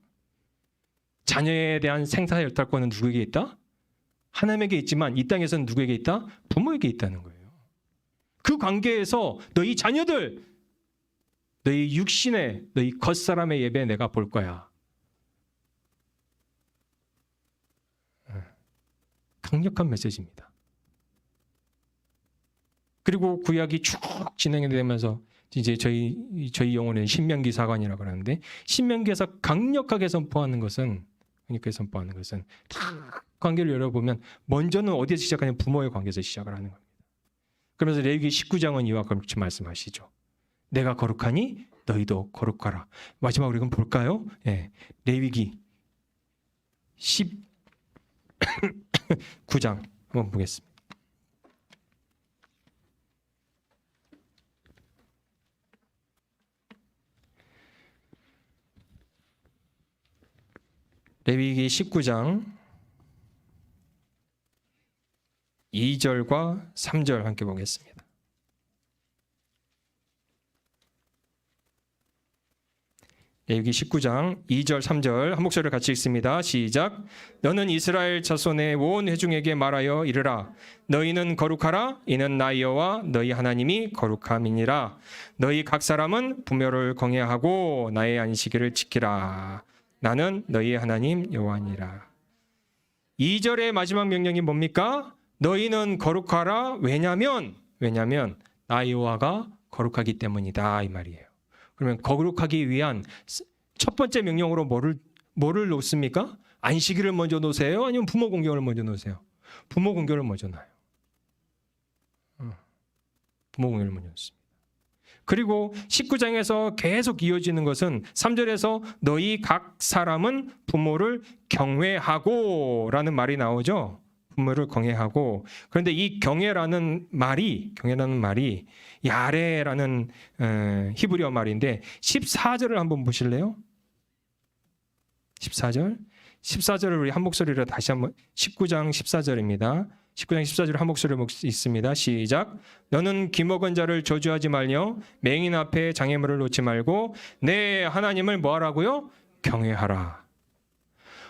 자녀에 대한 생사혈탈권은 누구에게 있다? 하나님에게 있지만 이 땅에서는 누구에게 있다? 부모에게 있다는 거예요. 그 관계에서 너희 자녀들, 너희 육신의, 너희 겉사람의 예배 내가 볼 거야. 강력한 메시지입니다. 그리고 구약이 쭉 진행되면서 이제 저희 영혼의 신명기 사관이라고 하는데 신명기에서 강력하게 선포하는 것은 다 관계를 열어보면 먼저는 어디에서 시작하냐면 부모의 관계에서 시작을 하는 겁니다. 그러면서 레위기 19장은 이와 같이 말씀하시죠. 내가 거룩하니 너희도 거룩하라. 마지막으로 이건 볼까요? 예, 레위기 19장 한번 보겠습니다. 레위기 19장 2절과 3절 함께 보겠습니다. 레위기 19장 2절 3절 한 목소리를 같이 읽습니다. 시작. 너는 이스라엘 자손의 온 회중에게 말하여 이르라. 너희는 거룩하라. 이는 나 여호와 너희 하나님이 거룩함이니라. 너희 각 사람은 부모를 경외하고 나의 안식일을 지키라. 나는 너희 하나님 여호와니라. 2절의 마지막 명령이 뭡니까? 너희는 거룩하라. 왜냐면 나 여호와가 거룩하기 때문이다 이 말이에요. 그러면 거룩하기 위한 첫 번째 명령으로 뭐를 놓습니까? 안식일을 먼저 놓으세요? 아니면 부모 공경을 먼저 놓으세요? 부모 공경을 먼저 놔요. 부모 공경을 먼저 놓습니다. 그리고 19장에서 계속 이어지는 것은 3절에서 너희 각 사람은 부모를 경외하고 라는 말이 나오죠. 부모를 경외하고. 그런데 이 경외라는 말이 야레라는 히브리어 말인데 14절을 한번 보실래요? 14절을 우리 한 목소리로 다시 한번 19장 14절입니다. 19장 14절 한 목소리로 있습니다. 시작. 너는 기먹은 자를 저주하지 말며 맹인 앞에 장애물을 놓지 말고 내 하나님을 뭐하라고요? 경외하라.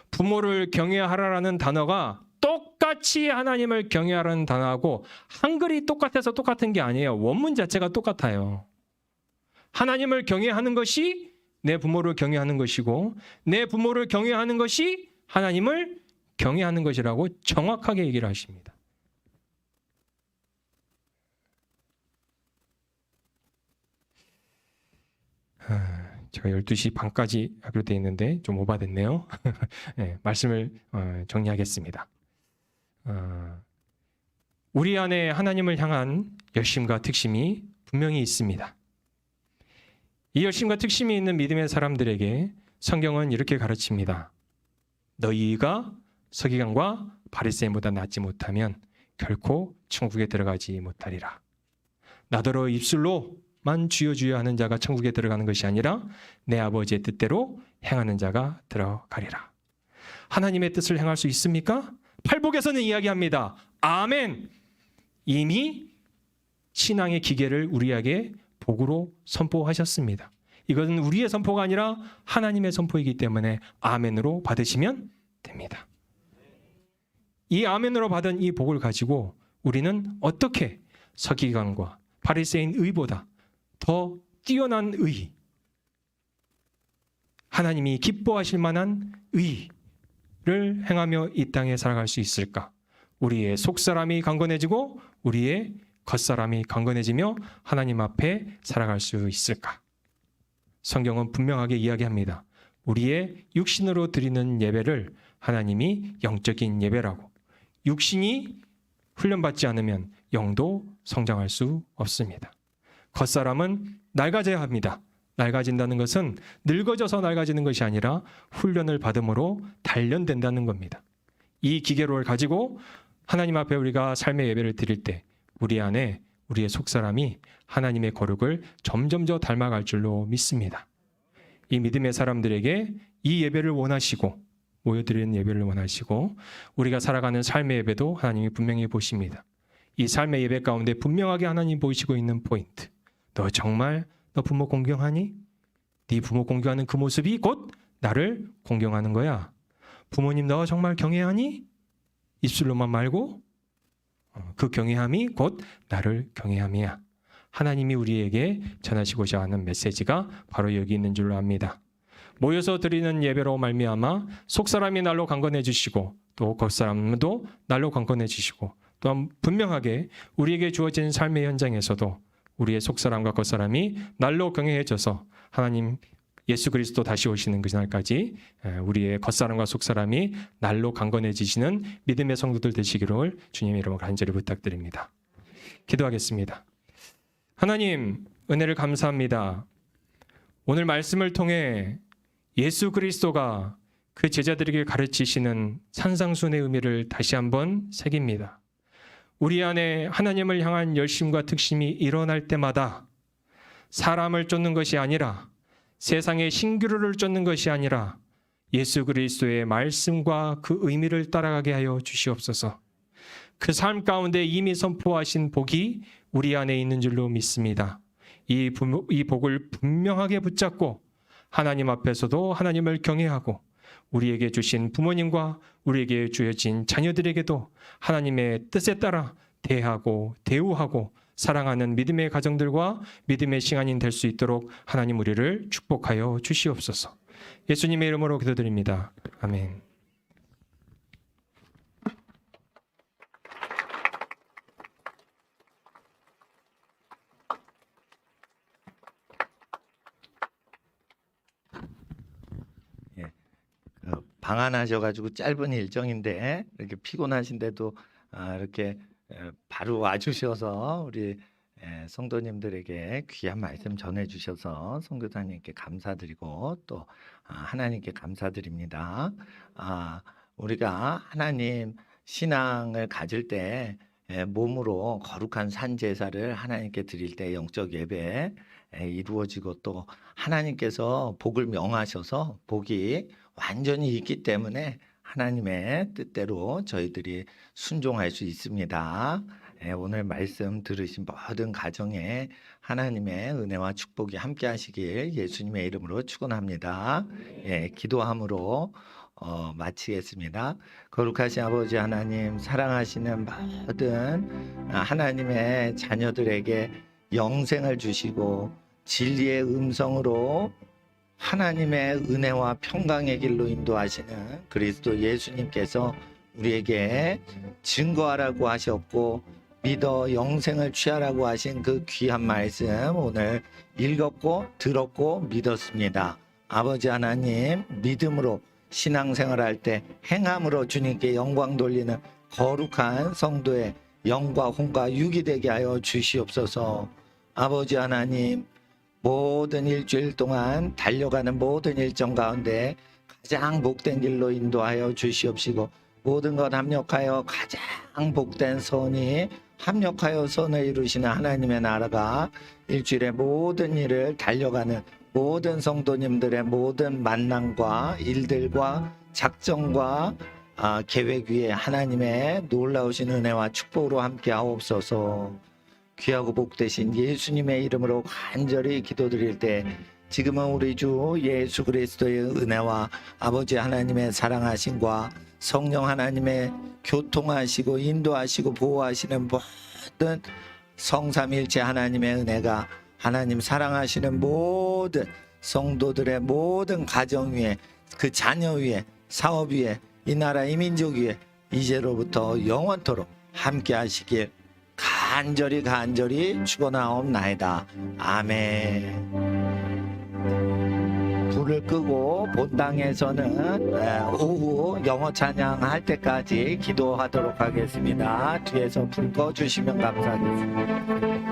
부모를 경외하라라는 단어가 똑같이 하나님을 경외하라는 단어하고 한글이 똑같아서 똑같은 게 아니에요. 원문 자체가 똑같아요. 하나님을 경외하는 것이 내 부모를 경외하는 것이고 내 부모를 경외하는 것이 하나님을 경외하는 것이라고 정확하게 얘기를 하십니다. 제가 12시 반까지 하기로 되어 있는데 좀 오바됐네요. 네, 말씀을 정리하겠습니다. 우리 안에 하나님을 향한 열심과 특심이 분명히 있습니다. 이 열심과 특심이 있는 믿음의 사람들에게 성경은 이렇게 가르칩니다. 너희가 서기관과 바리새인보다 낫지 못하면 결코 천국에 들어가지 못하리라. 나더러 입술로만 주여 주여 하는 자가 천국에 들어가는 것이 아니라 내 아버지의 뜻대로 행하는 자가 들어가리라. 하나님의 뜻을 행할 수 있습니까? 팔복에서는 이야기합니다. 아멘. 이미 신앙의 기계를 우리에게 복으로 선포하셨습니다. 이것은 우리의 선포가 아니라 하나님의 선포이기 때문에 아멘으로 받으시면 됩니다. 이 아멘으로 받은 이 복을 가지고 우리는 어떻게 서기관과 바리새인 의보다 더 뛰어난 의, 하나님이 기뻐하실 만한 의를 행하며 이 땅에 살아갈 수 있을까? 우리의 속사람이 강건해지고 우리의 겉사람이 강건해지며 하나님 앞에 살아갈 수 있을까? 성경은 분명하게 이야기합니다. 우리의 육신으로 드리는 예배를 하나님이 영적인 예배라고, 육신이 훈련받지 않으면 영도 성장할 수 없습니다. 겉사람은 낡아져야 합니다. 낡아진다는 것은 늙어져서 낡아지는 것이 아니라 훈련을 받음으로 단련된다는 겁니다. 이 기계를 가지고 하나님 앞에 우리가 삶의 예배를 드릴 때 우리 안에 우리의 속사람이 하나님의 거룩을 점점 더 닮아갈 줄로 믿습니다. 이 믿음의 사람들에게 이 예배를 원하시고, 모여드리는 예배를 원하시고, 우리가 살아가는 삶의 예배도 하나님이 분명히 보십니다. 이 삶의 예배 가운데 분명하게 하나님 보이시고 있는 포인트. 너 정말 너 부모 공경하니? 네 부모 공경하는 그 모습이 곧 나를 공경하는 거야. 부모님 너 정말 경외하니? 입술로만 말고 그 경외함이 곧 나를 경외함이야. 하나님이 우리에게 전하시고자 하는 메시지가 바로 여기 있는 줄로 압니다. 모여서 드리는 예배로 말미암아 속사람이 날로 강건해 주시고 또 겉사람도 날로 강건해 주시고, 또한 분명하게 우리에게 주어진 삶의 현장에서도 우리의 속사람과 겉사람이 날로 경외해져서 하나님 예수 그리스도 다시 오시는 그날까지 우리의 겉사람과 속사람이 날로 강건해지시는 믿음의 성도들 되시기를 주님의 이름으로 간절히 부탁드립니다. 기도하겠습니다. 하나님, 은혜를 감사합니다. 오늘 말씀을 통해 예수 그리스도가 그 제자들에게 가르치시는 산상순의 의미를 다시 한번 새깁니다. 우리 안에 하나님을 향한 열심과 특심이 일어날 때마다 사람을 쫓는 것이 아니라, 세상의 신기루를 쫓는 것이 아니라 예수 그리스도의 말씀과 그 의미를 따라가게 하여 주시옵소서. 그 삶 가운데 이미 선포하신 복이 우리 안에 있는 줄로 믿습니다. 이 복을 분명하게 붙잡고 하나님 앞에서도 하나님을 경외하고, 우리에게 주신 부모님과 우리에게 주어진 자녀들에게도 하나님의 뜻에 따라 대하고 대우하고 사랑하는 믿음의 가정들과 믿음의 시간이 될 수 있도록 하나님 우리를 축복하여 주시옵소서. 예수님의 이름으로 기도드립니다. 아멘. 방한하셔가지고 짧은 일정인데 이렇게 피곤하신데도 이렇게 바로 와주셔서 우리 성도님들에게 귀한 말씀 전해주셔서 선교사님께 감사드리고 또 하나님께 감사드립니다. 우리가 하나님 신앙을 가질 때 몸으로 거룩한 산제사를 하나님께 드릴 때 영적 예배 이루어지고, 또 하나님께서 복을 명하셔서 복이 완전히 있기 때문에 하나님의 뜻대로 저희들이 순종할 수 있습니다. 오늘 말씀 들으신 모든 가정에 하나님의 은혜와 축복이 함께 하시길 예수님의 이름으로 축원합니다. 기도함으로 마치겠습니다. 거룩하신 아버지 하나님, 사랑하시는 모든 하나님의 자녀들에게 영생을 주시고 진리의 음성으로 하나님의 은혜와 평강의 길로 인도하시는 그리스도 예수님께서 우리에게 증거하라고 하셨고 믿어 영생을 취하라고 하신 그 귀한 말씀 오늘 읽었고 들었고 믿었습니다. 아버지 하나님, 믿음으로 신앙생활할 때 행함으로 주님께 영광 돌리는 거룩한 성도의 영과 혼과 육이 되게 하여 주시옵소서. 아버지 하나님, 모든 일주일 동안 달려가는 모든 일정 가운데 가장 복된 길로 인도하여 주시옵시고, 모든 것 합력하여 가장 복된 선이 합력하여 선을 이루시는 하나님의 나라가 일주일의 모든 일을 달려가는 모든 성도님들의 모든 만남과 일들과 작정과 계획 위에 하나님의 놀라우신 은혜와 축복으로 함께 하옵소서. 귀하고 복되신 예수님의 이름으로 간절히 기도드릴 때 지금은 우리 주 예수 그리스도의 은혜와 아버지 하나님의 사랑하심과 성령 하나님의 교통하시고 인도하시고 보호하시는 모든 성삼일체 하나님의 은혜가 하나님 사랑하시는 모든 성도들의 모든 가정 위에, 그 자녀 위에, 사업 위에, 이 나라 이 민족 위에 이제로부터 영원토록 함께 하시길 간절히 축원하옵나이다. 아멘. 불을 끄고 본당에서는 오후 영어 찬양할 때까지 기도하도록 하겠습니다. 뒤에서 불 꺼주시면 감사하겠습니다.